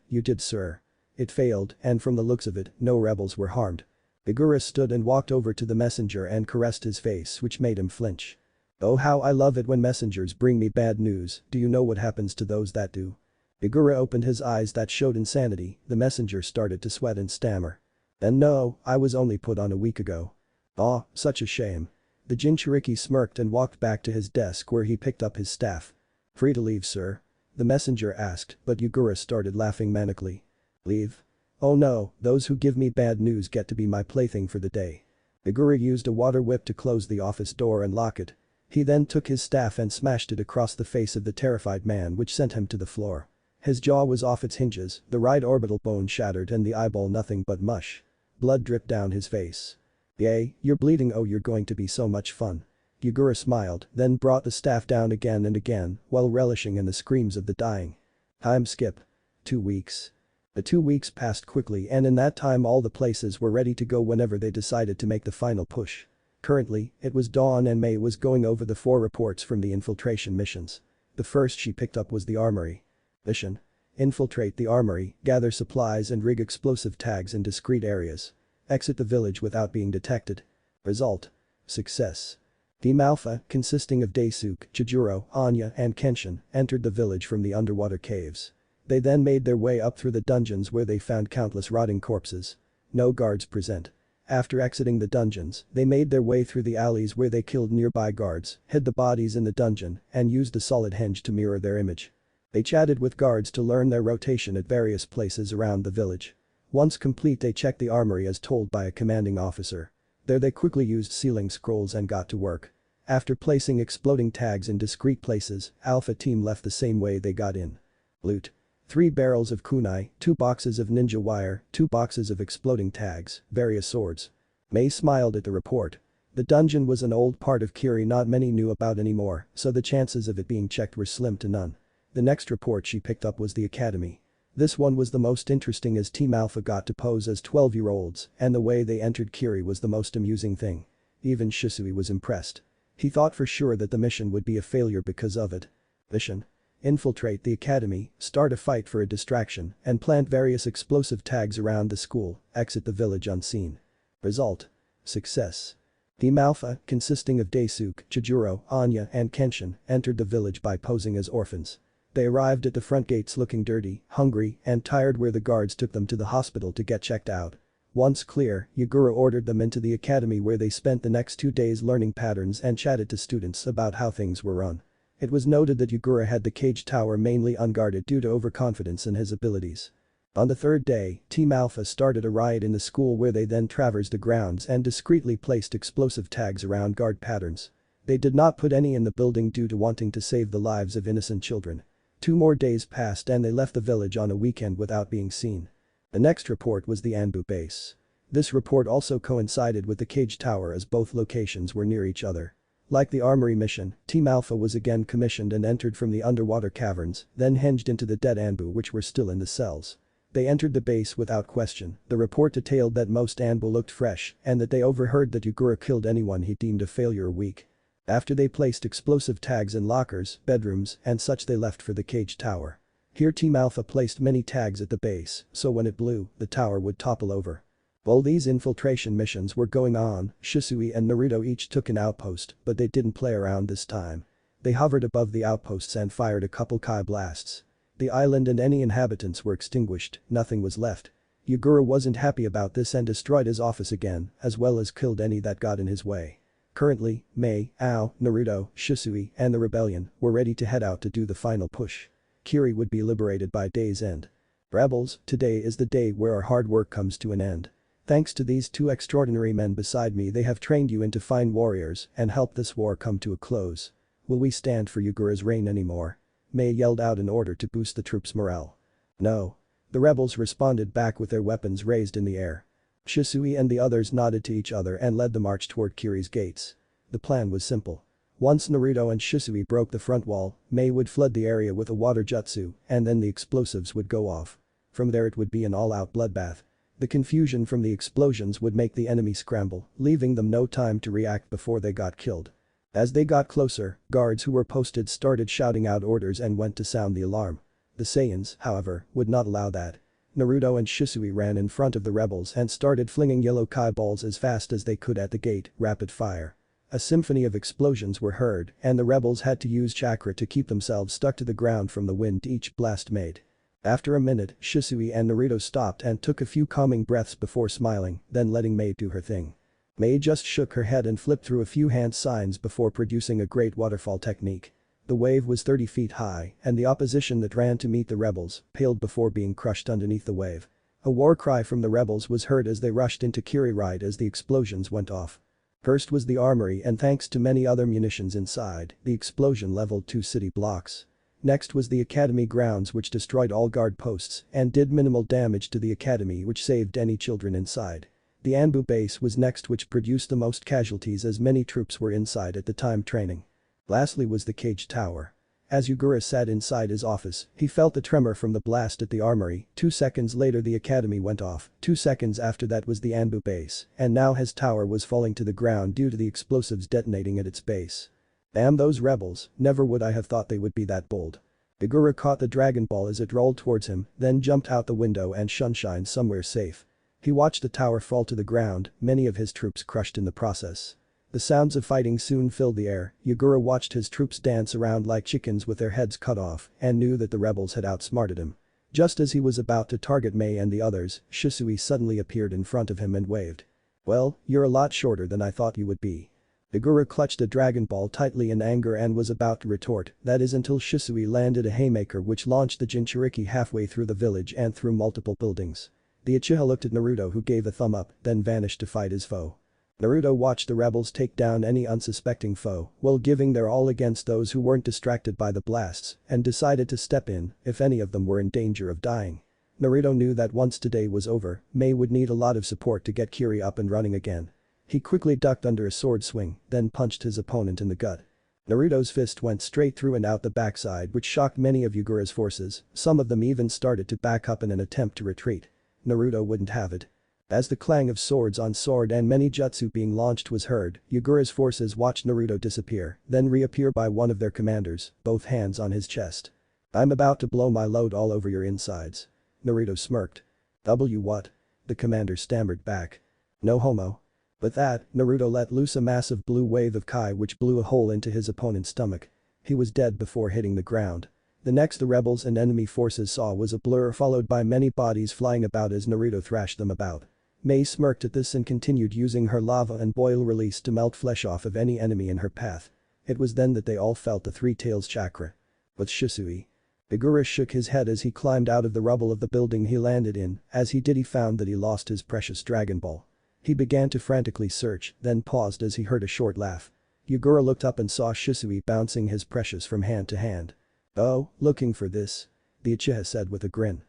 You did, sir. It failed, and from the looks of it, no rebels were harmed." Igura stood and walked over to the messenger and caressed his face, which made him flinch. "Oh, how I love it when messengers bring me bad news. Do you know what happens to those that do?" Igura opened his eyes that showed insanity. The messenger started to sweat and stammer. "And no, I was only put on a week ago." "Aw, such a shame." The Jinchuriki smirked and walked back to his desk where he picked up his staff. "Free to leave, sir?" the messenger asked, but Yagura started laughing manically. "Leave? Oh no, those who give me bad news get to be my plaything for the day." Yagura used a water whip to close the office door and lock it. He then took his staff and smashed it across the face of the terrified man, which sent him to the floor. His jaw was off its hinges, the right orbital bone shattered and the eyeball nothing but mush. Blood dripped down his face. "Yay, you're bleeding. Oh, you're going to be so much fun." Yagura smiled, then brought the staff down again and again while relishing in the screams of the dying. Time skip. 2 weeks. The 2 weeks passed quickly, and in that time all the places were ready to go whenever they decided to make the final push. Currently, it was dawn and Mei was going over the 4 reports from the infiltration missions. The first she picked up was the armory. Mission. Infiltrate the armory, gather supplies and rig explosive tags in discrete areas. Exit the village without being detected. Result. Success. Team Alpha, consisting of Daisuke, Chijuro, Anya and Kenshin, entered the village from the underwater caves. They then made their way up through the dungeons where they found countless rotting corpses. No guards present. After exiting the dungeons, they made their way through the alleys where they killed nearby guards, hid the bodies in the dungeon, and used a solid hinge to mirror their image. They chatted with guards to learn their rotation at various places around the village. Once complete, they checked the armory as told by a commanding officer. There they quickly used sealing scrolls and got to work. After placing exploding tags in discrete places, Alpha Team left the same way they got in. Loot. 3 barrels of kunai, 2 boxes of ninja wire, 2 boxes of exploding tags, various swords. Mei smiled at the report. The dungeon was an old part of Kiri not many knew about anymore, so the chances of it being checked were slim to none. The next report she picked up was the academy. This one was the most interesting as Team Alpha got to pose as 12-year-olds, and the way they entered Kiri was the most amusing thing. Even Shisui was impressed. He thought for sure that the mission would be a failure because of it. Mission. Infiltrate the academy, start a fight for a distraction, and plant various explosive tags around the school, exit the village unseen. Result. Success. Team Alpha, consisting of Daisuke, Chijuro, Anya and Kenshin, entered the village by posing as orphans. They arrived at the front gates looking dirty, hungry, and tired where the guards took them to the hospital to get checked out. Once clear, Yagura ordered them into the academy where they spent the next 2 days learning patterns and chatted to students about how things were run. It was noted that Yagura had the cage tower mainly unguarded due to overconfidence in his abilities. On the 3rd day, Team Alpha started a riot in the school where they then traversed the grounds and discreetly placed explosive tags around guard patterns. They did not put any in the building due to wanting to save the lives of innocent children. 2 more days passed and they left the village on a weekend without being seen. The next report was the Anbu base. This report also coincided with the cage tower as both locations were near each other. Like the armory mission, Team Alpha was again commissioned and entered from the underwater caverns, then hinged into the dead Anbu which were still in the cells. They entered the base without question. The report detailed that most Anbu looked fresh and that they overheard that Yugura killed anyone he deemed a failure or weak. After they placed explosive tags in lockers, bedrooms, and such they left for the cage tower. Here Team Alpha placed many tags at the base, so when it blew, the tower would topple over. While these infiltration missions were going on, Shisui and Naruto each took an outpost, but they didn't play around this time. They hovered above the outposts and fired a couple Kai blasts. The island and any inhabitants were extinguished, nothing was left. Yugura wasn't happy about this and destroyed his office again, as well as killed any that got in his way. Currently, Mei, Ao, Naruto, Shisui, and the rebellion were ready to head out to do the final push. Kiri would be liberated by day's end. Rebels, today is the day where our hard work comes to an end. Thanks to these two extraordinary men beside me, they have trained you into fine warriors and helped this war come to a close. Will we stand for Yugura's reign anymore? Mei yelled out in order to boost the troops' morale. No. The rebels responded back with their weapons raised in the air. Shisui and the others nodded to each other and led the march toward Kiri's gates. The plan was simple. Once Naruto and Shisui broke the front wall, Mei would flood the area with a water jutsu and then the explosives would go off. From there it would be an all-out bloodbath. The confusion from the explosions would make the enemy scramble, leaving them no time to react before they got killed. As they got closer, guards who were posted started shouting out orders and went to sound the alarm. The Saiyans, however, would not allow that. Naruto and Shisui ran in front of the rebels and started flinging yellow Kai balls as fast as they could at the gate, rapid fire. A symphony of explosions were heard and the rebels had to use chakra to keep themselves stuck to the ground from the wind each blast made. After a minute, Shisui and Naruto stopped and took a few calming breaths before smiling, then letting Mei do her thing. Mei just shook her head and flipped through a few hand signs before producing a great waterfall technique. The wave was 30 feet high and the opposition that ran to meet the rebels paled before being crushed underneath the wave. A war cry from the rebels was heard as they rushed into Kiri right as the explosions went off. First was the armory and thanks to many other munitions inside, the explosion leveled 2 city blocks. Next was the academy grounds which destroyed all guard posts and did minimal damage to the academy which saved any children inside. The Anbu base was next which produced the most casualties as many troops were inside at the time training. Lastly was the cage tower. As Yugura sat inside his office, he felt a tremor from the blast at the armory. 2 seconds later the academy went off, 2 seconds after that was the Anbu base, and now his tower was falling to the ground due to the explosives detonating at its base. Damn those rebels, never would I have thought they would be that bold. Yugura caught the Dragon Ball as it rolled towards him, then jumped out the window and shunshine somewhere safe. He watched the tower fall to the ground, many of his troops crushed in the process. The sounds of fighting soon filled the air. Yugura watched his troops dance around like chickens with their heads cut off and knew that the rebels had outsmarted him. Just as he was about to target Mei and the others, Shisui suddenly appeared in front of him and waved. Well, you're a lot shorter than I thought you would be. Yugura clutched a Dragon Ball tightly in anger and was about to retort, that is until Shisui landed a haymaker which launched the Jinchuriki halfway through the village and through multiple buildings. The Uchiha looked at Naruto who gave a thumb up, then vanished to fight his foe. Naruto watched the rebels take down any unsuspecting foe while giving their all against those who weren't distracted by the blasts and decided to step in if any of them were in danger of dying. Naruto knew that once today was over, Mei would need a lot of support to get Kiri up and running again. He quickly ducked under a sword swing, then punched his opponent in the gut. Naruto's fist went straight through and out the backside which shocked many of Yugura's forces, some of them even started to back up in an attempt to retreat. Naruto wouldn't have it. As the clang of swords on sword and many jutsu being launched was heard, Yugura's forces watched Naruto disappear, then reappear by one of their commanders, both hands on his chest. I'm about to blow my load all over your insides. Naruto smirked. What? The commander stammered back. No homo. With that, Naruto let loose a massive blue wave of Kai which blew a hole into his opponent's stomach. He was dead before hitting the ground. The next the rebels and enemy forces saw was a blur followed by many bodies flying about as Naruto thrashed them about. Mei smirked at this and continued using her lava and boil release to melt flesh off of any enemy in her path. It was then that they all felt the Three Tails chakra. But Shisui. Yugura shook his head as he climbed out of the rubble of the building he landed in. As he did he found that he lost his precious Dragon Ball. He began to frantically search, then paused as he heard a short laugh. Yugura looked up and saw Shisui bouncing his precious from hand to hand. Oh, looking for this? The Uchiha said with a grin.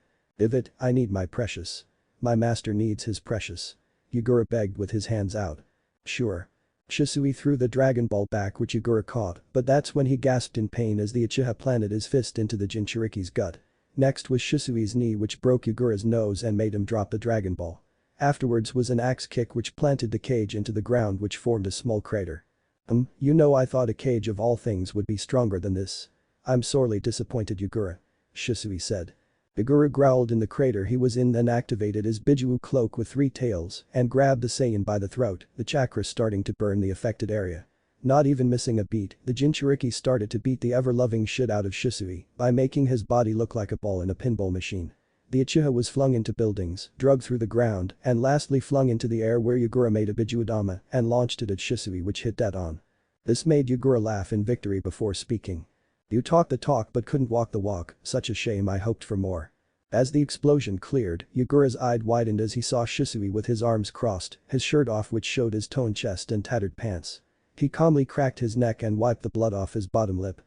I need my precious. My master needs his precious. Yugura begged with his hands out. Sure. Shisui threw the Dragon Ball back which Yugura caught, but that's when he gasped in pain as the Uchiha planted his fist into the Jinchuriki's gut. Next was Shisui's knee which broke Yugura's nose and made him drop the Dragon Ball. Afterwards was an axe kick which planted the cage into the ground which formed a small crater. You know I thought a cage of all things would be stronger than this. I'm sorely disappointed Yugura. Shisui said. Yugura growled in the crater he was in then activated his Bijuu cloak with 3 tails and grabbed the Saiyan by the throat, the chakra starting to burn the affected area. Not even missing a beat, the Jinchuriki started to beat the ever-loving shit out of Shisui by making his body look like a ball in a pinball machine. The Uchiha was flung into buildings, dragged through the ground, and lastly flung into the air where Yugura made a Bijuudama and launched it at Shisui which hit dead on. This made Yugura laugh in victory before speaking. You talk the talk but couldn't walk the walk, such a shame I hoped for more. As the explosion cleared, Yugura's eyes widened as he saw Shisui with his arms crossed, his shirt off which showed his toned chest and tattered pants. He calmly cracked his neck and wiped the blood off his bottom lip.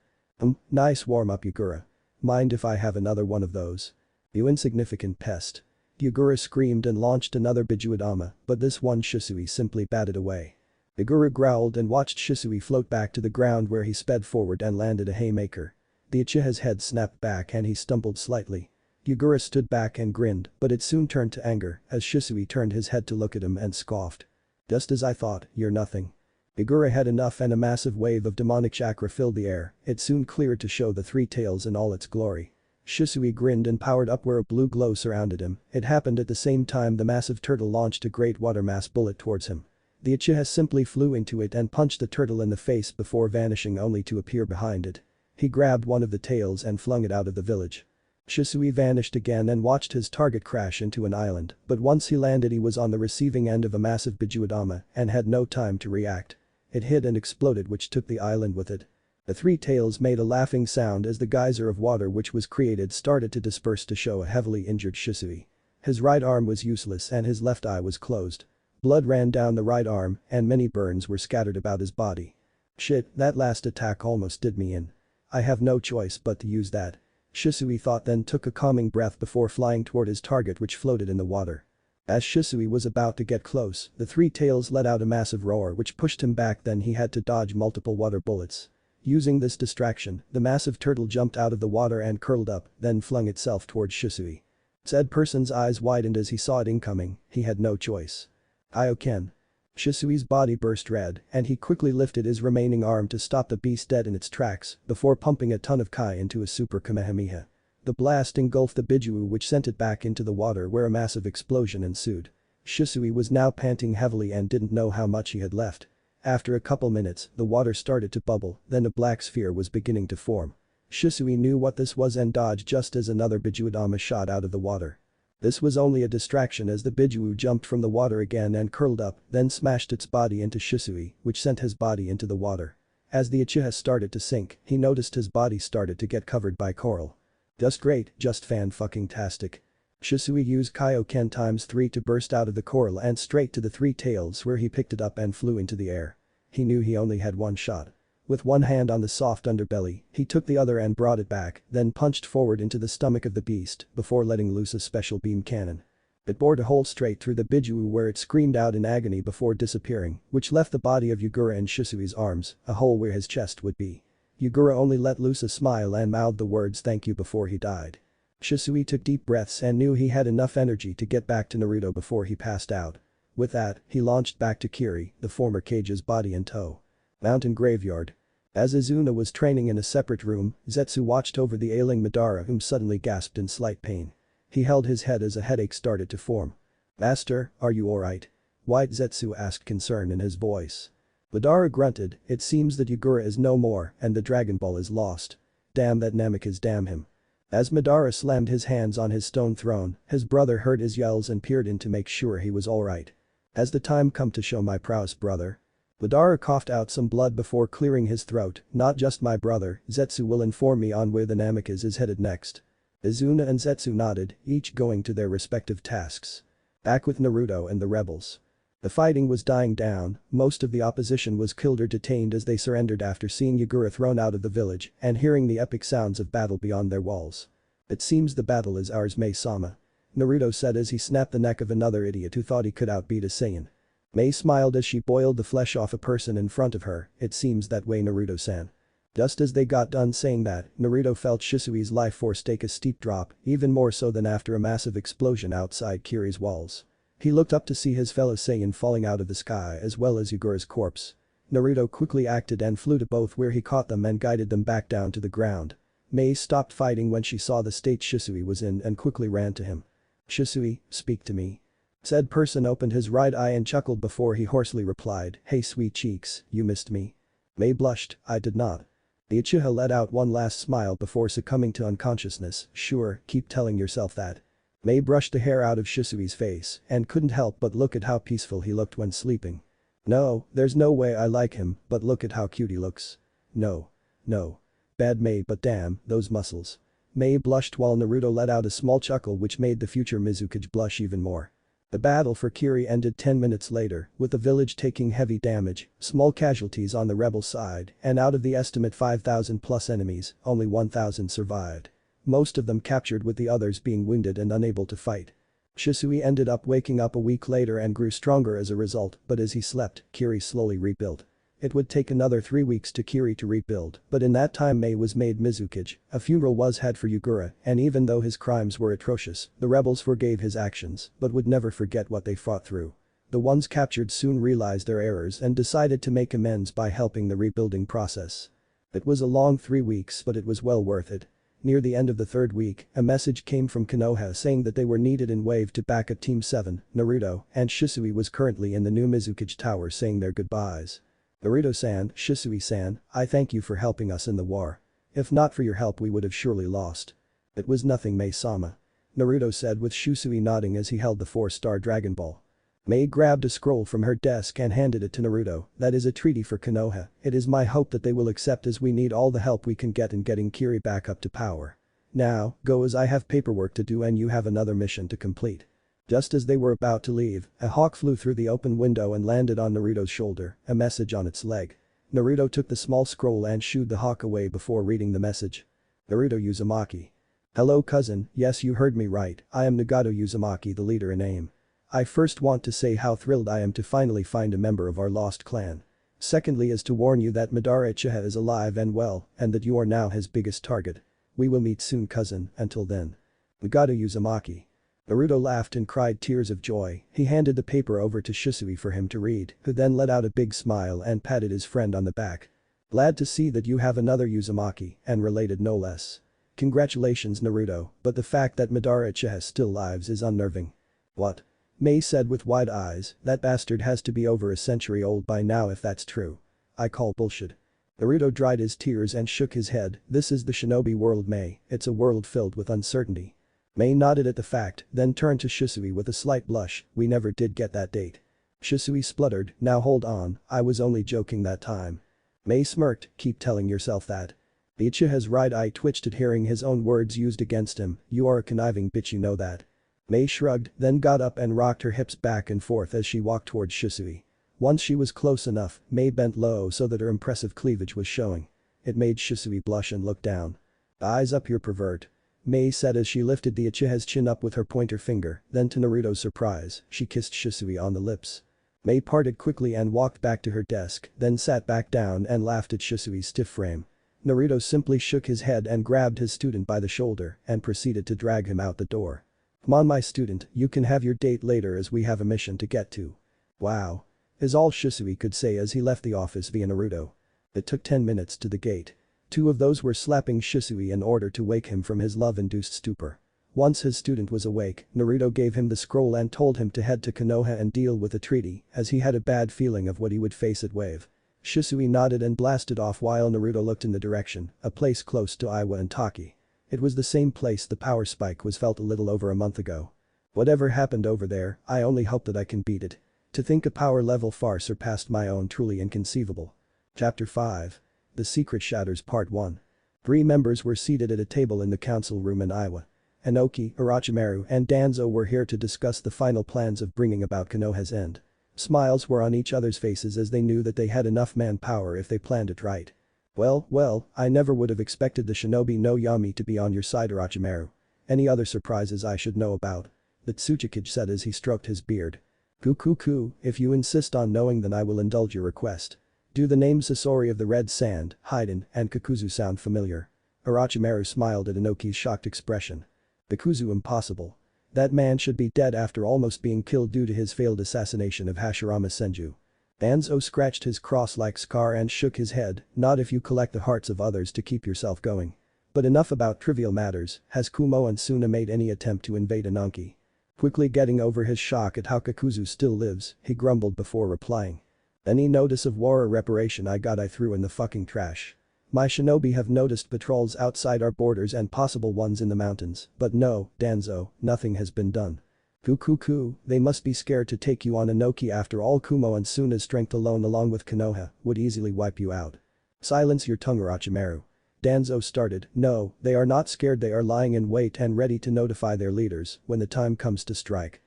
Nice warm-up Yugura. Mind if I have another one of those? You insignificant pest. Yugura screamed and launched another Bijuudama, but this one Shisui simply batted away. Yugura growled and watched Shisui float back to the ground where he sped forward and landed a haymaker. The Uchiha's head snapped back and he stumbled slightly. Yugura stood back and grinned, but it soon turned to anger as Shisui turned his head to look at him and scoffed. Just as I thought, you're nothing. Yugura had enough and a massive wave of demonic chakra filled the air, it soon cleared to show the 3 tails in all its glory. Shisui grinned and powered up where a blue glow surrounded him, it happened at the same time the massive turtle launched a great water mass bullet towards him. The Uchiha simply flew into it and punched the turtle in the face before vanishing only to appear behind it. He grabbed one of the tails and flung it out of the village. Shisui vanished again and watched his target crash into an island, but once he landed he was on the receiving end of a massive Bijuudama and had no time to react. It hit and exploded which took the island with it. The 3 tails made a laughing sound as the geyser of water which was created started to disperse to show a heavily injured Shisui. His right arm was useless and his left eye was closed. Blood ran down the right arm and many burns were scattered about his body. Shit, that last attack almost did me in. I have no choice but to use that. Shisui thought then took a calming breath before flying toward his target which floated in the water. As Shisui was about to get close, the 3 tails let out a massive roar which pushed him back then he had to dodge multiple water bullets. Using this distraction, the massive turtle jumped out of the water and curled up, then flung itself towards Shisui. Said person's eyes widened as he saw it incoming, he had no choice. Kaioken. Shisui's body burst red and he quickly lifted his remaining arm to stop the beast dead in its tracks before pumping a ton of Kai into a super Kamehameha. The blast engulfed the Bijuu which sent it back into the water where a massive explosion ensued. Shisui was now panting heavily and didn't know how much he had left. After a couple minutes, the water started to bubble, then a black sphere was beginning to form. Shisui knew what this was and dodged just as another Bijuudama shot out of the water. This was only a distraction as the Bijuu jumped from the water again and curled up, then smashed its body into Shisui, which sent his body into the water. As the Uchiha started to sink, he noticed his body started to get covered by coral. Just great, just fan-fucking-tastic. Shisui used Kaioken ×3 to burst out of the coral and straight to the 3 tails where he picked it up and flew into the air. He knew he only had one shot. With one hand on the soft underbelly, he took the other and brought it back, then punched forward into the stomach of the beast before letting loose a special beam cannon. It bored a hole straight through the Bijuu where it screamed out in agony before disappearing, which left the body of Yugura in Shisui's arms, a hole where his chest would be. Yugura only let loose a smile and mouthed the words thank you before he died. Shisui took deep breaths and knew he had enough energy to get back to Naruto before he passed out. With that, he launched back to Kiri, the former cage's body in tow. Mountain Graveyard. As Izuna was training in a separate room, Zetsu watched over the ailing Madara whom suddenly gasped in slight pain. He held his head as a headache started to form. "Master, are you alright?" White Zetsu asked concern in his voice. Madara grunted, it seems that Yugura is no more and the Dragon Ball is lost. Damn that Namikaze damn him. As Madara slammed his hands on his stone throne, his brother heard his yells and peered in to make sure he was alright. "Has the time come to show my prowess, brother?" Madara coughed out some blood before clearing his throat, "Not just my brother, Zetsu will inform me on where the Namikaze is headed next." Izuna and Zetsu nodded, each going to their respective tasks. Back with Naruto and the rebels. The fighting was dying down, most of the opposition was killed or detained as they surrendered after seeing Yugura thrown out of the village and hearing the epic sounds of battle beyond their walls. "It seems the battle is ours, Mai-sama." Naruto said as he snapped the neck of another idiot who thought he could outbeat a Saiyan. Mei smiled as she boiled the flesh off a person in front of her, it seems that way Naruto-san. Just as they got done saying that, Naruto felt Shisui's life force take a steep drop, even more so than after a massive explosion outside Kiri's walls. He looked up to see his fellow Saiyan falling out of the sky as well as Yugura's corpse. Naruto quickly acted and flew to both where he caught them and guided them back down to the ground. Mei stopped fighting when she saw the state Shisui was in and quickly ran to him. "Shisui, speak to me." Said person opened his right eye and chuckled before he hoarsely replied, "Hey sweet cheeks, you missed me." Mei blushed, "I did not." The Uchiha let out one last smile before succumbing to unconsciousness, "Sure, keep telling yourself that." Mei brushed the hair out of Shisui's face and couldn't help but look at how peaceful he looked when sleeping. "No, there's no way I like him, but look at how cute he looks." "No. No. Bad Mei, but damn, those muscles." Mei blushed while Naruto let out a small chuckle which made the future Mizukage blush even more. The battle for Kiri ended 10 minutes later, with the village taking heavy damage, small casualties on the rebel side, and out of the estimate 5,000 plus enemies, only 1,000 survived. Most of them captured with the others being wounded and unable to fight. Shisui ended up waking up a week later and grew stronger as a result, but as he slept, Kiri slowly rebuilt. It would take another 3 weeks to Kiri to rebuild, but in that time Mei was made Mizukage, a funeral was had for Yugura, and even though his crimes were atrocious, the rebels forgave his actions, but would never forget what they fought through. The ones captured soon realized their errors and decided to make amends by helping the rebuilding process. It was a long 3 weeks but it was well worth it. Near the end of the 3rd week, a message came from Konoha saying that they were needed in Wave to back up Team 7, Naruto, and Shisui was currently in the new Mizukage Tower saying their goodbyes. "Naruto-san, Shisui-san, I thank you for helping us in the war. If not for your help we would have surely lost." "It was nothing Mei-sama," Naruto said with Shisui nodding as he held the 4-star Dragon Ball. Mei grabbed a scroll from her desk and handed it to Naruto, "That is a treaty for Konoha, it is my hope that they will accept as we need all the help we can get in getting Kiri back up to power. Now, go as I have paperwork to do and you have another mission to complete." Just as they were about to leave, a hawk flew through the open window and landed on Naruto's shoulder, a message on its leg. Naruto took the small scroll and shooed the hawk away before reading the message. Naruto Uzumaki. "Hello cousin, yes you heard me right, I am Nagato Uzumaki, the leader in AIM. I first want to say how thrilled I am to finally find a member of our lost clan. Secondly is to warn you that Madara Uchiha is alive and well, and that you are now his biggest target. We will meet soon cousin, until then. Nagato Uzumaki." Naruto laughed and cried tears of joy, he handed the paper over to Shisui for him to read, who then let out a big smile and patted his friend on the back. "Glad to see that you have another Uzumaki, and related no less. Congratulations Naruto, but the fact that Madara Uchiha still lives is unnerving." "What?" Mei said with wide eyes, "That bastard has to be over a century old by now if that's true. I call bullshit." Naruto dried his tears and shook his head, "This is the shinobi world Mei, it's a world filled with uncertainty." Mei nodded at the fact, then turned to Shisui with a slight blush, "We never did get that date." Shisui spluttered, "Now hold on, I was only joking that time." Mei smirked, "Keep telling yourself that." The Uchiha's right eye twitched at hearing his own words used against him, "You are a conniving bitch you know that." Mei shrugged, then got up and rocked her hips back and forth as she walked towards Shisui. Once she was close enough, Mei bent low so that her impressive cleavage was showing. It made Shisui blush and look down. "Eyes up you pervert." Mei said as she lifted the Uchiha's chin up with her pointer finger, then to Naruto's surprise, she kissed Shisui on the lips. Mei parted quickly and walked back to her desk, then sat back down and laughed at Shisui's stiff frame. Naruto simply shook his head and grabbed his student by the shoulder and proceeded to drag him out the door. "Come on my student, you can have your date later as we have a mission to get to." "Wow." Is all Shisui could say as he left the office via Naruto. It took 10 minutes to the gate. 2 of those were slapping Shisui in order to wake him from his love-induced stupor. Once his student was awake, Naruto gave him the scroll and told him to head to Konoha and deal with the treaty, as he had a bad feeling of what he would face at Wave. Shisui nodded and blasted off while Naruto looked in the direction, a place close to Iwa and Taki. It was the same place the power spike was felt a little over a month ago. Whatever happened over there, I only hope that I can beat it. To think a power level far surpassed my own, truly inconceivable. Chapter 5. The Secret Shatters Part 1. 3 members were seated at a table in the council room in Iwa. Inoki, Orochimaru and Danzo were here to discuss the final plans of bringing about Konoha's end. Smiles were on each other's faces as they knew that they had enough manpower if they planned it right. Well, I never would have expected the shinobi no Yami to be on your side Orochimaru. Any other surprises I should know about?" the Tsuchikage said as he stroked his beard. Ku, if you insist on knowing then I will indulge your request. Do the names Sasori of the Red Sand, Haiden, and Kakuzu sound familiar? Orochimaru smiled at Inoki's shocked expression. Kakuzu impossible. That man should be dead after almost being killed due to his failed assassination of Hashirama Senju. Danzo scratched his cross-like scar and shook his head, not if you collect the hearts of others to keep yourself going. But enough about trivial matters, has Kumo and Suna made any attempt to invade Ananke? Quickly getting over his shock at how Kakuzu still lives, he grumbled before replying. Any notice of war or reparation I got I threw in the fucking trash. My shinobi have noticed patrols outside our borders and possible ones in the mountains, but no, Danzo, nothing has been done. Ku, they must be scared to take you on Inoki after all. Kumo and Suna's strength alone along with Konoha would easily wipe you out. Silence your tongue, Orochimaru. Danzo started, no, they are not scared, they are lying in wait and ready to notify their leaders when the time comes to strike.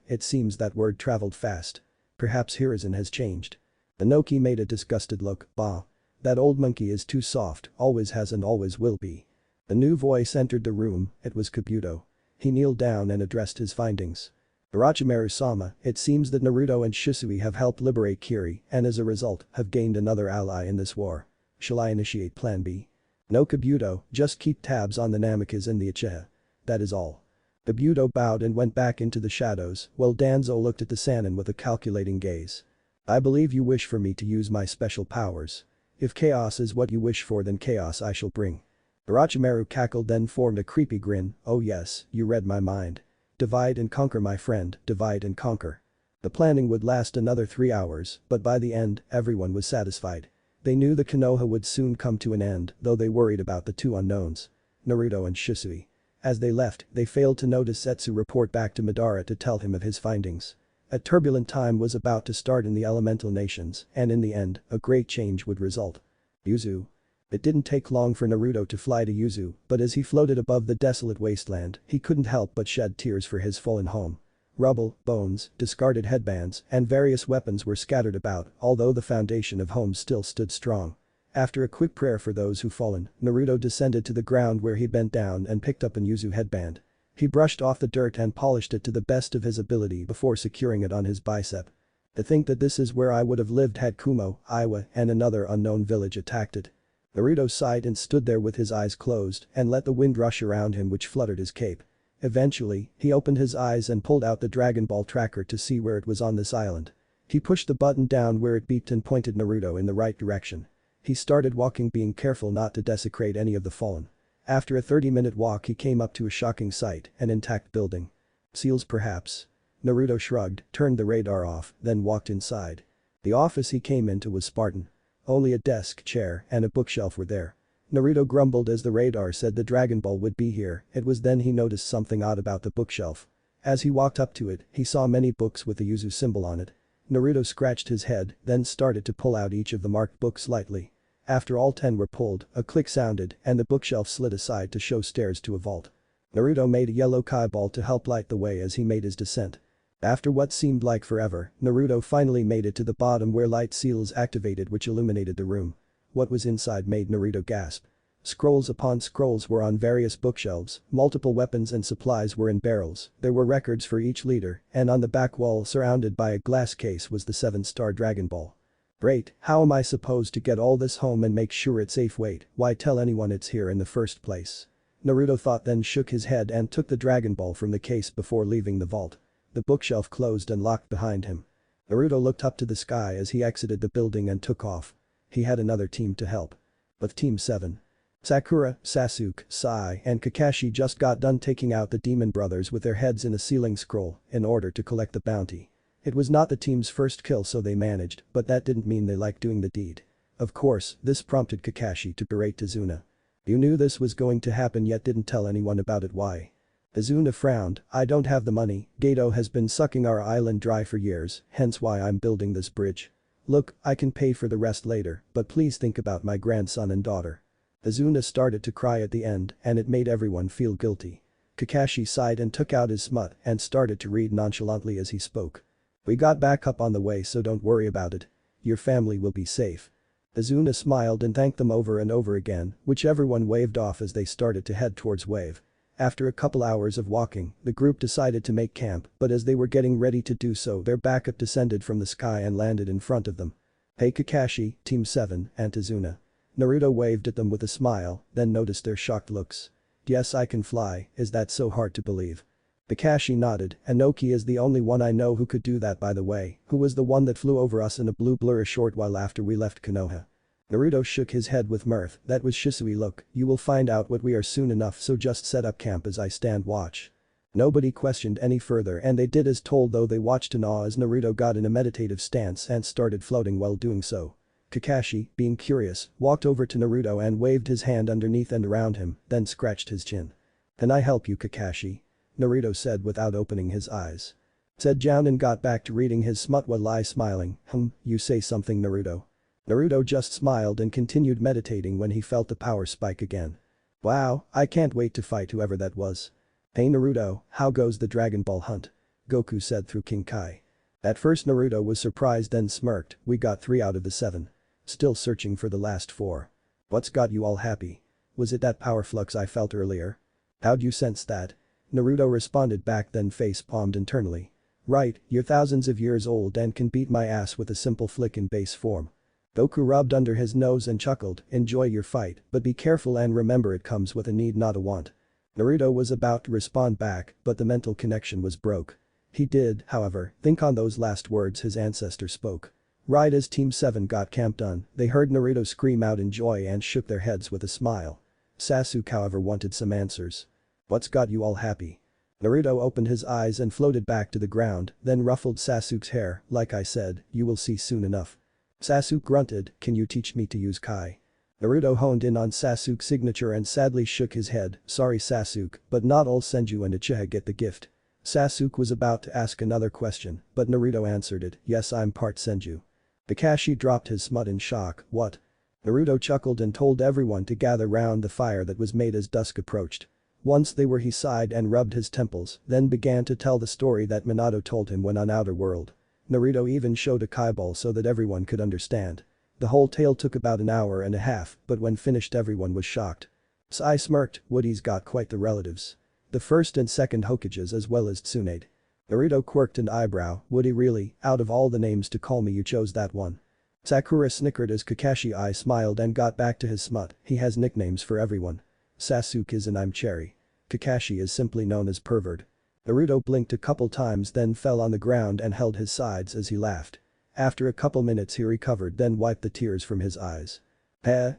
It seems that word traveled fast. Perhaps Hiruzen has changed. Inoki made a disgusted look, bah. That old monkey is too soft, always has and always will be. A new voice entered the room, it was Kabuto. He kneeled down and addressed his findings. Orochimaru-sama, it seems that Naruto and Shisui have helped liberate Kiri and as a result have gained another ally in this war. Shall I initiate Plan B? No, Kabuto, just keep tabs on the Namikas and the Uchiha. That is all. Kabuto bowed and went back into the shadows while Danzo looked at the Sannin with a calculating gaze. I believe you wish for me to use my special powers. If chaos is what you wish for then chaos I shall bring. Orochimaru cackled then formed a creepy grin, oh yes, you read my mind. Divide and conquer my friend, divide and conquer. The planning would last another 3 hours, but by the end, everyone was satisfied. They knew the Konoha would soon come to an end, though they worried about the two unknowns. Naruto and Shisui. As they left, they failed to notice Setsu report back to Madara to tell him of his findings. A turbulent time was about to start in the elemental nations, and in the end, a great change would result. Yuzu. It didn't take long for Naruto to fly to Yuzu, but as he floated above the desolate wasteland, he couldn't help but shed tears for his fallen home. Rubble, bones, discarded headbands, and various weapons were scattered about, although the foundation of home still stood strong. After a quick prayer for those who fallen, Naruto descended to the ground where he bent down and picked up an Yuzu headband. He brushed off the dirt and polished it to the best of his ability before securing it on his bicep. To think that this is where I would have lived had Kumo, Iwa, and another unknown village attacked it. Naruto sighed and stood there with his eyes closed and let the wind rush around him which fluttered his cape. Eventually, he opened his eyes and pulled out the Dragon Ball tracker to see where it was on this island. He pushed the button down where it beeped and pointed Naruto in the right direction. He started walking, being careful not to desecrate any of the fallen. After a 30-minute walk he came up to a shocking sight, an intact building. Seals perhaps? Naruto shrugged, turned the radar off, then walked inside. The office he came into was Spartan. Only a desk, chair, and a bookshelf were there. Naruto grumbled as the radar said the Dragon Ball would be here, it was then he noticed something odd about the bookshelf. As he walked up to it, he saw many books with the Yuzu symbol on it. Naruto scratched his head, then started to pull out each of the marked books lightly. After all 10 were pulled, a click sounded and the bookshelf slid aside to show stairs to a vault. Naruto made a yellow Kai ball to help light the way as he made his descent. After what seemed like forever, Naruto finally made it to the bottom where light seals activated which illuminated the room. What was inside made Naruto gasp. Scrolls upon scrolls were on various bookshelves, multiple weapons and supplies were in barrels, there were records for each leader, and on the back wall surrounded by a glass case was the 7-star Dragon Ball. Great, how am I supposed to get all this home and make sure it's safe? Wait, why tell anyone it's here in the first place? Naruto thought, then shook his head and took the Dragon Ball from the case before leaving the vault. The bookshelf closed and locked behind him. Naruto looked up to the sky as he exited the building and took off. He had another team to help. But Team 7. Sakura, Sasuke, Sai, and Kakashi just got done taking out the demon brothers with their heads in a sealing scroll in order to collect the bounty. It was not the team's first kill so they managed, but that didn't mean they liked doing the deed. Of course, this prompted Kakashi to berate Izuna. You knew this was going to happen yet didn't tell anyone about it, why? Izuna frowned, I don't have the money, Gato has been sucking our island dry for years, hence why I'm building this bridge. Look, I can pay for the rest later, but please think about my grandson and daughter. Izuna started to cry at the end and it made everyone feel guilty. Kakashi sighed and took out his smut and started to read nonchalantly as he spoke. We got back up on the way so don't worry about it. Your family will be safe. Izuna smiled and thanked them over and over again, which everyone waved off as they started to head towards Wave. After a couple hours of walking, the group decided to make camp, but as they were getting ready to do so their backup descended from the sky and landed in front of them. "Hey Kakashi, Team 7, and Tazuna." Naruto waved at them with a smile, then noticed their shocked looks. "Yes, I can fly, is that so hard to believe?" Kakashi nodded, "Inoki is the only one I know who could do that, by the way, who was the one that flew over us in a blue blur a short while after we left Konoha." Naruto shook his head with mirth. "That was Shisui. Look, you will find out what we are soon enough, so just set up camp as I stand watch." Nobody questioned any further and they did as told, though they watched in awe as Naruto got in a meditative stance and started floating while doing so. Kakashi, being curious, walked over to Naruto and waved his hand underneath and around him, then scratched his chin. "Can I help you, Kakashi?" Naruto said without opening his eyes. Said Jounin got back to reading his smut while smiling. You say something, Naruto?" Naruto just smiled and continued meditating when he felt the power spike again. "Wow, I can't wait to fight whoever that was." "Hey Naruto, how goes the Dragon Ball hunt?" Goku said through King Kai. At first Naruto was surprised then smirked. "We got 3 out of the 7. Still searching for the last 4. What's got you all happy? Was it that power flux I felt earlier?" "How'd you sense that?" Naruto responded back, then face-palmed internally. "Right, you're thousands of years old and can beat my ass with a simple flick in base form." Goku rubbed under his nose and chuckled. "Enjoy your fight, but be careful and remember it comes with a need, not a want." Naruto was about to respond back, but the mental connection was broke. He did, however, think on those last words his ancestor spoke. Right as Team 7 got camp done, they heard Naruto scream out in joy and shook their heads with a smile. Sasuke, however, wanted some answers. "What's got you all happy?" Naruto opened his eyes and floated back to the ground, then ruffled Sasuke's hair. "Like I said, you will see soon enough." Sasuke grunted. "Can you teach me to use Kai?" Naruto honed in on Sasuke's signature and sadly shook his head. "Sorry Sasuke, but not all Senju and Uchiha get the gift." Sasuke was about to ask another question, but Naruto answered it. "Yes, I'm part Senju." Kakashi dropped his smut in shock. "What?" Naruto chuckled and told everyone to gather round the fire that was made as dusk approached. Once they were, he sighed and rubbed his temples, then began to tell the story that Minato told him when on Outer World. Naruto even showed a Kaiball so that everyone could understand. The whole tale took about an hour and a half, but when finished everyone was shocked. Sai smirked. "Woody's got quite the relatives. The first and second Hokages as well as Tsunade." Naruto quirked an eyebrow. "Woody, really, out of all the names to call me you chose that one?" Sakura snickered as Kakashi smiled and got back to his smut. "He has nicknames for everyone. Sasuke is an I'm Cherry. Kakashi is simply known as Pervert." Naruto blinked a couple times then fell on the ground and held his sides as he laughed. After a couple minutes he recovered then wiped the tears from his eyes.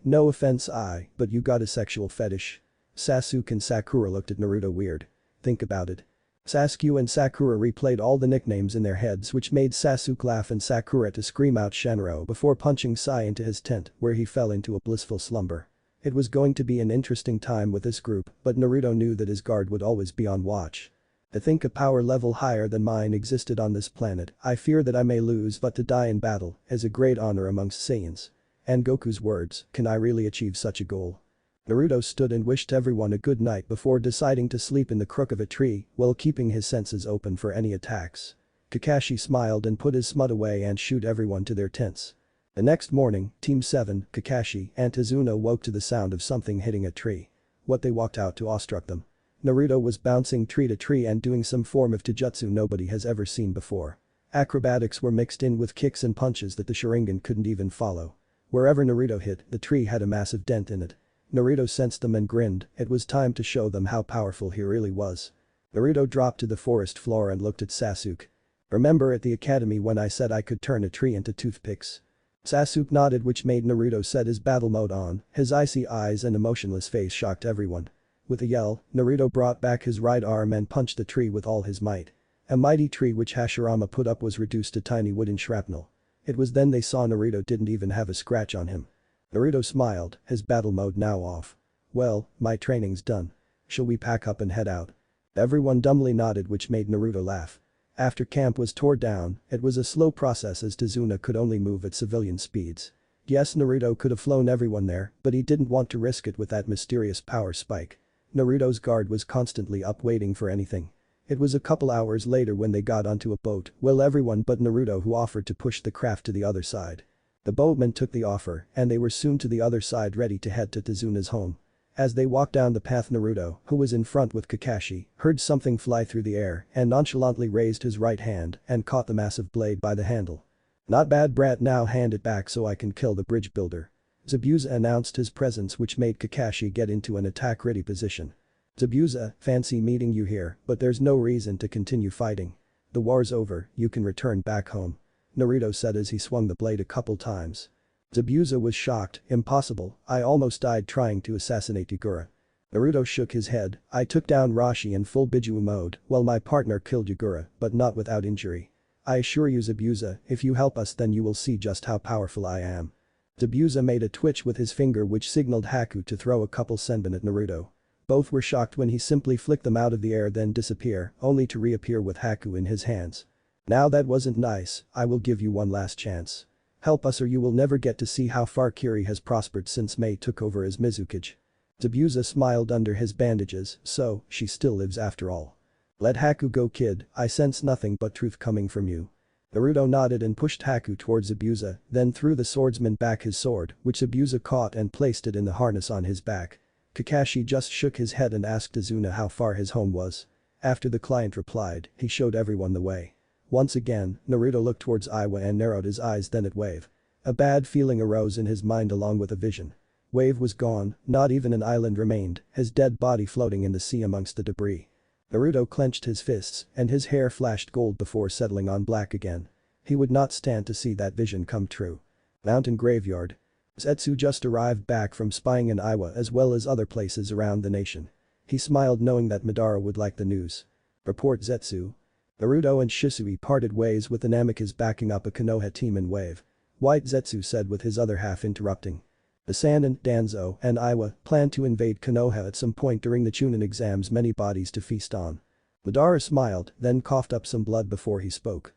No offense but you got a sexual fetish?" Sasuke and Sakura looked at Naruto weird. "Think about it." Sasuke and Sakura replayed all the nicknames in their heads, which made Sasuke laugh and Sakura to scream out Shenro before punching Sai into his tent, where he fell into a blissful slumber. It was going to be an interesting time with this group, but Naruto knew that his guard would always be on watch. "I think a power level higher than mine existed on this planet. I fear that I may lose, but to die in battle is a great honor amongst Saiyans." And Goku's words, "Can I really achieve such a goal?" Naruto stood and wished everyone a good night before deciding to sleep in the crook of a tree while keeping his senses open for any attacks. Kakashi smiled and put his smut away and shooed everyone to their tents. The next morning, Team 7, Kakashi, and Tazuna woke to the sound of something hitting a tree. What they walked out to awestruck them. Naruto was bouncing tree to tree and doing some form of taijutsu nobody has ever seen before. Acrobatics were mixed in with kicks and punches that the Sharingan couldn't even follow. Wherever Naruto hit, the tree had a massive dent in it. Naruto sensed them and grinned. It was time to show them how powerful he really was. Naruto dropped to the forest floor and looked at Sasuke. "Remember at the academy when I said I could turn a tree into toothpicks?" Sasuke nodded, which made Naruto set his battle mode on. His icy eyes and emotionless face shocked everyone. With a yell, Naruto brought back his right arm and punched the tree with all his might. A mighty tree which Hashirama put up was reduced to tiny wooden shrapnel. It was then they saw Naruto didn't even have a scratch on him. Naruto smiled, his battle mode now off. "Well, my training's done. Shall we pack up and head out?" Everyone dumbly nodded, which made Naruto laugh. After camp was tore down, it was a slow process as Tazuna could only move at civilian speeds. Yes, Naruto could have flown everyone there, but he didn't want to risk it with that mysterious power spike. Naruto's guard was constantly up waiting for anything. It was a couple hours later when they got onto a boat, well everyone but Naruto who offered to push the craft to the other side. The boatman took the offer and they were soon to the other side ready to head to Tazuna's home. As they walked down the path, Naruto, who was in front with Kakashi, heard something fly through the air and nonchalantly raised his right hand and caught the massive blade by the handle. "Not bad, brat, now hand it back so I can kill the bridge builder." Zabuza announced his presence, which made Kakashi get into an attack-ready position. "Zabuza, fancy meeting you here, but there's no reason to continue fighting. The war's over, you can return back home," Naruto said as he swung the blade a couple times. Zabuza was shocked. "Impossible, I almost died trying to assassinate Yagura." Naruto shook his head. "I took down Rashi in full Bijuu mode while my partner killed Yagura, but not without injury. I assure you, Zabuza, if you help us then you will see just how powerful I am." Zabuza made a twitch with his finger which signaled Haku to throw a couple senbon at Naruto. Both were shocked when he simply flicked them out of the air then disappear, only to reappear with Haku in his hands. "Now that wasn't nice, I will give you one last chance. Help us or you will never get to see how far Kiri has prospered since Mei took over as Mizukage." Zabuza smiled under his bandages. "So, she still lives after all. Let Haku go, kid, I sense nothing but truth coming from you." Naruto nodded and pushed Haku towards Zabuza, then threw the swordsman back his sword, which Zabuza caught and placed it in the harness on his back. Kakashi just shook his head and asked Izuna how far his home was. After the client replied, he showed everyone the way. Once again, Naruto looked towards Iwa and narrowed his eyes then at Wave. A bad feeling arose in his mind along with a vision. Wave was gone, not even an island remained, his dead body floating in the sea amongst the debris. Naruto clenched his fists and his hair flashed gold before settling on black again. He would not stand to see that vision come true. Mountain Graveyard. Zetsu just arrived back from spying in Iwa as well as other places around the nation. He smiled knowing that Madara would like the news. "Report, Zetsu." Naruto and Shisui parted ways with the Namikaze backing up a Konoha team in Wave. "White," Zetsu said with his other half interrupting. "The Sannin, Danzo, and Iwa plan to invade Konoha at some point during the Chunin exams, many bodies to feast on." Madara smiled, then coughed up some blood before he spoke.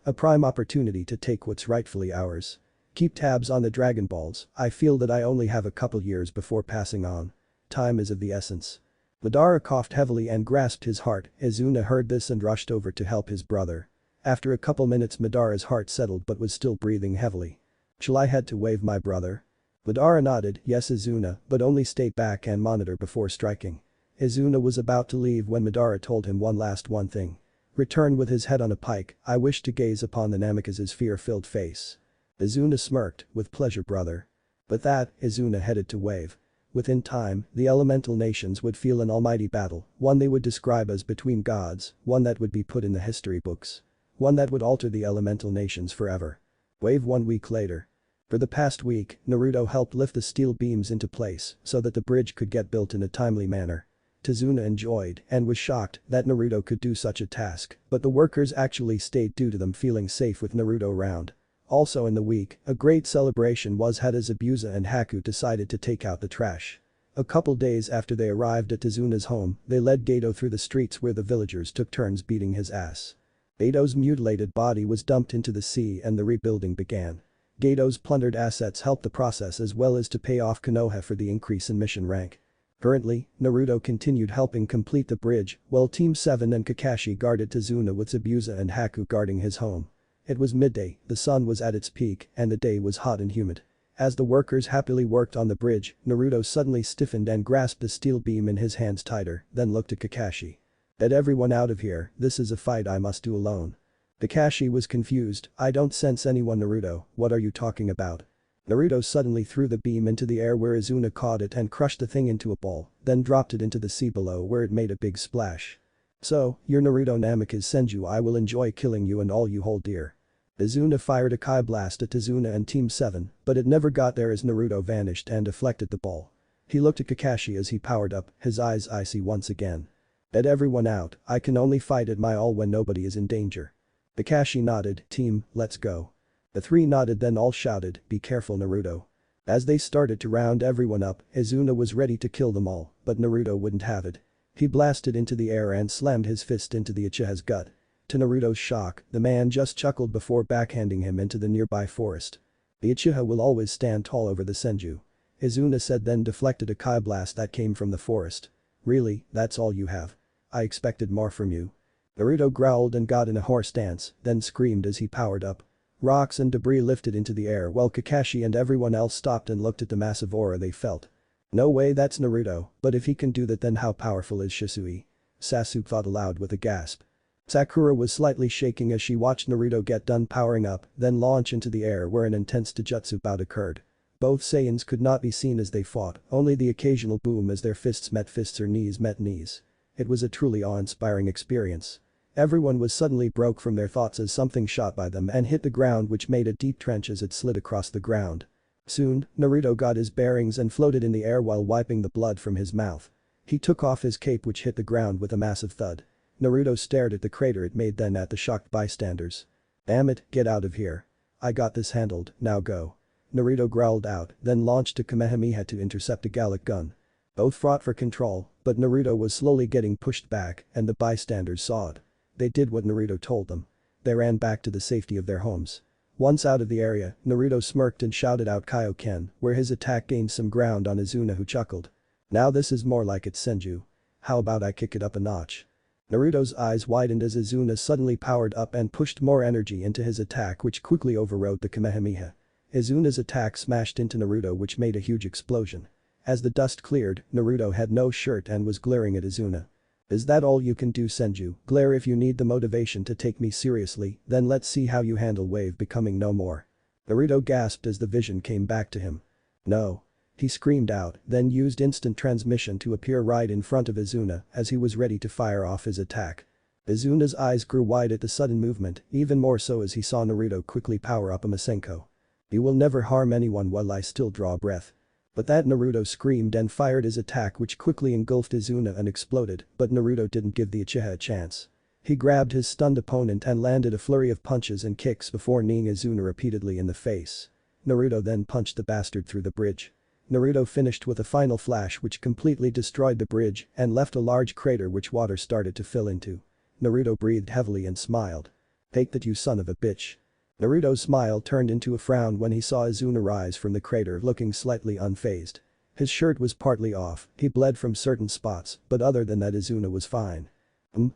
A prime opportunity to take what's rightfully ours. Keep tabs on the Dragon Balls, I feel that I only have a couple years before passing on. Time is of the essence." Madara coughed heavily and grasped his heart. Izuna heard this and rushed over to help his brother. After a couple minutes Madara's heart settled but was still breathing heavily. "Shall I head to Wave, my brother?" Madara nodded, "Yes Izuna, but only stay back and monitor before striking." Izuna was about to leave when Madara told him one thing. "Return with his head on a pike, I wish to gaze upon the Namikaze's fear-filled face." Izuna smirked, "With pleasure, brother." With that, Izuna headed to Wave. Within time, the elemental nations would feel an almighty battle, one they would describe as between gods, one that would be put in the history books. One that would alter the elemental nations forever. Wave 1 week later. For the past week, Naruto helped lift the steel beams into place so that the bridge could get built in a timely manner. Tazuna enjoyed and was shocked that Naruto could do such a task, but the workers actually stayed due to them feeling safe with Naruto around. Also in the week, a great celebration was had as Zabuza and Haku decided to take out the trash. A couple days after they arrived at Tazuna's home, they led Gato through the streets where the villagers took turns beating his ass. Gato's mutilated body was dumped into the sea and the rebuilding began. Gato's plundered assets helped the process as well as to pay off Konoha for the increase in mission rank. Currently, Naruto continued helping complete the bridge while Team 7 and Kakashi guarded Tazuna with Zabuza and Haku guarding his home. It was midday, the sun was at its peak and the day was hot and humid. As the workers happily worked on the bridge, Naruto suddenly stiffened and grasped the steel beam in his hands tighter, then looked at Kakashi. "Get everyone out of here, this is a fight I must do alone." Kakashi was confused. "I don't sense anyone, Naruto, what are you talking about?" Naruto suddenly threw the beam into the air where Izuna caught it and crushed the thing into a ball, then dropped it into the sea below where it made a big splash. "So, you're Naruto Namikaze Senju, I will enjoy killing you and all you hold dear." Izuna fired a Kai blast at Tazuna and Team 7, but it never got there as Naruto vanished and deflected the ball. He looked at Kakashi as he powered up, his eyes icy once again. "Let everyone out, I can only fight at my all when nobody is in danger." Kakashi nodded, "Team, let's go." The three nodded then all shouted, "Be careful Naruto." As they started to round everyone up, Izuna was ready to kill them all, but Naruto wouldn't have it. He blasted into the air and slammed his fist into the Uchiha's gut. To Naruto's shock, the man just chuckled before backhanding him into the nearby forest. "The Uchiha will always stand tall over the Senju," Izuna said then deflected a Kai blast that came from the forest. "Really, that's all you have? I expected more from you." Naruto growled and got in a hoarse dance, then screamed as he powered up. Rocks and debris lifted into the air while Kakashi and everyone else stopped and looked at the massive aura they felt. No way, that's Naruto, but if he can do that then how powerful is Shisui? Sasuke thought aloud with a gasp. Sakura was slightly shaking as she watched Naruto get done powering up, then launch into the air where an intense taijutsu bout occurred. Both Saiyans could not be seen as they fought, only the occasional boom as their fists met fists or knees met knees. It was a truly awe-inspiring experience. Everyone was suddenly broke from their thoughts as something shot by them and hit the ground, which made a deep trench as it slid across the ground. Soon, Naruto got his bearings and floated in the air while wiping the blood from his mouth. He took off his cape, which hit the ground with a massive thud. Naruto stared at the crater it made, then at the shocked bystanders. "Damn it, get out of here. I got this handled, now go." Naruto growled out, then launched a Kamehameha to intercept a Gallic gun. Both fought for control, but Naruto was slowly getting pushed back and the bystanders saw it. They did what Naruto told them. They ran back to the safety of their homes. Once out of the area, Naruto smirked and shouted out Kaioken, where his attack gained some ground on Izuna, who chuckled. "Now this is more like it, Senju. How about I kick it up a notch?" Naruto's eyes widened as Izuna suddenly powered up and pushed more energy into his attack, which quickly overrode the Kamehameha. Izuna's attack smashed into Naruto, which made a huge explosion. As the dust cleared, Naruto had no shirt and was glaring at Izuna. "Is that all you can do, Senju? Glare if you need the motivation to take me seriously, then let's see how you handle wave becoming no more." Naruto gasped as the vision came back to him. "No." He screamed out, then used instant transmission to appear right in front of Izuna as he was ready to fire off his attack. Izuna's eyes grew wide at the sudden movement, even more so as he saw Naruto quickly power up a Masenko. "You will never harm anyone while I still draw breath." But that Naruto screamed and fired his attack, which quickly engulfed Izuna and exploded, but Naruto didn't give the Uchiha a chance. He grabbed his stunned opponent and landed a flurry of punches and kicks before kneeing Izuna repeatedly in the face. Naruto then punched the bastard through the bridge. Naruto finished with a final flash which completely destroyed the bridge and left a large crater which water started to fill into. Naruto breathed heavily and smiled. "Take that, you son of a bitch." Naruto's smile turned into a frown when he saw Izuna rise from the crater looking slightly unfazed. His shirt was partly off, he bled from certain spots, but other than that Izuna was fine.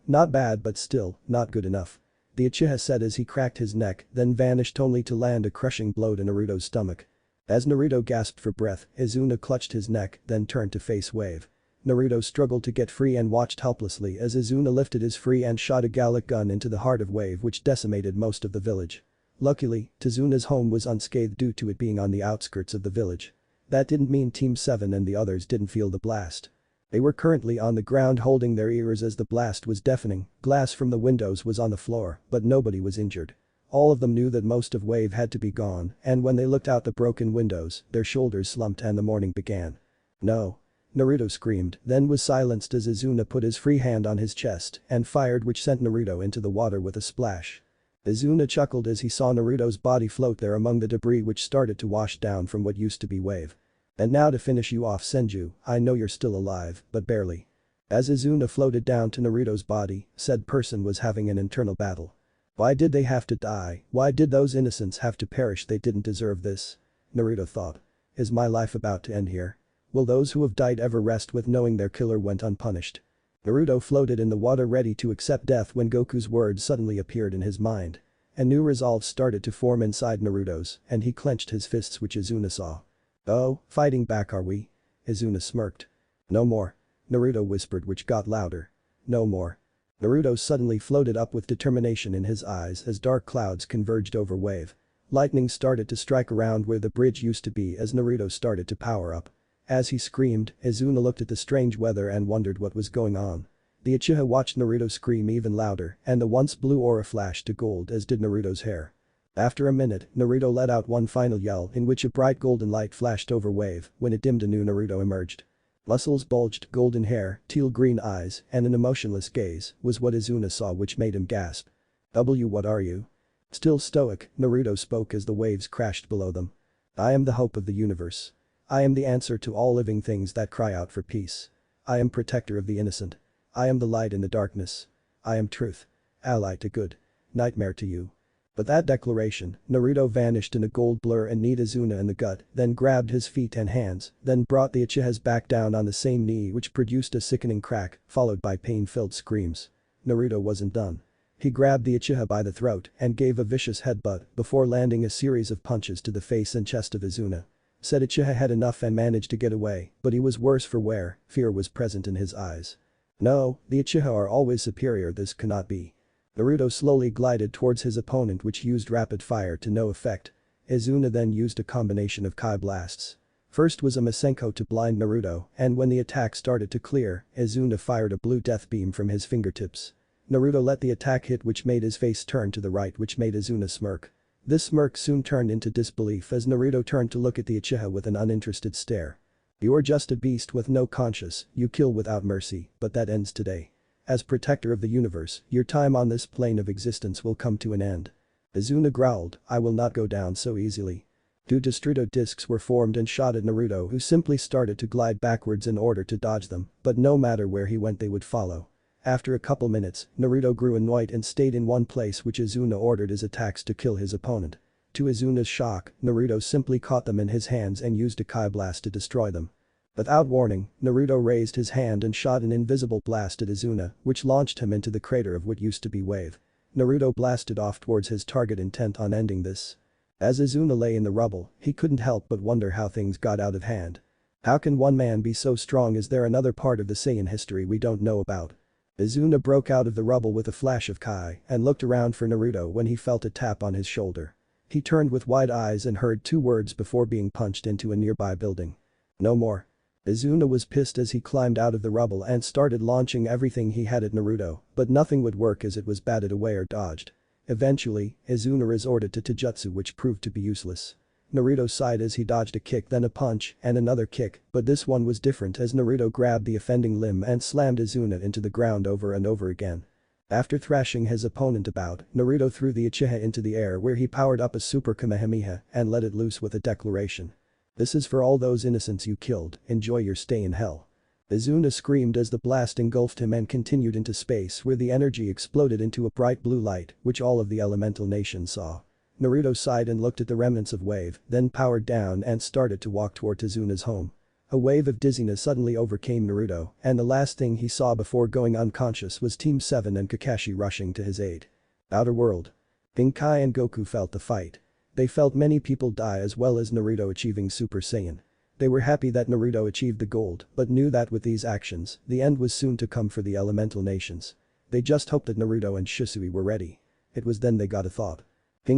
Not bad, but still, not good enough." The Uchiha said as he cracked his neck, then vanished only to land a crushing blow to Naruto's stomach. As Naruto gasped for breath, Izuna clutched his neck, then turned to face Wave. Naruto struggled to get free and watched helplessly as Izuna lifted his free and shot a Gallic gun into the heart of Wave, which decimated most of the village. Luckily, Tizuna's home was unscathed due to it being on the outskirts of the village. That didn't mean Team 7 and the others didn't feel the blast. They were currently on the ground holding their ears as the blast was deafening, glass from the windows was on the floor, but nobody was injured. All of them knew that most of Wave had to be gone, and when they looked out the broken windows, their shoulders slumped and the morning began. "No." Naruto screamed, then was silenced as Izuna put his free hand on his chest and fired, which sent Naruto into the water with a splash. Izuna chuckled as he saw Naruto's body float there among the debris which started to wash down from what used to be Wave. "And now to finish you off, Senju, I know you're still alive, but barely." As Izuna floated down to Naruto's body, said person was having an internal battle. Why did they have to die? Why did those innocents have to perish? They didn't deserve this. Naruto thought. Is my life about to end here? Will those who have died ever rest with knowing their killer went unpunished? Naruto floated in the water ready to accept death when Goku's words suddenly appeared in his mind. A new resolve started to form inside Naruto's, and he clenched his fists, which Izuna saw. "Oh, fighting back are we?" Izuna smirked. "No more." Naruto whispered, which got louder. "No more." Naruto suddenly floated up with determination in his eyes as dark clouds converged over Wave. Lightning started to strike around where the bridge used to be as Naruto started to power up. As he screamed, Izuna looked at the strange weather and wondered what was going on. The Uchiha watched Naruto scream even louder, and the once blue aura flashed to gold, as did Naruto's hair. After a minute, Naruto let out one final yell in which a bright golden light flashed over Wave. When it dimmed, a new Naruto emerged. Muscles bulged, golden hair, teal-green eyes, and an emotionless gaze was what Izuna saw, which made him gasp. What are you?" Still stoic, Naruto spoke as the waves crashed below them. "I am the hope of the universe. I am the answer to all living things that cry out for peace. I am protector of the innocent. I am the light in the darkness. I am truth. Ally to good. Nightmare to you." But that declaration, Naruto vanished in a gold blur and kneed Izuna in the gut, then grabbed his feet and hands, then brought the Uchihas back down on the same knee, which produced a sickening crack, followed by pain-filled screams. Naruto wasn't done. He grabbed the Uchiha by the throat and gave a vicious headbutt before landing a series of punches to the face and chest of Izuna. Said Uchiha had enough and managed to get away, but he was worse for wear, fear was present in his eyes. No, the Uchiha are always superior, this cannot be. Naruto slowly glided towards his opponent, which used rapid fire to no effect. Izuna then used a combination of Kai blasts. First was a Masenko to blind Naruto, and when the attack started to clear, Izuna fired a blue death beam from his fingertips. Naruto let the attack hit, which made his face turn to the right, which made Izuna smirk. This smirk soon turned into disbelief as Naruto turned to look at the Uchiha with an uninterested stare. "You're just a beast with no conscience, you kill without mercy, but that ends today. As protector of the universe, your time on this plane of existence will come to an end." Izuna growled, "I will not go down so easily." Two Destrudo discs were formed and shot at Naruto, who simply started to glide backwards in order to dodge them, but no matter where he went they would follow. After a couple minutes, Naruto grew annoyed and stayed in one place, which Izuna ordered his attacks to kill his opponent. To Izuna's shock, Naruto simply caught them in his hands and used a Kai blast to destroy them. Without warning, Naruto raised his hand and shot an invisible blast at Izuna, which launched him into the crater of what used to be wave. Naruto blasted off towards his target, intent on ending this. As Izuna lay in the rubble, he couldn't help but wonder how things got out of hand. How can one man be so strong? Is there another part of the Saiyan history we don't know about? Izuna broke out of the rubble with a flash of Kai and looked around for Naruto when he felt a tap on his shoulder. He turned with wide eyes and heard two words before being punched into a nearby building. "No more." Izuna was pissed as he climbed out of the rubble and started launching everything he had at Naruto, but nothing would work as it was batted away or dodged. Eventually, Izuna resorted to Taijutsu, which proved to be useless. Naruto sighed as he dodged a kick, then a punch and another kick, but this one was different as Naruto grabbed the offending limb and slammed Izuna into the ground over and over again. After thrashing his opponent about, Naruto threw the Uchiha into the air, where he powered up a super Kamehameha and let it loose with a declaration. "This is for all those innocents you killed, enjoy your stay in hell." Izuna screamed as the blast engulfed him and continued into space, where the energy exploded into a bright blue light, which all of the elemental nations saw. Naruto sighed and looked at the remnants of wave, then powered down and started to walk toward Izuna's home. A wave of dizziness suddenly overcame Naruto, and the last thing he saw before going unconscious was Team 7 and Kakashi rushing to his aid. Outer world. Kai and Goku felt the fight. They felt many people die as well as Naruto achieving Super Saiyan. They were happy that Naruto achieved the gold, but knew that with these actions, the end was soon to come for the elemental nations. They just hoped that Naruto and Shisui were ready. It was then they got a thought.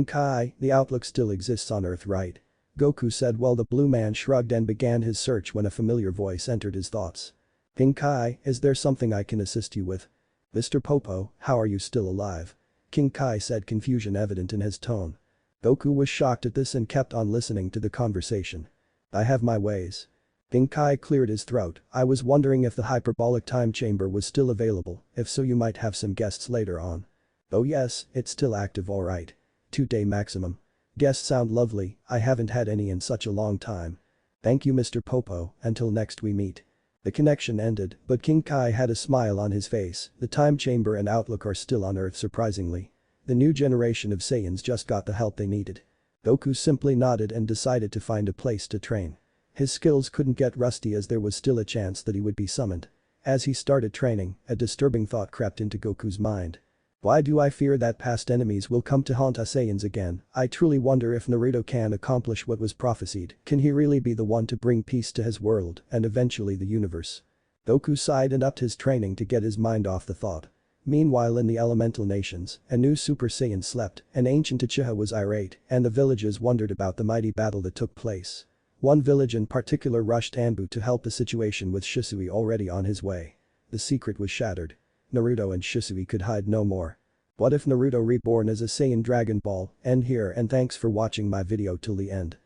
"Kai, the outlook still exists on Earth, right?" Goku said while the blue man shrugged and began his search when a familiar voice entered his thoughts. "Kai, is there something I can assist you with?" "Mr. Popo, how are you still alive?" Kai said, confusion evident in his tone. Goku was shocked at this and kept on listening to the conversation. "I have my ways." Kai cleared his throat. "I was wondering if the hyperbolic time chamber was still available, if so you might have some guests later on." "Oh yes, it's still active, alright. 2-day maximum." "Guests sound lovely, I haven't had any in such a long time." "Thank you Mr. Popo, until next we meet." The connection ended, but Kai had a smile on his face. The time chamber and outlook are still on Earth, surprisingly. The new generation of Saiyans just got the help they needed. Goku simply nodded and decided to find a place to train. His skills couldn't get rusty as there was still a chance that he would be summoned. As he started training, a disturbing thought crept into Goku's mind. "Why do I fear that past enemies will come to haunt us Saiyans again? I truly wonder if Naruto can accomplish what was prophesied. Can he really be the one to bring peace to his world and eventually the universe?" Goku sighed and upped his training to get his mind off the thought. Meanwhile in the elemental nations, a new Super Saiyan slept, an ancient Uchiha was irate, and the villages wondered about the mighty battle that took place. One village in particular rushed Anbu to help the situation with Shisui already on his way. The secret was shattered. Naruto and Shisui could hide no more. What if Naruto reborn as a Saiyan? Dragon Ball, end here and thanks for watching my video till the end.